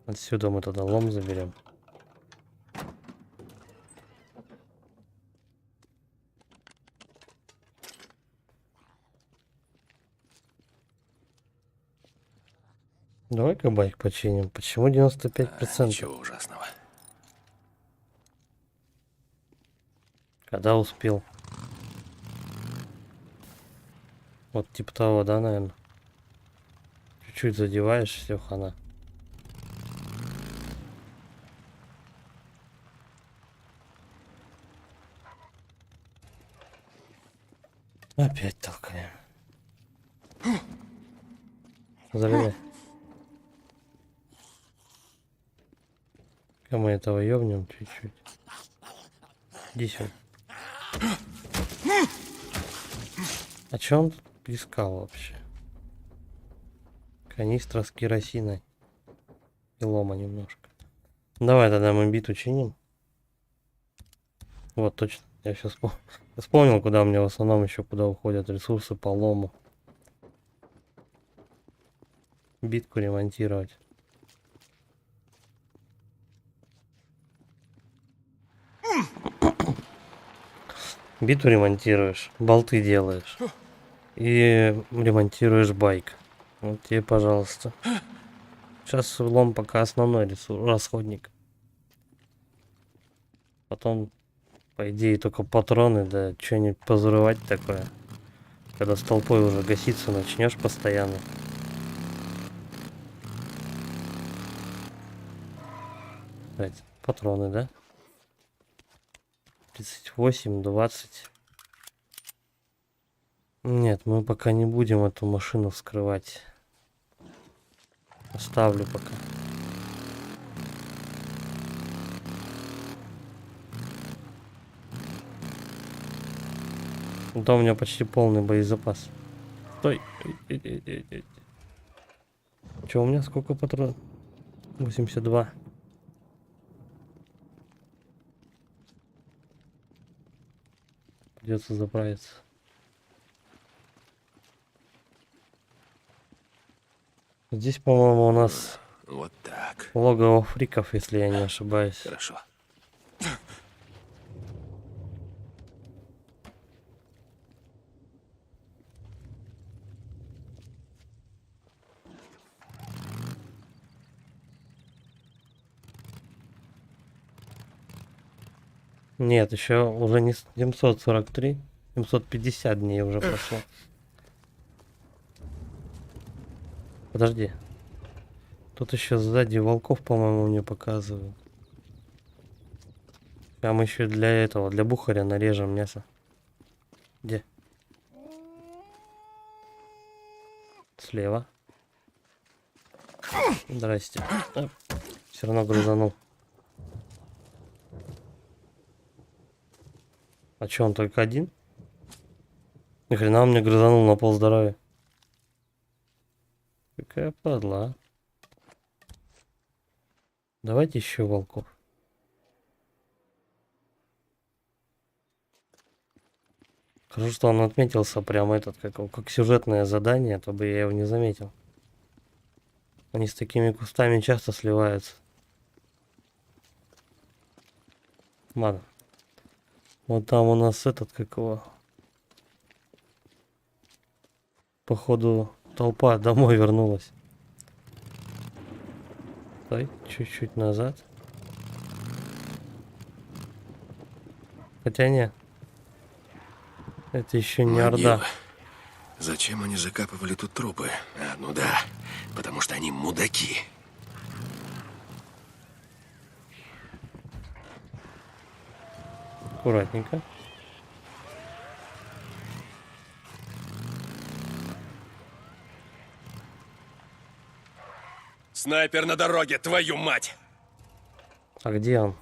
Отсюда мы тогда лом заберем. Давай-ка байк починим. Почему 95%? Ничего ужасного. Когда успел? Вот типа того, да, наверное. Чуть-чуть задеваешь, все, хана. Опять толкаем. Заливай. Мы этого ёбнем чуть-чуть. Иди сюда. А чё он тут искал вообще? Канистра с керосиной. И лома немножко. Давай тогда мы биту чиним. Вот, точно. Я сейчас вспомнил, куда у меня в основном еще куда уходят ресурсы по лому. Битку ремонтировать. Биту ремонтируешь, болты делаешь. И ремонтируешь байк. Вот тебе, пожалуйста. Сейчас лом пока основной ресурс, расходник. Потом, по идее, только патроны, да что-нибудь позрывать такое. Когда с толпой уже гаситься начнешь постоянно. Кстати, патроны, да? 38, 20. Нет, мы пока не будем эту машину вскрывать. Оставлю пока. Да, у меня почти полный боезапас. Стой. Че, у меня сколько патронов? 82. Придется заправиться. Здесь, по-моему, у нас Вот так. логово фриков, если я не ошибаюсь. Хорошо. Нет, еще уже не 743, 750 дней уже прошло. Подожди. Тут еще сзади волков, по-моему, мне показывают. Прям еще для этого, для бухаря нарежем мясо. Где? Слева. Здрасте. Все равно грузанул. А че, он только один? Ни хрена он мне грузанул на пол здоровья. Какая падла, а. Давайте еще волков. Хорошо, что он отметился прямо этот, как сюжетное задание, то бы я его не заметил. Они с такими кустами часто сливаются. Ладно. Вот там у нас этот, как его... Походу, толпа домой вернулась. Стой, чуть-чуть назад. Хотя не. Это еще не Могила. Орда. Зачем они закапывали тут трупы? А, ну да, потому что они мудаки. Аккуратненько. Снайпер на дороге, твою мать! А где он?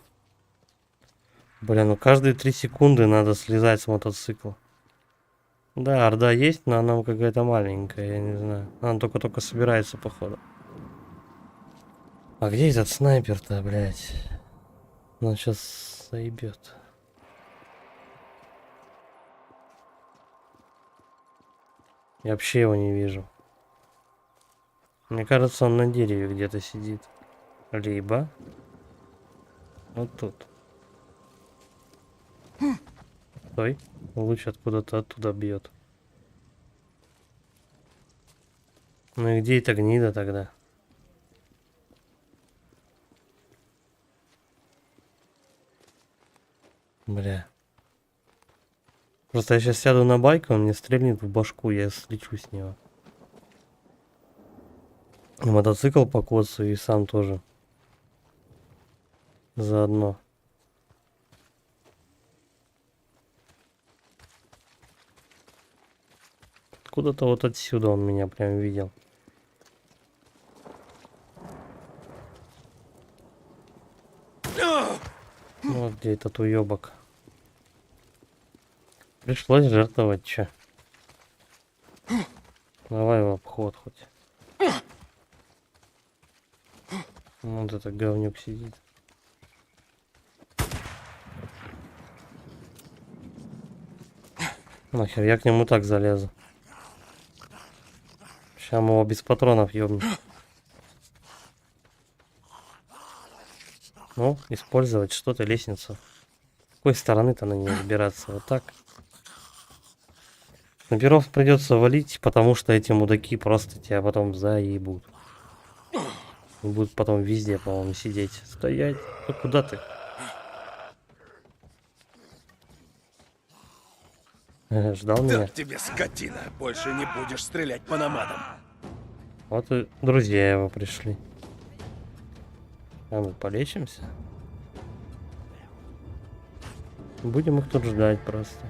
Блин, ну каждые 3 секунды надо слезать с мотоцикла. Да, Орда есть, но она какая-то маленькая, я не знаю. Она только-только собирается, походу. А где этот снайпер-то, блядь? Он сейчас заебет. Я вообще его не вижу. Мне кажется, он на дереве где-то сидит. Либо вот тут. Стой. Луч откуда-то оттуда бьет. Ну и где эта гнида тогда? Бля. Просто я сейчас сяду на байк, он мне стрельнет в башку, я слечу с него. И мотоцикл покоцаю и сам тоже. Заодно. Откуда-то вот отсюда он меня прям видел. Вот где этот уёбок. Пришлось жертвовать, чё. Давай в обход хоть. Вот этот говнюк сидит. Нахер, я к нему так залезу. Сейчас мы его без патронов ёбнем. Ну, использовать что-то, лестницу. С какой стороны-то на нее забираться? Вот так. Снайперов придется валить, потому что эти мудаки просто тебя потом заебут. И будут потом везде, по-моему, сидеть. Стоять. Ну куда ты? Ждал меня? Так тебе, скотина! Больше не будешь стрелять по намадам. Вот и друзья его пришли. А мы полечимся? Будем их тут ждать просто.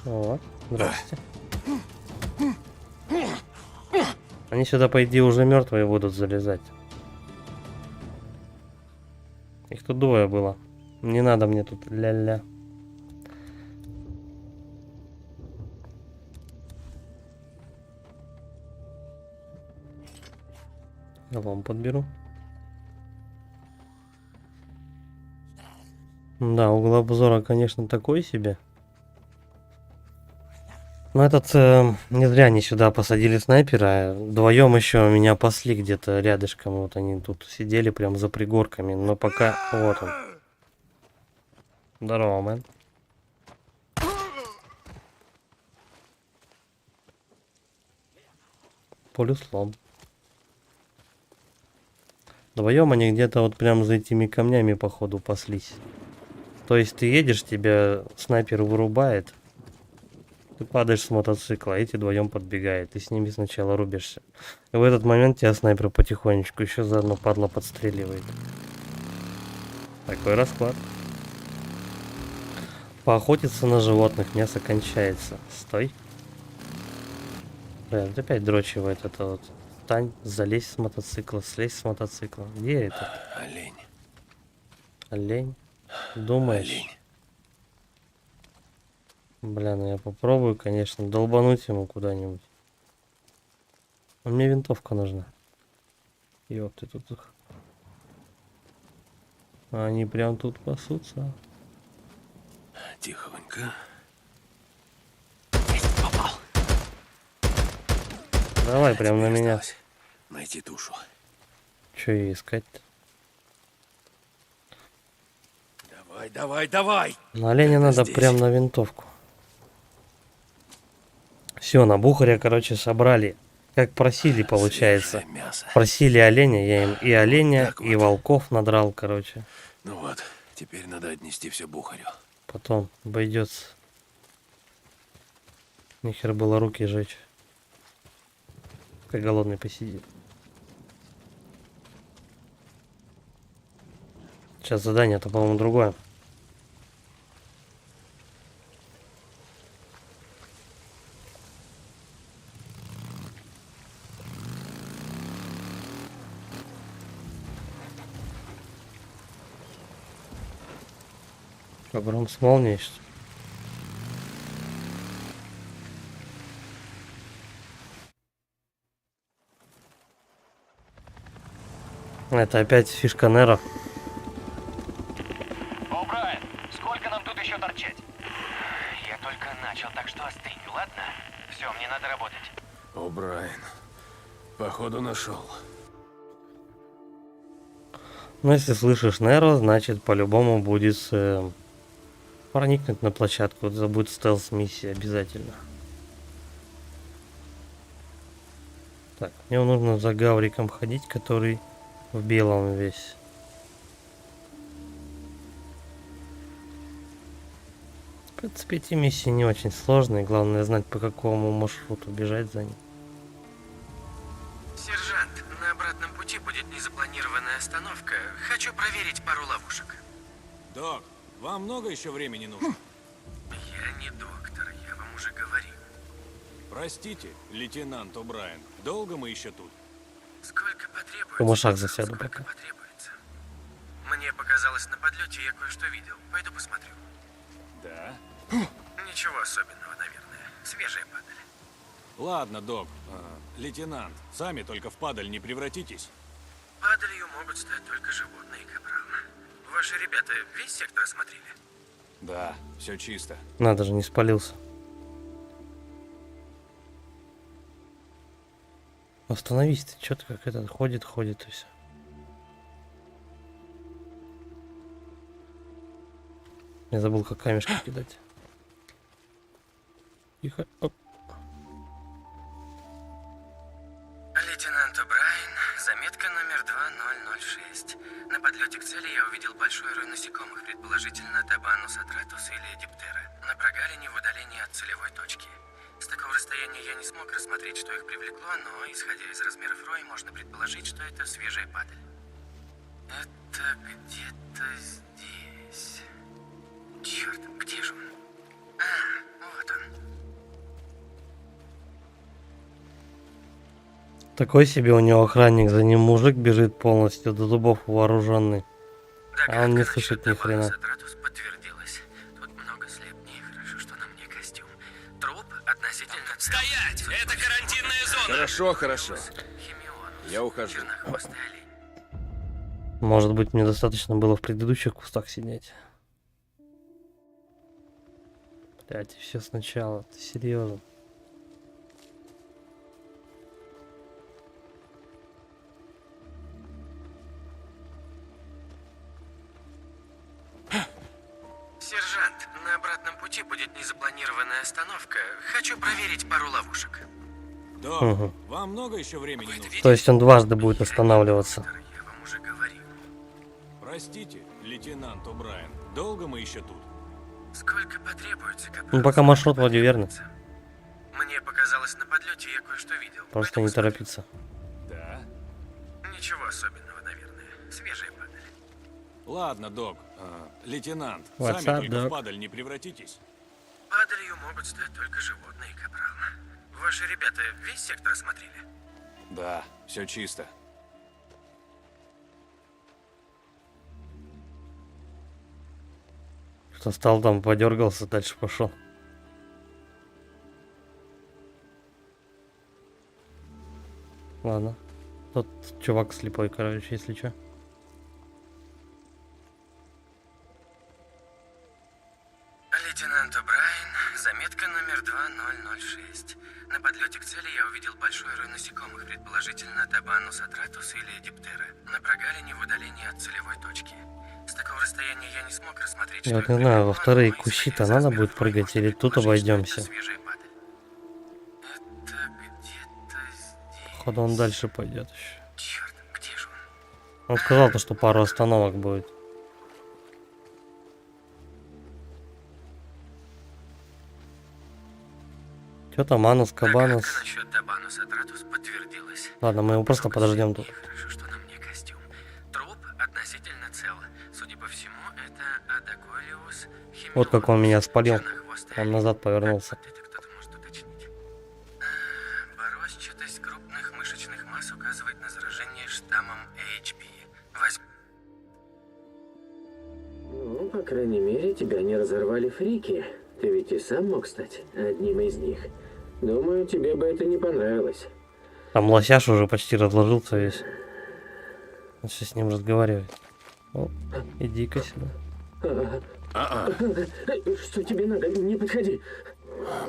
Вот, здрасте. Они сюда, по идее, уже мертвые будут залезать. Их тут 2 было. Не надо мне тут ля-ля. Я вам подберу. Да, угол обзора, конечно, такой себе. Но этот, не зря они сюда посадили снайпера. Вдвоем еще меня пасли где-то рядышком. Вот они тут сидели прям за пригорками. Но пока... Вот он. Здорово, мэн. Полюслом. Вдвоем они где-то вот прям за этими камнями, походу, паслись. То есть ты едешь, тебя снайпер вырубает. Ты падаешь с мотоцикла, а эти вдвоем подбегают. Ты с ними сначала рубишься. И в этот момент тебя снайпер потихонечку еще заодно падла подстреливает. Такой расклад. Поохотиться на животных, мясо кончается. Стой. Блин, опять дрочивает это вот. Встань, залезь с мотоцикла, слезь с мотоцикла. Где это? Олень. Олень? Думаешь? Олень. Бля, ну я попробую, конечно, долбануть ему куда-нибудь. А мне винтовка нужна. Ёпты тут их. Они прям тут пасутся. Тихонько. Давай прям на меня. Осталось найти тушу. Че ей искать-то? Давай, давай, давай! На оленя надо здесь. прям на винтовку. Все, на Бухаря, короче, собрали. Как просили, получается. Свежее мясо. Просили оленя, я им и оленя, так и вот. волков надрал, короче. Ну вот, теперь надо отнести все Бухарю. Потом обойдется. Нехер было руки жечь. Как голодный посидит. Сейчас задание-то, по-моему, другое. Гром с молнией, что ли? Это опять фишка Неро. О, Брайан, сколько нам тут еще торчать? Я только начал, так что остынь, ладно? Все, мне надо работать. О, Брайан, походу нашел. Ну, если слышишь Неро, значит, по-любому будет проникнуть на площадку. Это будет стелс-миссия обязательно. Так, мне нужно за Гавриком ходить, который в белом весь. В принципе, эти миссии не очень сложные. Главное знать, по какому маршруту бежать за ним. Сержант, на обратном пути будет незапланированная остановка. Хочу проверить пару ловушек. Док, вам много еще времени нужно? Я не доктор, я вам уже говорил. Простите, лейтенант О'Брайен, долго мы еще тут? Сколько потребуется? По мышах засяду Сколько пока. потребуется? Мне показалось, на подлете я кое-что видел. Пойду посмотрю. Да. Ничего особенного, наверное. Свежая падаль. Ладно, док. Лейтенант, сами только в падаль не превратитесь. Падалью могут стать только животные, капрал. Ваши ребята весь сектор осмотрели? Да, все чисто. Надо же, не спалился. Остановись ты, что ты как этот ходит и все. Я забыл, как камешки кидать. Тихо. Оп. Лейтенант О'Брайен, заметка номер 2006. На подлете к цели я увидел большой рой насекомых, предположительно Табанус атратус или диптера, на прогалине в удалении от целевой точки. С такого расстояния я не смог рассмотреть, что их привлекло, но, исходя из размеров роя, можно предположить, что это свежая падаль. Это где-то здесь. Черт, где же он? Вот он. Такой себе у него охранник, за ним мужик бежит полностью до зубов вооруженный. А он не слышит ни хрена. Подтвердилось. Тут много слепней. Хорошо, что на мне костюм. Труп относительно... Стоять! Это карантинная зона! Хорошо, хорошо. Я ухожу. Чернохвостый олень. Может быть, мне достаточно было в предыдущих кустах сидеть. Блять, все сначала. Ты серьезно? Сержант, на обратном пути будет незапланированная остановка. Хочу проверить пару ловушек. Док, Угу. вам много еще времени нужно? То есть он дважды будет останавливаться. Я вам уже говорил. Простите, лейтенант О'Брайен, долго мы еще тут? Сколько потребуется, капрал? Ну, пока маршрут вроде верный. Мне показалось, на подлете я кое-что видел. Просто не торопиться. Да. Ничего особенного, наверное. Свежая падаль. Ладно, док. Лейтенант, What's сами up, только Doc? в падаль не превратитесь. Падалью могут стать только животные, капрал. Ваши ребята весь сектор осмотрели? Да, все чисто. Что стал там, подергался, дальше пошел. Ладно. Тот чувак слепой, короче, если что. Лейтенант О'Брайен, заметка номер 2006. На подлете к цели я увидел большой рой насекомых, предположительно Табанус атратус или Диптера, на прогалине в удалении от целевой точки. С такого расстояния я не смог рассмотреть, Я вот не знаю, во вторые кущи-то надо будет прыгать или тут обойдемся. Походу он дальше пойдет еще. Черт, где же он? Он сказал то, что пару остановок будет. Что там, Анус, Кабанус? Насчет Табанус атратус подтвердилось. Ладно, мы его просто подождем тут. Хорошо, что на мне костюм. Труп относительно цел. Судя по всему, это Адаколиус химиолус. Вот как он меня спалил. Он назад повернулся. Борозчатость крупных мышечных масс указывает на заражение штаммом HP. Ну, по крайней мере, тебя не разорвали фрики. Ты ведь и сам мог стать одним из них. Думаю, тебе бы это не понравилось. Там лосяш уже почти разложился весь. Начал с ним разговаривать. О, иди-ка сюда. Что тебе надо? Не подходи.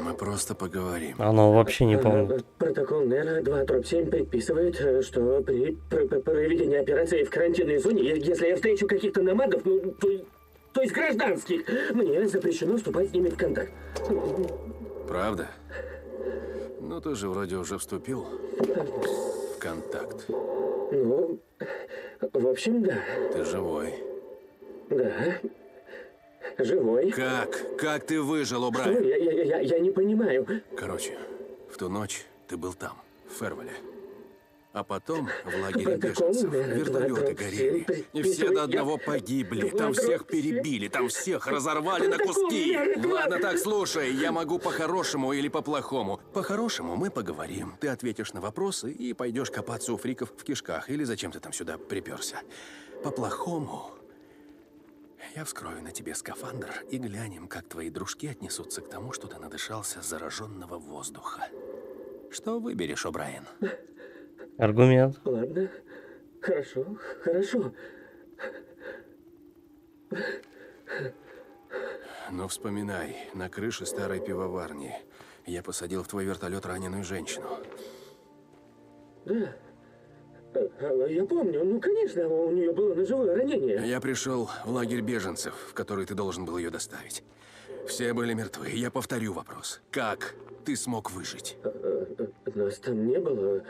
Мы просто поговорим. Оно вообще не помнит. Протокол НЕРО 2-7 предписывает, что при проведении операции в карантинной зоне, если я встречу каких-то намадов, то есть гражданских, мне запрещено вступать с ними в контакт. Правда? Ну, ты же вроде уже вступил в контакт. Ну, в общем, да. Ты живой. Да. Живой. Как? Как ты выжил, Что? О'Брайен? Я не понимаю. Короче, в ту ночь ты был там, в Фервеле. А потом в лагере Протокол беженцев НЕРО вертолеты 2-7 горели. И все до одного погибли. Там всех перебили, там всех разорвали на куски. Ладно, так, слушай, я могу по-хорошему или по-плохому. По-хорошему мы поговорим. Ты ответишь на вопросы и пойдешь копаться у фриков в кишках. Или зачем ты там сюда приперся. По-плохому я вскрою на тебе скафандр и глянем, как твои дружки отнесутся к тому, что ты надышался зараженного воздуха. Что выберешь, О'Брайен? Аргумент. Ладно. Хорошо, хорошо. Ну, вспоминай, на крыше старой пивоварни я посадил в твой вертолет раненую женщину. Да. Я помню, ну, конечно, у нее было ножевое ранение. Я пришел в лагерь беженцев, в который ты должен был ее доставить. Все были мертвы. Я повторю вопрос. Как ты смог выжить? Нас там не было.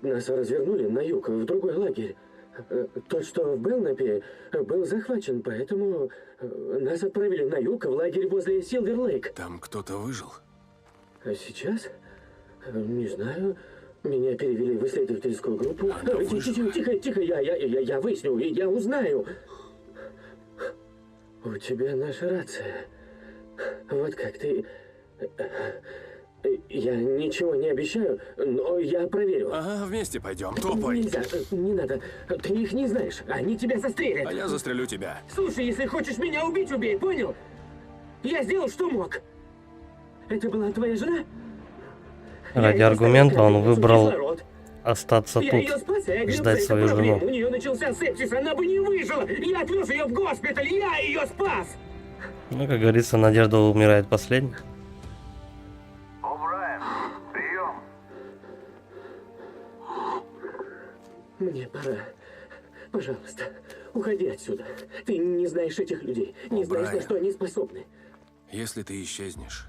Нас развернули на юг, в другой лагерь. Тот, что в Белнапе, был захвачен, поэтому нас отправили на юг, в лагерь возле Силвер-Лейк. Там кто-то выжил? А сейчас? Не знаю. Меня перевели в исследовательскую группу. Тихо, я выясню, я узнаю. У тебя наша рация. Вот как ты... Я ничего не обещаю, но я проверю. Ага, вместе пойдем. Топай. Нельзя, не надо. Ты их не знаешь, они тебя застрелят. А я застрелю тебя. Слушай, если хочешь меня убить, убей, понял? Я сделал, что мог. Это была твоя жена? Ради аргумента он выбрал остаться тут, ждать свою жену. У нее начался сепсис, она бы не выжила. Я отвез ее в госпиталь, я ее спас. Ну, как говорится, надежда умирает последней. О'Брайен, прием. Мне пора. Пожалуйста, уходи отсюда. Ты не знаешь этих людей, не знаешь, на что они способны. Если ты исчезнешь,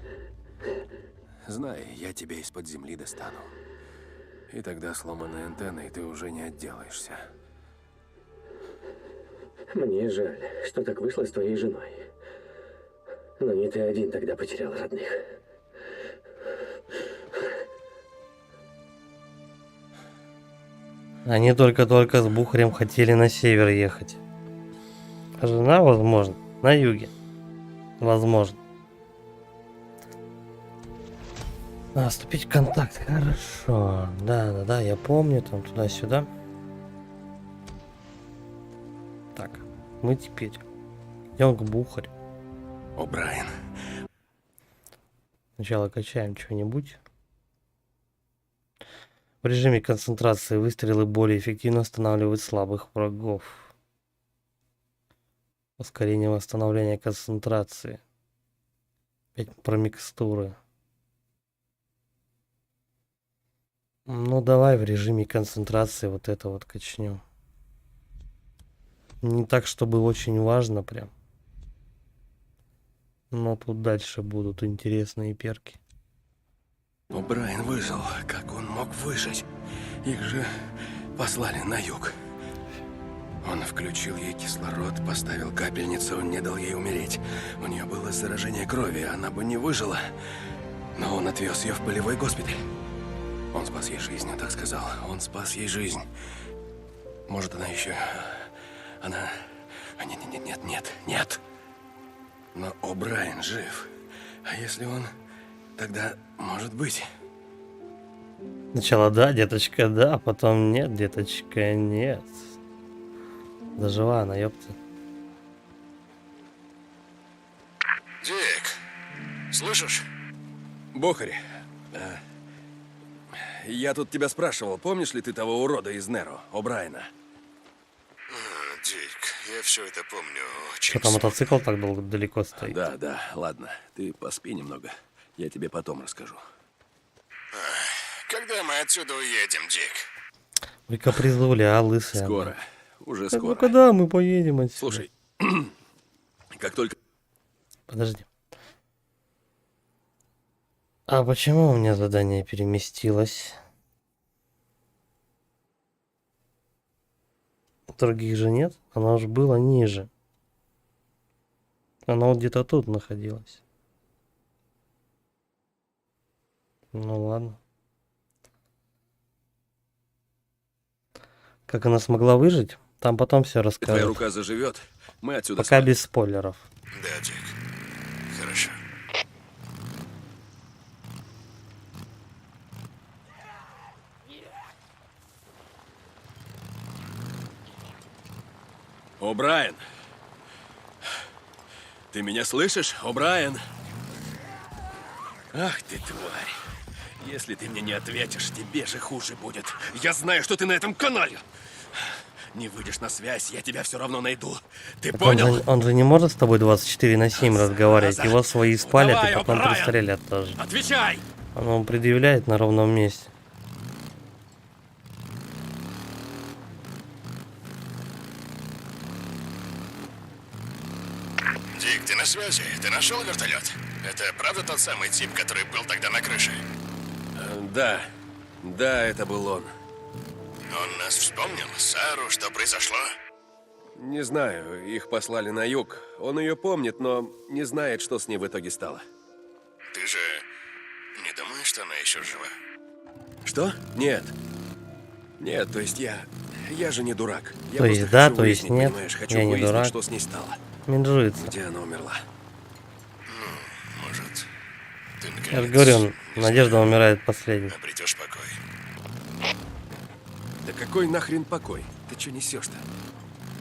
знай, я тебя из-под земли достану. И тогда сломанной антенной ты уже не отделаешься. Мне жаль, что так вышло с твоей женой. Но не ты один тогда потерял родных. Они только-только с Бухарем хотели на север ехать. Жена, возможно, на юге. Возможно. Вступить в контакт. Хорошо. Да, я помню. Там туда-сюда. Так, мы теперь идем к Бухарю. О'Брайен. Сначала качаем что-нибудь. В режиме концентрации выстрелы более эффективно останавливают слабых врагов. Ускорение восстановления концентрации. Опять про микстуры. Ну давай в режиме концентрации вот это вот качнем. Не так, чтобы очень важно прям. Но тут дальше будут интересные перки. О'Брайен выжил. Как он мог выжить? Их же послали на юг. Он включил ей кислород, поставил капельницу, он не дал ей умереть. У нее было заражение крови, она бы не выжила. Но он отвез ее в полевой госпиталь. Он спас ей жизнь, он так сказал. Он спас ей жизнь. Может, она еще... Она... Нет. Но О'Брайен жив. А если он... Тогда, может быть... Сначала да, деточка, да, а потом нет, деточка, нет. Да жива она, ёпта. Дик, слышишь? Бухарь, я тут тебя спрашивал, помнишь ли ты того урода из Неро, О'Брайена? Дик, я все это помню. Что там мотоцикл так долго далеко стоит? Да, ладно. Ты поспи немного. Я тебе потом расскажу. Когда мы отсюда уедем, Дик? Вы капризули, а, лысая? Скоро. Уже Так, скоро. ну когда мы поедем отсюда? Слушай, как только... Подожди. А почему у меня задание переместилось? Других же нет? Оно уже было ниже. Оно вот где-то тут находилось. Ну ладно. Как она смогла выжить? Там потом все Твоя расскажут. рука заживет, мы отсюда Пока свалим. без спойлеров. Да, Дик. Хорошо. О'Брайен. Ты меня слышишь, О'Брайен? Ах ты, тварь. Если ты мне не ответишь, тебе же хуже будет. Я знаю, что ты на этом канале. Не выйдешь на связь, я тебя все равно найду. Ты Так понял? он же не может с тобой 24/7 разговаривать. Его свои спалят Давай, и потом О'Брайен! пристрелят тоже. Отвечай! Он предъявляет на ровном месте. Дик, ты на связи? Ты нашел вертолет? Это правда тот самый тип, который был тогда на крыше? Да, это был он. Он нас вспомнил? Сару, что произошло? Не знаю, их послали на юг. Он ее помнит, но не знает, что с ней в итоге стало. Ты же не думаешь, что она еще жива? Что? Нет. Нет, то есть я же не дурак. Я То есть просто да, хочу то есть выяснить, нет. понимаешь, хочу Я не выяснить, дурак. что с ней стало. Менжуется. Где она умерла? Ну, может, ты наконец... Я же говорю, надежда умирает последней. Обретешь покой. Да какой нахрен покой? Ты что несешь-то?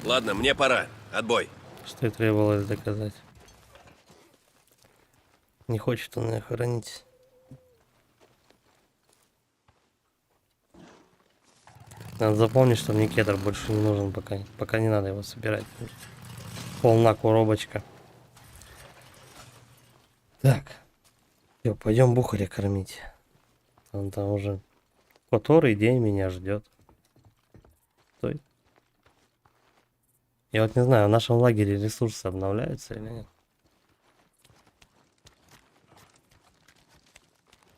Ладно, мне пора. Отбой. Что и требовалось доказать. Не хочет он ее хоронить. Надо запомнить, что мне кедр больше не нужен, пока не надо его собирать. Полна коробочка. Так. Все, пойдем Бухаря кормить. Он там уже который день меня ждет. Стой. Я вот не знаю, в нашем лагере ресурсы обновляются или нет.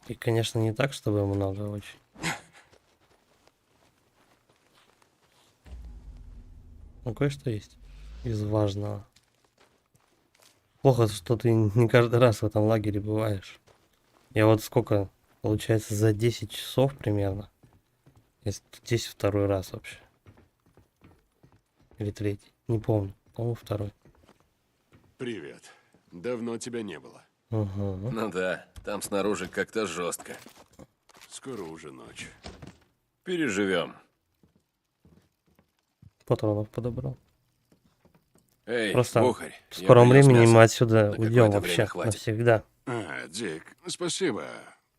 И, конечно, не так, чтобы много очень. Ну, кое-что есть из важного. Плохо, что ты не каждый раз в этом лагере бываешь. Я вот сколько, получается, за 10 часов примерно. Здесь второй раз вообще. Или третий, не помню. По-моему, второй. Привет. Давно тебя не было. Угу. Ну да, там снаружи как-то жестко. Скоро уже ночь. Переживем. Патронов подобрал. Эй, Просто Бухарь, в я скором принес времени мясо. мы отсюда На уйдем какое-то вообще время хватит. навсегда. Дик, спасибо.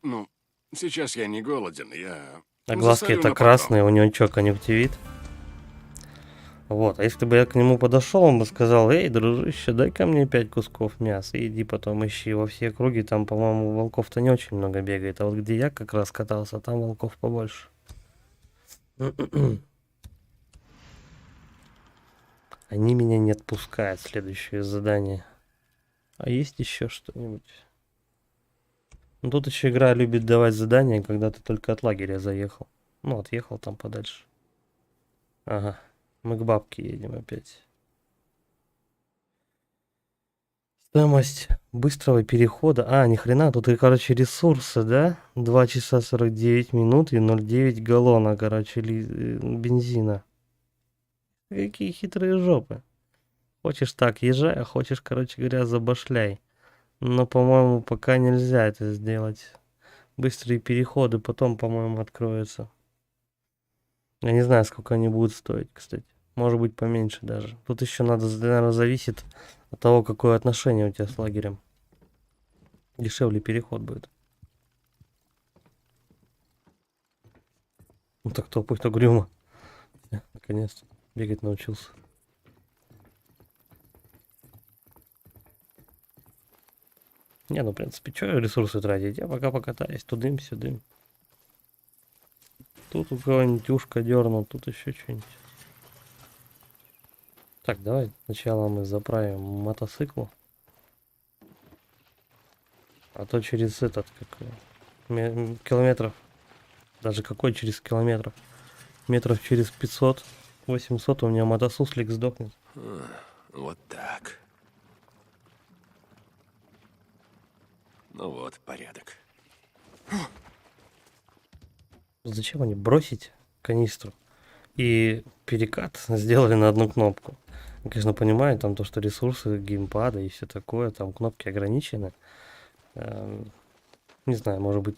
Ну, сейчас я не голоден, я... А глазки засолю это на красные, у него что, конъюнктивит? Вот, а если бы я к нему подошел, он бы сказал: эй, дружище, дай-ка мне 5 кусков мяса, и иди потом ищи во все округи, там, по-моему, волков-то не очень много бегает, а вот где я как раз катался, там волков побольше. Они меня не отпускают, следующее задание. А есть еще что-нибудь? Ну, тут еще игра любит давать задания, когда ты только от лагеря заехал. Ну, отъехал там подальше. Ага, мы к бабке едем опять. Стоимость быстрого перехода. А, ни хрена, тут и, короче, ресурсы, да? 2 часа 49 минут и 0,9 галлона, короче, бензина. Какие хитрые жопы. Хочешь так, езжай, а хочешь, короче говоря, забашляй. Но, по-моему, пока нельзя это сделать. Быстрые переходы потом, по-моему, откроются. Я не знаю, сколько они будут стоить, кстати. Может быть, поменьше даже. Тут еще надо, наверное, зависит от того, какое отношение у тебя с лагерем. Дешевле переход будет. Ну так топает угрюмо. Наконец-то бегать научился. Не, ну, в принципе, что ресурсы тратить? Я пока покатаюсь, тудым-сюдым. Тут у кого-нибудь ушко дернул, тут еще что-нибудь. Так, давай сначала мы заправим мотоцикл. А то через этот, километров. Даже какой через километров? Метров через 500, 800 у меня мотосуслик сдохнет. Вот так. Ну вот, порядок. Зачем они бросить канистру и перекат сделали на одну кнопку? Я, конечно, понимаю, там то, что ресурсы геймпада и все такое, там кнопки ограничены. Не знаю, может быть,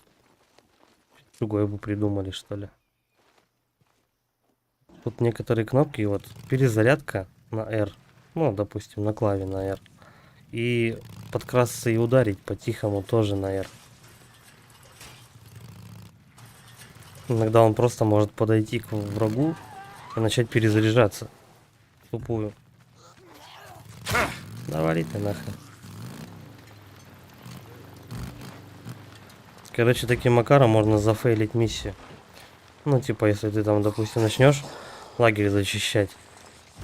другое бы придумали, что ли. Тут некоторые кнопки, вот перезарядка на R, ну, допустим, на клаве на R, и подкрасться и ударить по-тихому тоже на R. Иногда он просто может подойти к врагу и начать перезаряжаться. Тупую. Да вали ты нахрен. Короче, таким макаром можно зафейлить миссию. Ну, типа, если ты там, допустим, начнешь лагерь зачищать,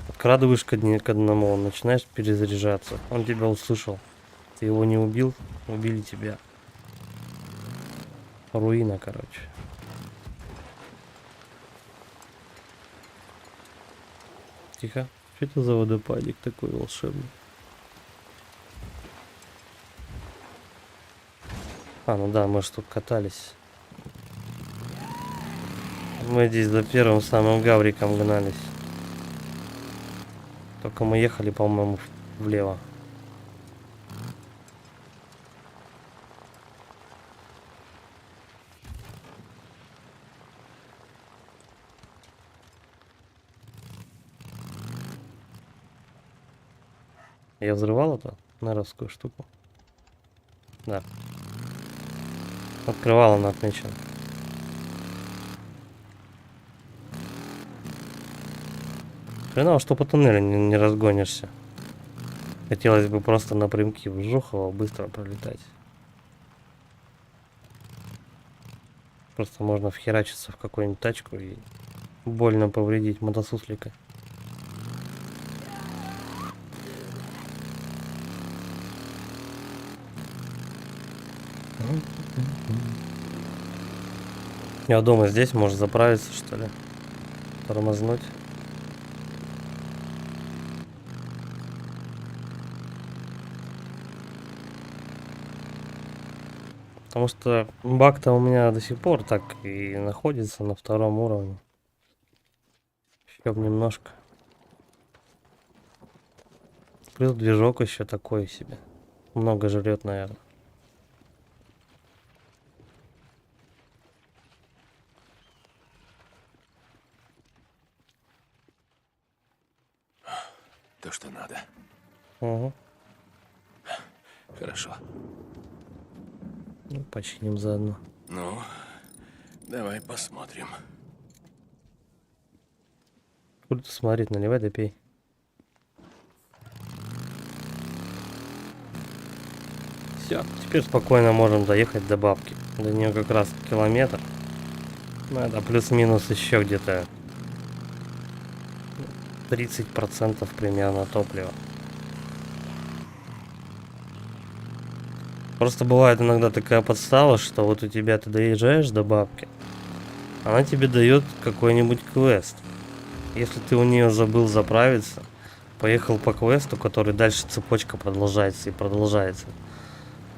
подкрадываешь к одному, он начинаешь перезаряжаться. Он тебя услышал. Ты его не убил, убили тебя. Руина, короче. Тихо. Что это за водопадик такой волшебный? А, ну да, мы же тут катались. Мы здесь за первым самым гавриком гнались. Только мы ехали, по-моему, влево. Я взрывал эту неровскую штуку? Да. Открывал, она отмечена. Хреново, что по туннелю не разгонишься. Хотелось бы просто напрямки в Жухово быстро пролетать. Просто можно вхерачиться в какую-нибудь тачку и больно повредить мотосуслика. Я думаю, здесь может заправиться, что ли. Тормознуть. Потому что бак-то у меня до сих пор так и находится на 2-м уровне. Еще немножко. Плюс движок еще такой себе. Много жрет, наверное. То, что надо. Угу. Хорошо. Ну, починим заодно. Ну, давай посмотрим. Куда смотреть, наливай да пей. Все, теперь спокойно можем доехать до бабки. До нее как раз километр. Ну, это плюс-минус еще где-то 30% примерно топлива. Просто бывает иногда такая подстава, что вот у тебя ты доезжаешь до бабки, она тебе дает какой-нибудь квест. Если ты у нее забыл заправиться, поехал по квесту, который дальше цепочка продолжается и продолжается,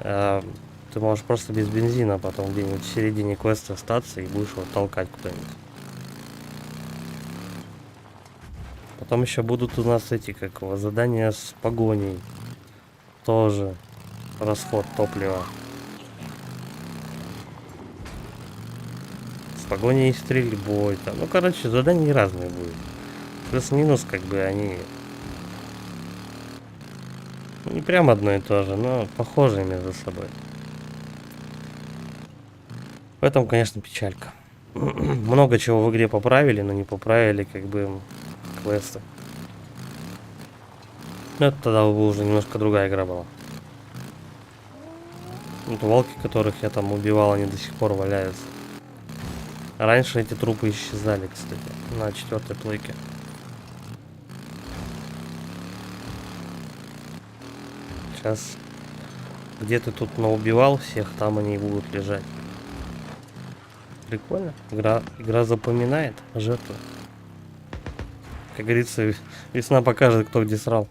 ты можешь просто без бензина потом где-нибудь в середине квеста остаться и будешь его толкать куда-нибудь. Потом еще будут у нас эти, как его, задания с погоней. Тоже расход топлива. С погоней и стрельбой там. Ну, короче, задания разные будут. Плюс-минус, как бы, они не прям одно и то же, но похожие между собой. В этом, конечно, печалька. Много чего в игре поправили, но не поправили, как бы, квесты. Ну, это тогда бы уже немножко другая игра была. Вот волки, которых я там убивал, они до сих пор валяются. Раньше эти трупы исчезали, кстати, на 4-й плейке. Сейчас, где ты тут наубивал всех, там они и будут лежать. Прикольно. Игра запоминает жертву. Как говорится, весна покажет, кто где срал.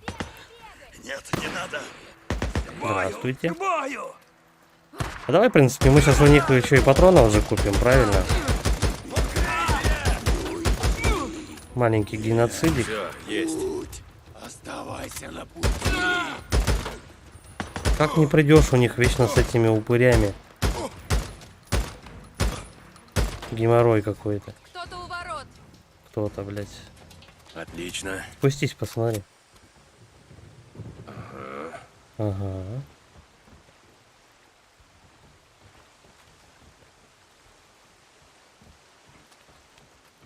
Нет, не надо. Здравствуйте. А давай, в принципе, мы сейчас у них еще и патронов уже купим, правильно? Маленький геноцидик. Все, есть. Оставайся на пути. Как не придешь у них вечно с этими упырями? Геморрой какой-то. Кто-то у ворот. Кто-то, блядь. Отлично. Спустись, посмотри. Ага.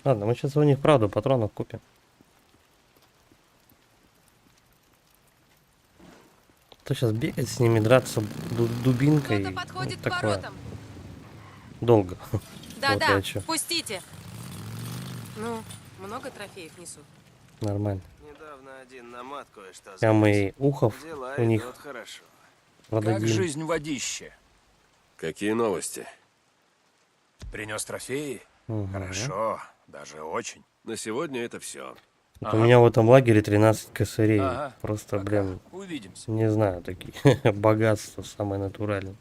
Ладно, мы сейчас у них правда патронов купим. То сейчас бегать с ними, драться дубинкой. Кто-то подходит вот к такое. воротам. Долго. Да-да, Вот я чё. пустите. Ну, много трофеев несут. Нормально. Недавно один намат кое-что Прям и ухов Дела у них. идут хорошо. Как жизнь в водище? Какие новости? Принес трофеи? Угу. Хорошо, даже очень. На сегодня это все. Вот у меня в этом лагере 13 косарей. Ага. Просто, блин, Увидимся. не знаю, такие богатства самое натуральное.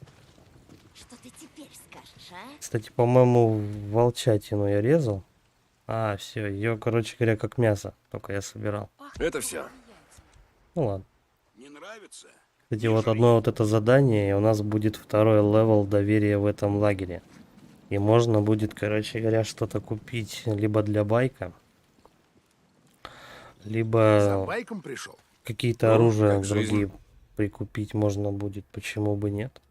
Что ты теперь скажешь, а? Кстати, по-моему, волчатину я резал. А, все, ее, короче говоря, как мясо, только я собирал. Это все. Ну ладно. Не нравится? Кстати, вот одно вот это задание, и у нас будет второй левел доверия в этом лагере. И можно будет, короче говоря, что-то купить либо для байка, За либо байком пришел? какие-то Ну, оружия как жизнь. другие прикупить можно будет. Почему бы нет?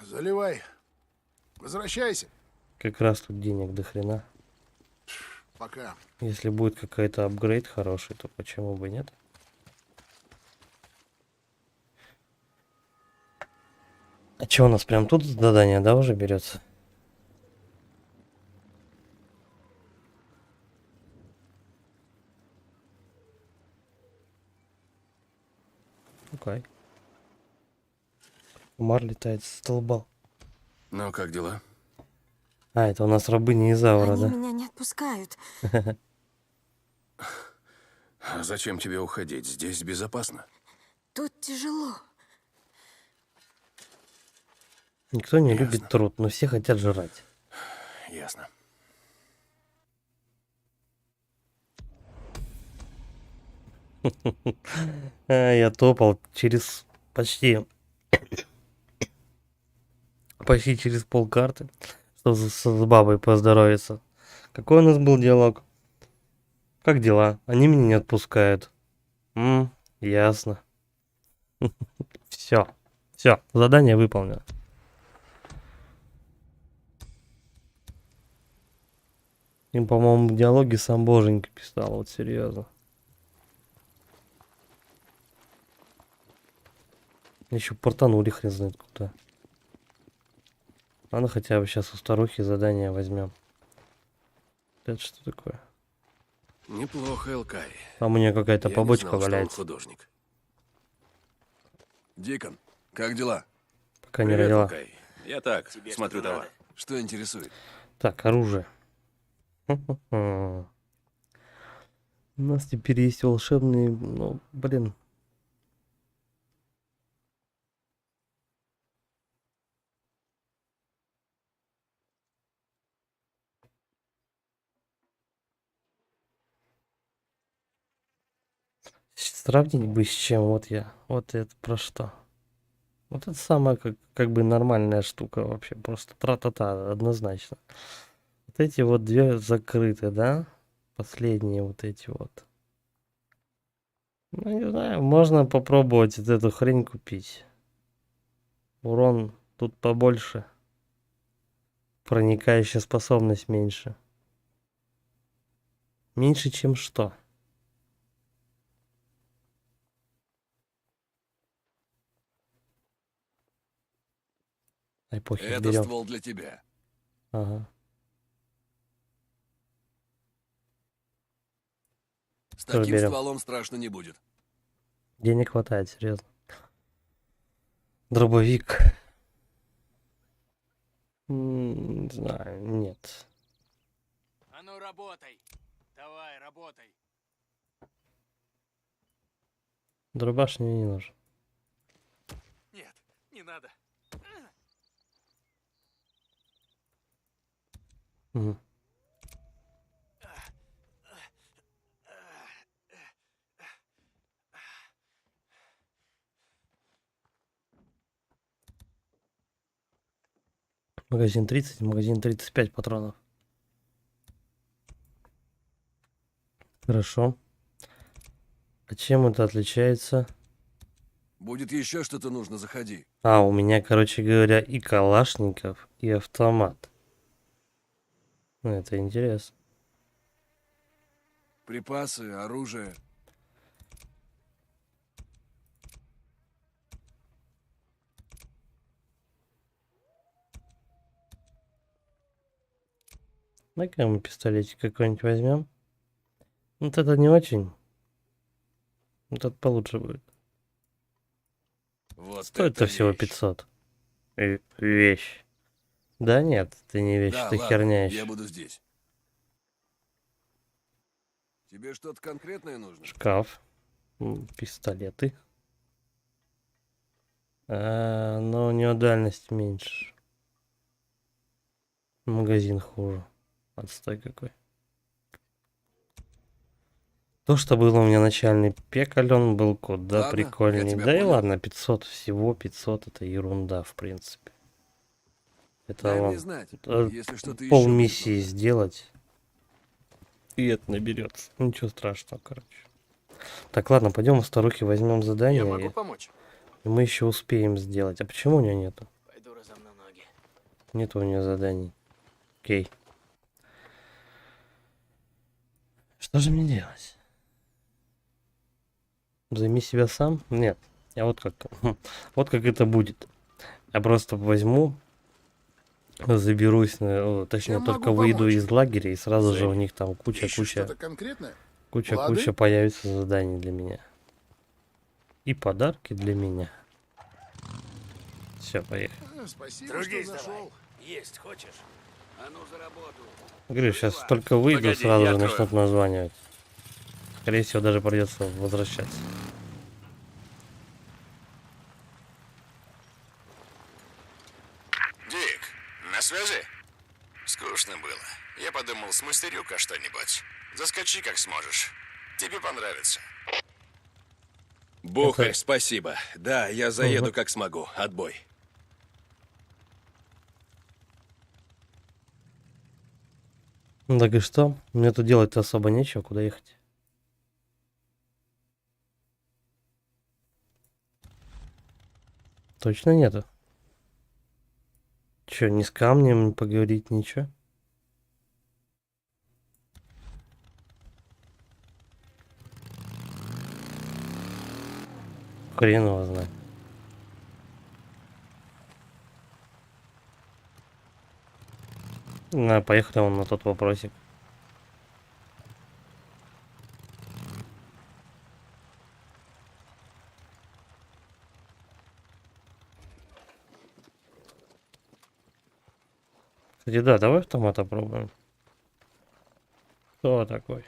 Заливай. Возвращайся. Как раз тут денег до хрена. Пока. Если будет какой-то апгрейд хороший, то почему бы нет? А что у нас прям тут задание, да, уже берется? Окей. Комар летает с столба. Ну, как дела? А, это у нас рабыня Изаура, Они да? меня не отпускают. А зачем тебе уходить? Здесь безопасно. Тут тяжело. Никто не любит труд, но все хотят жрать. Ясно. Я топал почти через полкарты, чтобы с бабой поздоровиться. Какой у нас был диалог? Как дела? Они меня не отпускают. Ясно. Все. Задание выполнено. Им, по-моему, диалоги сам Боженька писал, вот серьезно. Еще портанули хрен знает куда. Ладно, хотя бы сейчас у старухи задание возьмем. Это что такое? Неплохо, Элкай. А у меня какая-то Я побочка не знал, что он валяется. художник. Дикон, как дела? Пока не Привет, родила. Элкай. Я так, смотрю что-то товар. Что интересует? Так, оружие. У нас теперь есть волшебные, ну, блин. Сравнить бы с чем, вот это про что. Вот это самая как бы нормальная штука вообще, просто тра-та-та, однозначно. Вот эти вот две закрыты, да? Последние вот эти вот. Ну, не знаю, можно попробовать вот эту хрень купить. Урон тут побольше. Проникающая способность меньше. Меньше, чем что? Ай, похер, Это берем. ствол для тебя. Ага. С Тоже таким берем. стволом страшно не будет. Денег хватает, серьезно. Дробовик. Не знаю, нет. А ну работай. Давай, работай. Дробаш мне не нужен. Нет, не надо. Мгм. Магазин 30, магазин 35 патронов. Хорошо. А чем это отличается? Будет еще что-то нужно, заходи. А, у меня, короче говоря, и калашников, и автомат. Ну, это интересно. Припасы, оружие. Ну-ка мы пистолетик какой-нибудь возьмем. Вот это не очень. Вот это получше будет. Вот Стоит-то всего вещь. 500. Вещь. Да нет, это не вещь, Да, это ладно, херня я еще. буду здесь. Тебе что-то конкретное нужно? Шкаф. Пистолеты. Но у него дальность меньше. Магазин хуже. Отстой какой. То, что было у меня начальный пекаль, он был куда Ладно, я прикольнее. тебя Да и понял. ладно, 500, всего 500 это ерунда, в принципе. Это Дай мне вам знать, э, если что-то еще пол будет миссии нужно. сделать. И это наберется. Ничего страшного, короче. Так, ладно, пойдем у старухи возьмем задание. Я могу помочь. И мы еще успеем сделать. А почему у нее нету? Пойду разомну ноги. Нету у нее заданий. Окей. Что же мне делать? Займи себя сам? Нет. Я вот как это будет. Я просто возьму, заберусь, точнее, Чем только могу выйду помочь? из лагеря, и сразу же у Займ. них там Ищешь куча что-то конкретное? куча Лады? появится заданий для меня. И подарки для меня. Все, поехали. Спасибо, Трудись что давай. зашел. Есть хочешь? А ну за работу. Говорю, сейчас только выйду, Погоди, сразу я же открою. начнут названивать. Скорее всего, даже придется возвращаться. Дик, на связи? Скучно было. Я подумал, смастерю-ка что-нибудь. Заскочи как сможешь. Тебе понравится. Бухарь, спасибо. Да, я заеду Мгм. как смогу. Отбой. Ну, так и что? Мне тут делать-то особо нечего, куда ехать. Точно нету. Чё, ни с камнем поговорить, ничего? Хрен его знает. Поехали вон на тот вопросик. Кстати, да, давай автомат опробуем. Кто такой?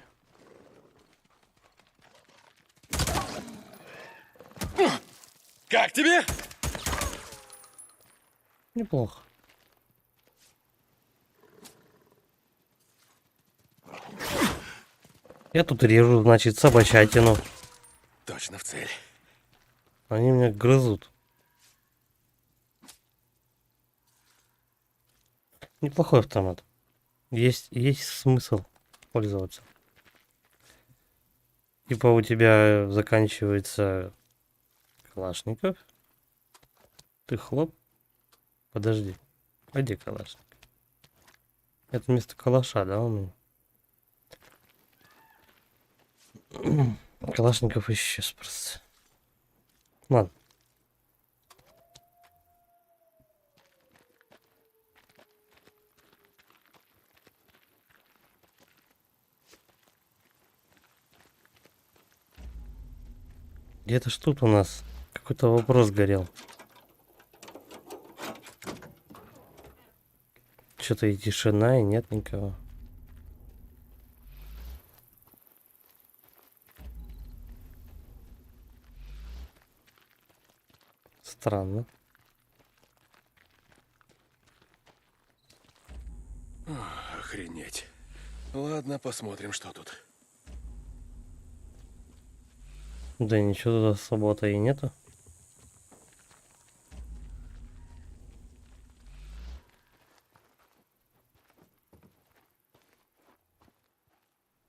Как тебе? Неплохо. Я тут режу, значит, собачатину. Точно в цель. Они меня грызут. Неплохой автомат. Есть смысл пользоваться. Типа у тебя заканчивается Калашников. Ты хлоп. Подожди. А где Калашников? Это вместо калаша, да, у меня? Калашников исчез просто. Ладно. Где-то ж тут у нас какой-то вопрос горел. Что-то и тишина, и нет никого. Странно. Охренеть. Ладно, посмотрим, что тут. Да ничего туда особо-то и нету.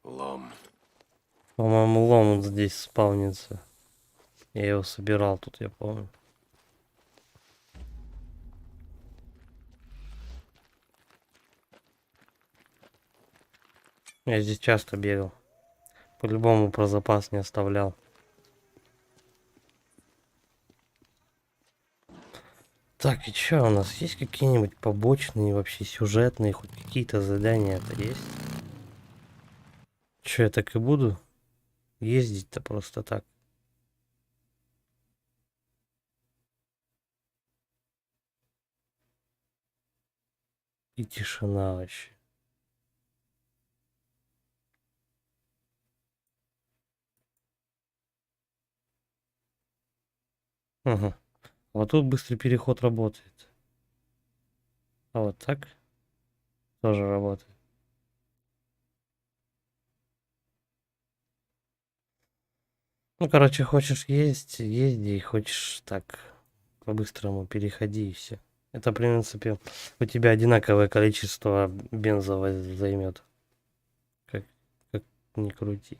Лом. По-моему, лом вот здесь спавнится. Я его собирал тут, я помню. Я здесь часто бегал. По-любому про запас не оставлял. Так, и чё, у нас есть какие-нибудь побочные, вообще сюжетные, хоть какие-то задания-то есть? Чё, я так и буду ездить-то просто так? И тишина вообще. Ага. Вот тут быстрый переход работает. А вот так тоже работает. Ну, короче, хочешь есть, езди, хочешь так по-быстрому переходи и все. Это, в принципе, у тебя одинаковое количество бенза займет. Как ни крути.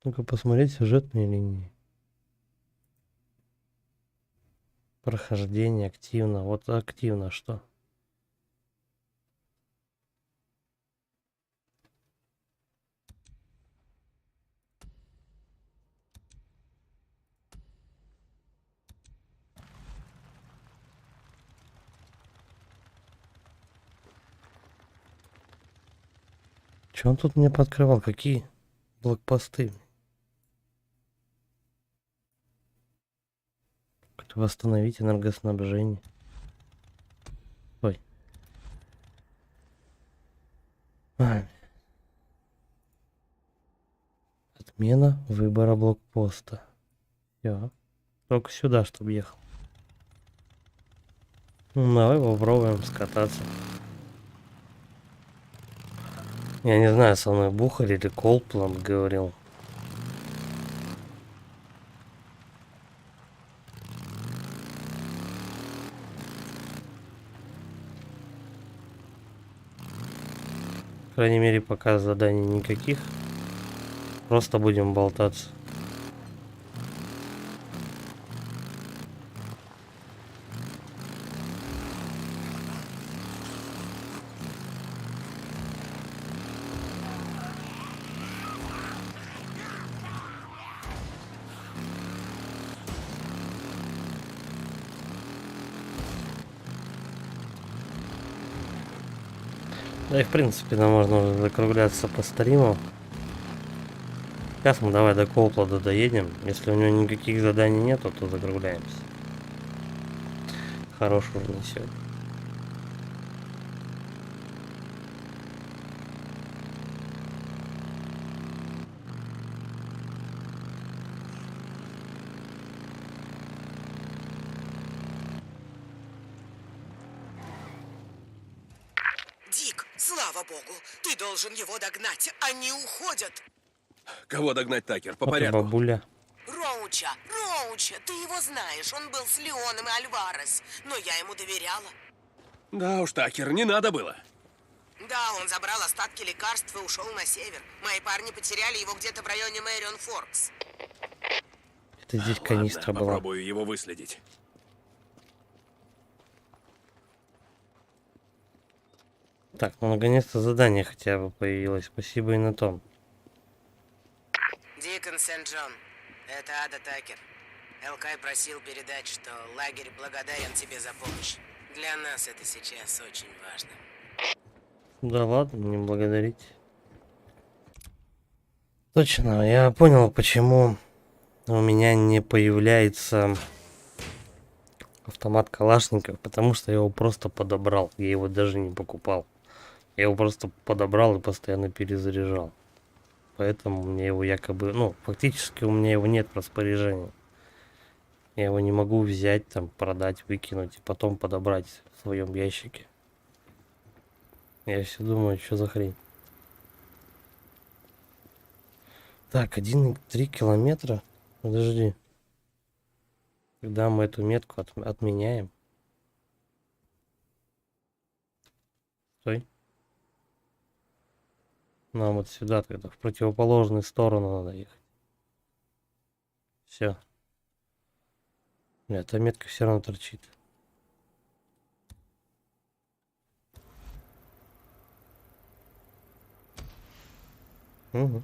Ну-ка посмотреть сюжетные линии. Прохождение активно. Вот активно что? Че он тут мне подкрывал? Какие блокпосты? Как-то восстановить энергоснабжение. Ой. Отмена выбора блокпоста. Все. Только сюда, чтобы ехал. Ну, давай попробуем скататься. Я не знаю, со мной Бухарь или Колпланд говорил. По крайней мере, пока заданий никаких. Просто будем болтаться. Да и в принципе нам можно уже закругляться по стриму. Сейчас мы давай до Колпланда доедем. Если у него никаких заданий нету, то закругляемся. Хорошего не сегодня. Дик, слава богу, ты должен его догнать. Они уходят. Кого догнать, Такер? По Вот и порядку. бабуля. Роуча, ты его знаешь. Он был с Леоном и Альварес. Но я ему доверяла. Да уж, Такер, не надо было. Да, он забрал остатки лекарств и ушел на север. Мои парни потеряли его где-то в районе Мэрион Форкс. Это здесь канистра была. Попробую его выследить. Так, ну наконец-то задание хотя бы появилось. Спасибо и на том. Дикон Сент-Джон, это Ада Такер. Элкай просил передать, что лагерь благодарен тебе за помощь. Для нас это сейчас очень важно. Да ладно, не благодарить. Точно, я понял, почему у меня не появляется автомат Калашников, потому что я его просто подобрал. Я его даже не покупал. Я его просто подобрал и постоянно перезаряжал. Поэтому мне его якобы, ну, фактически у меня его нет в распоряжении. Я его не могу взять, там, продать, выкинуть и потом подобрать в своем ящике. Я все думаю, что за хрень. Так, 1,3 километра. Подожди. Когда мы эту метку отменяем. Стой. Нам вот сюда тогда, в противоположную сторону надо ехать. Все. Эта метка все равно торчит. Угу.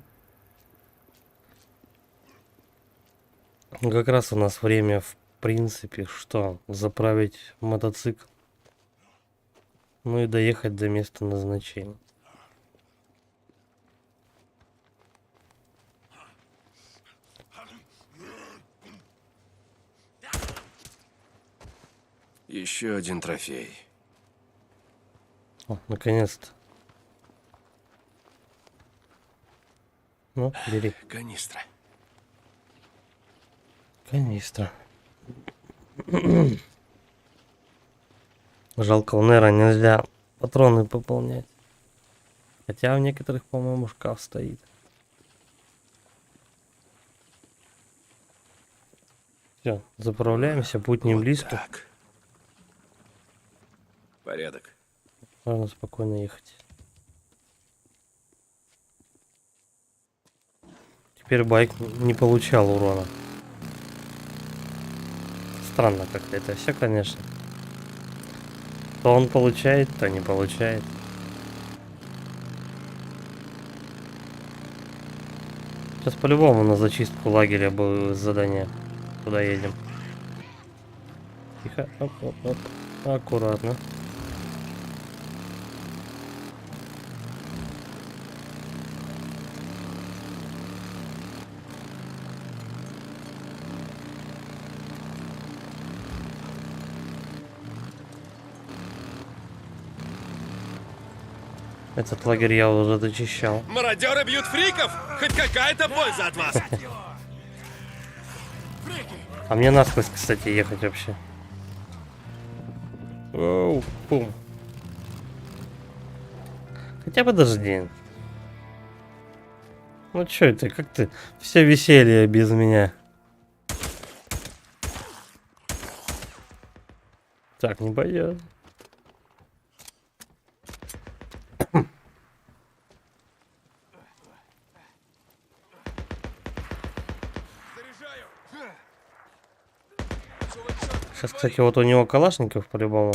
Как раз у нас время, в принципе, что? Заправить мотоцикл. Ну и доехать до места назначения. Еще один трофей. О, наконец-то. Ну, бери. Канистра. Канистра. Жалко, у Нера нельзя патроны пополнять. Хотя у некоторых, по-моему, шкаф стоит. Все, заправляемся, путь не близко. Так. Порядок. Можно спокойно ехать. Теперь байк не получал урона. Странно как-то это все, конечно. То он получает, то не получает. Сейчас по-любому на зачистку лагеря будет задание. Куда едем? Тихо. Оп, оп, оп. Аккуратно. Этот лагерь я уже зачищал. Мародеры бьют фриков! Хоть какая-то польза от вас! А мне насквозь, кстати, ехать вообще. Оу, пум. Хотя подожди. Ну чё это, как ты? Все веселье без меня. Так, не пойдет. Сейчас, кстати, вот у него калашников по-любому.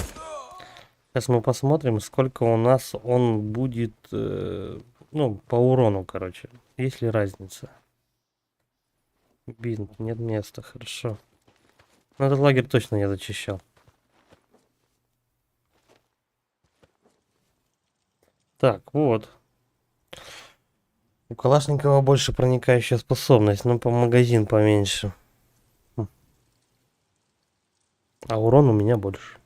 Сейчас мы посмотрим, сколько у нас он будет, ну, по урону, короче. Есть ли разница? Бинт, нет места, хорошо. Но этот лагерь точно я зачищал. Так, вот. У Калашникова больше проникающая способность, но по магазин поменьше. А урон у меня больше.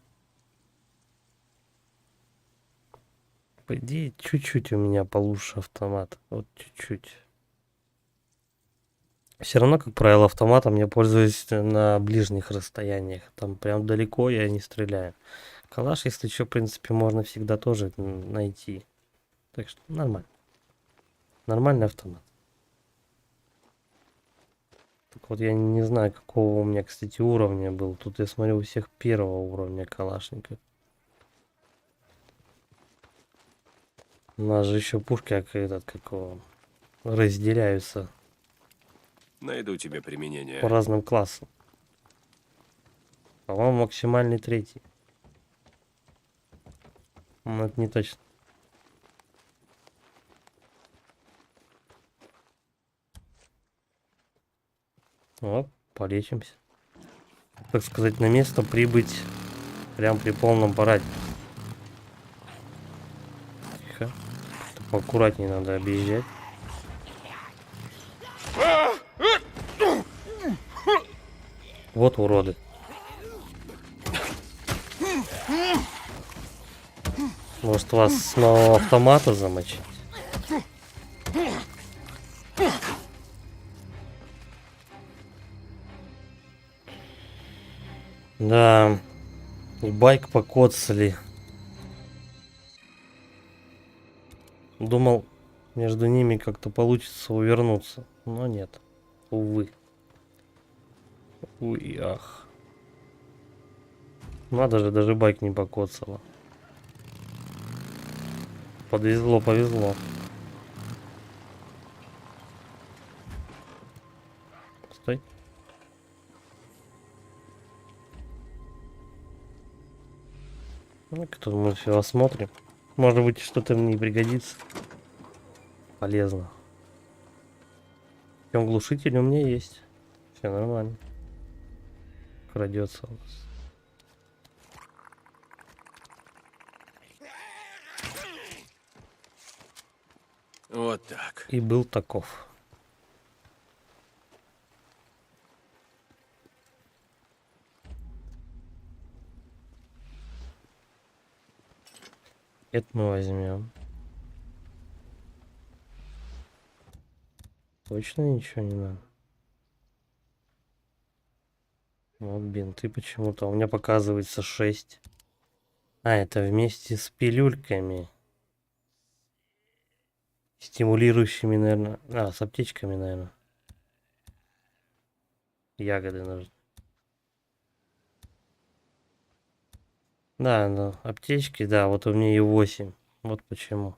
По идее, чуть-чуть у меня получше автомат. Вот чуть-чуть. Все равно, как правило, автоматом я пользуюсь на ближних расстояниях. Там прям далеко я не стреляю. Калаш, если что, в принципе, можно всегда тоже найти. Так что нормально. Нормальный автомат. Так вот, я не знаю, какого у меня, кстати, уровня был. Тут я смотрю, у всех первого уровня калашников. У нас же еще пушки, как этот, какого, разделяются Найду тебе применение. по разным классам. По-моему, максимальный 3. Но это не точно. Вот, полечимся. Так сказать, на место прибыть прям при полном параде. Тихо. Поаккуратнее надо объезжать. Вот уроды. Может, вас с нового автомата замочить? Да, и байк покоцали. Думал, между ними как-то получится увернуться, но нет, увы. Уй, ах. Надо же, даже байк не покоцало. Подвезло, повезло. Стой. Ну-ка, тут мы все осмотрим. Может быть, что-то мне пригодится. Полезно. Причем глушитель у меня есть. Все нормально. Крадется у нас. Вот так. И был таков. Это мы возьмем. Точно ничего не надо. Вот бинты почему-то. У меня показывается 6. А, это вместе с пилюльками. Стимулирующими, наверное. А, с аптечками, наверное. Ягоды нужны. Да, ну, аптечки, да, вот у меня и 8. Вот почему.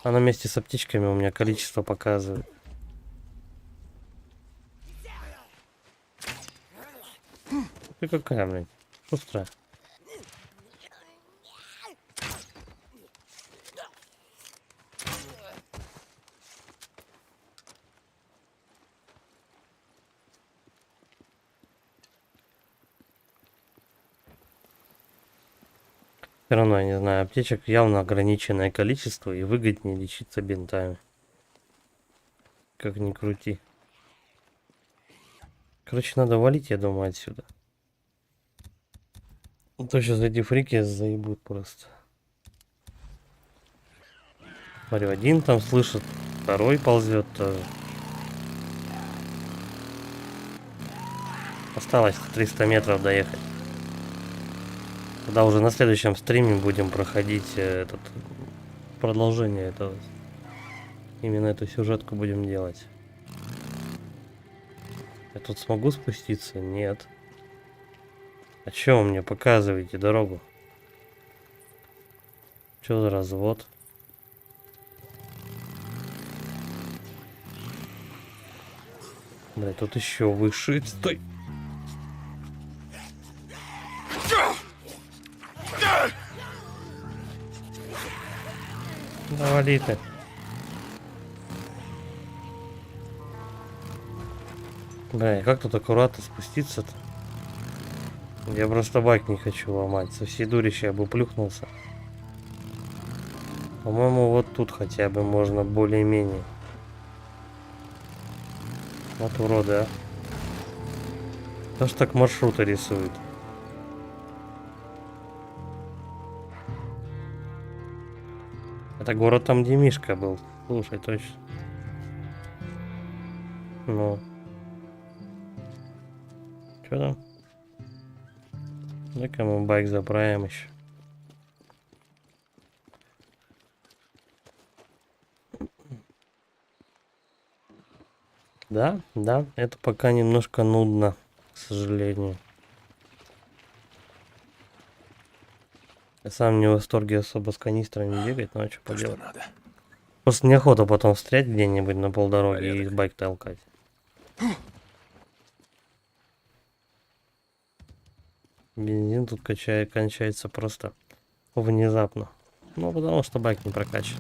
Она вместе с аптечками у меня количество показывает. Ты какая, блядь? Шустрая. Все равно, я не знаю, аптечек явно ограниченное количество и выгоднее лечиться бинтами. Как ни крути. Короче, надо валить, я думаю, отсюда. А то сейчас эти фрики заебут просто. Смотрю, один там слышит, второй ползет тоже. Осталось 300 метров доехать. Тогда уже на следующем стриме будем проходить этот продолжение этого. Именно эту сюжетку будем делать. Я тут смогу спуститься? Нет. А чё вы мне показываете дорогу? Чё за развод? Бля, тут еще выше. Стой! Да вали ты. Бля, как тут аккуратно спуститься-то? Я просто байк не хочу ломать. Со всей дури я бы плюхнулся. По-моему, вот тут хотя бы можно более-менее. Вот уроды, а. Кто ж так маршруты рисует? Это город там, где Мишка был. Слушай, точно. Ну. Что там? Ну-ка мы байк заправим еще. Да, это пока немножко нудно, к сожалению. Я сам не в восторге особо с канистрами бегать, но что поделать. Просто неохота потом встрять где-нибудь на полдороги и байк толкать. Бензин тут кончается просто внезапно. Ну, потому что байк не прокачан.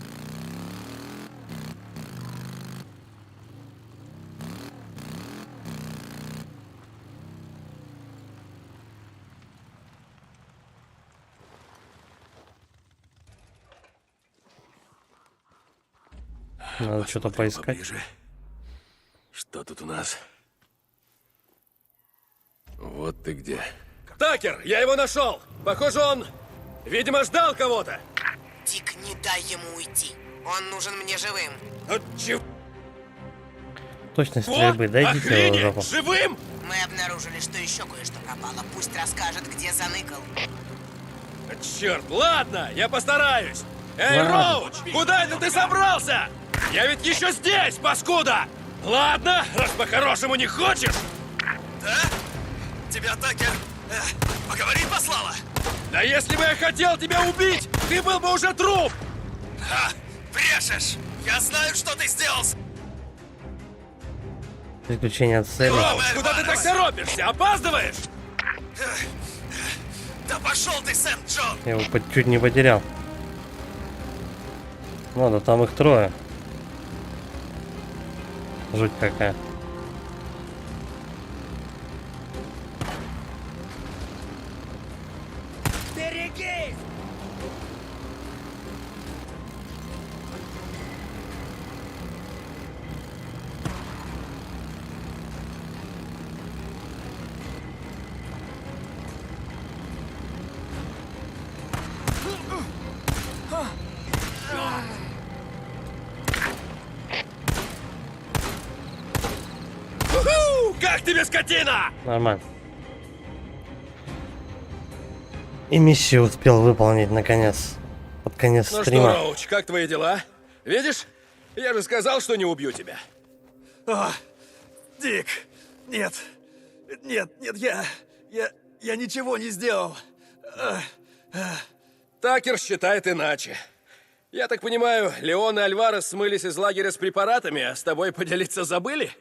Надо что-то поискать. Поближе. Что тут у нас? Вот ты где. Такер, я его нашел! Похоже, он, видимо, ждал кого-то. Дик, не дай ему уйти. Он нужен мне живым. Точность стрельбы, дайте его в жопу. Живым? Мы обнаружили, что еще кое-что пропало. Пусть расскажет, где заныкал. Черт, ладно, я постараюсь. Эй, Ладно. Роуч, куда это ты собрался? Я ведь еще здесь, паскуда! Ладно, раз по-хорошему не хочешь. Да? Тебя Такер поговорить послала? Да если бы я хотел тебя убить, ты был бы уже труп! Брешешь! Я знаю, что ты сделал! Приключения от цели. Роуч, куда ты так торопишься? Опаздываешь? Да пошел ты, Сент-Джон! Я его чуть не потерял. Ну да, там их трое. Жуть какая. Берегись! Уху! Как тебе, скотина? Нормально. И миссию успел выполнить наконец. Под конец Ну стрима. что, Роуч, как твои дела? Видишь? Я же сказал, что не убью тебя. Дик, нет. Нет, я ничего не сделал. Такер считает иначе. Я так понимаю, Леон и Альварес смылись из лагеря с препаратами, а с тобой поделиться забыли?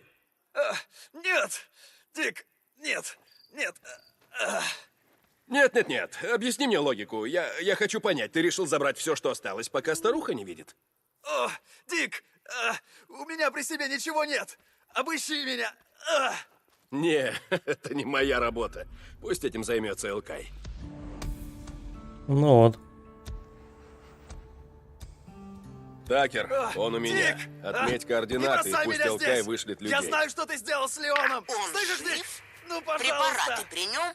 Нет, Дик, нет. Нет. Объясни мне логику. Я хочу понять. Ты решил забрать все, что осталось, пока старуха не видит? Дик, у меня при себе ничего нет. Обыщи меня. Не, это не моя работа. Пусть этим займется Элкай. Ну вот. Такер, он у меня. Дик, Отметь не координаты, и бросай пусть меня Элкай здесь. вышлет людей. Я знаю, что ты сделал с Леоном. Он Слышишь, Дик? жив? Ну, пожалуйста. Препараты при нем?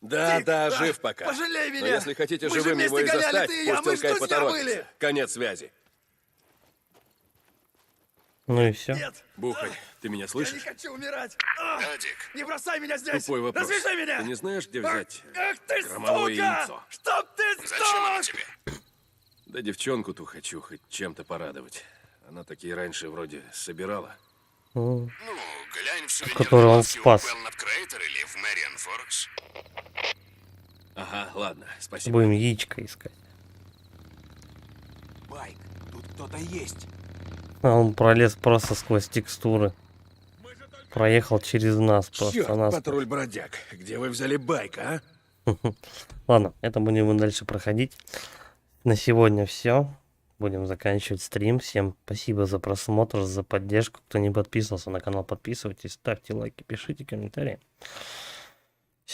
Да, Дик, жив пока. пожалей Но меня. если хотите Мы же живым его и вместе гоняли, застать, ты и я, пусть мы ж Элкай друзья поторопится. были. Конец связи. Ну и все. Бухарь, ты меня слышишь? хочу умирать! Да, Дик. Не бросай меня здесь! Тупой вопрос. Развяжи меня! Ты не знаешь, где взять Ах ты, громовое сука! яйцо? Чтоб ты Зачем оно сдох! тебе? Да девчонку-то хочу хоть чем-то порадовать. Она такие раньше вроде собирала. Ну, глянь в сувенирной Который он лавке у спас. Белнап Крейтер или в Мэриан Форекс. Ага, ладно, спасибо. Будем яичко искать. Байк, тут кто-то есть. А он пролез просто сквозь текстуры. Проехал через нас просто. Черт, Нас. патруль бродяг. Где вы взяли байк, а? Ладно, это будем дальше проходить. На сегодня все. Будем заканчивать стрим. Всем спасибо за просмотр, за поддержку. Кто не подписывался на канал, подписывайтесь, ставьте лайки, пишите комментарии.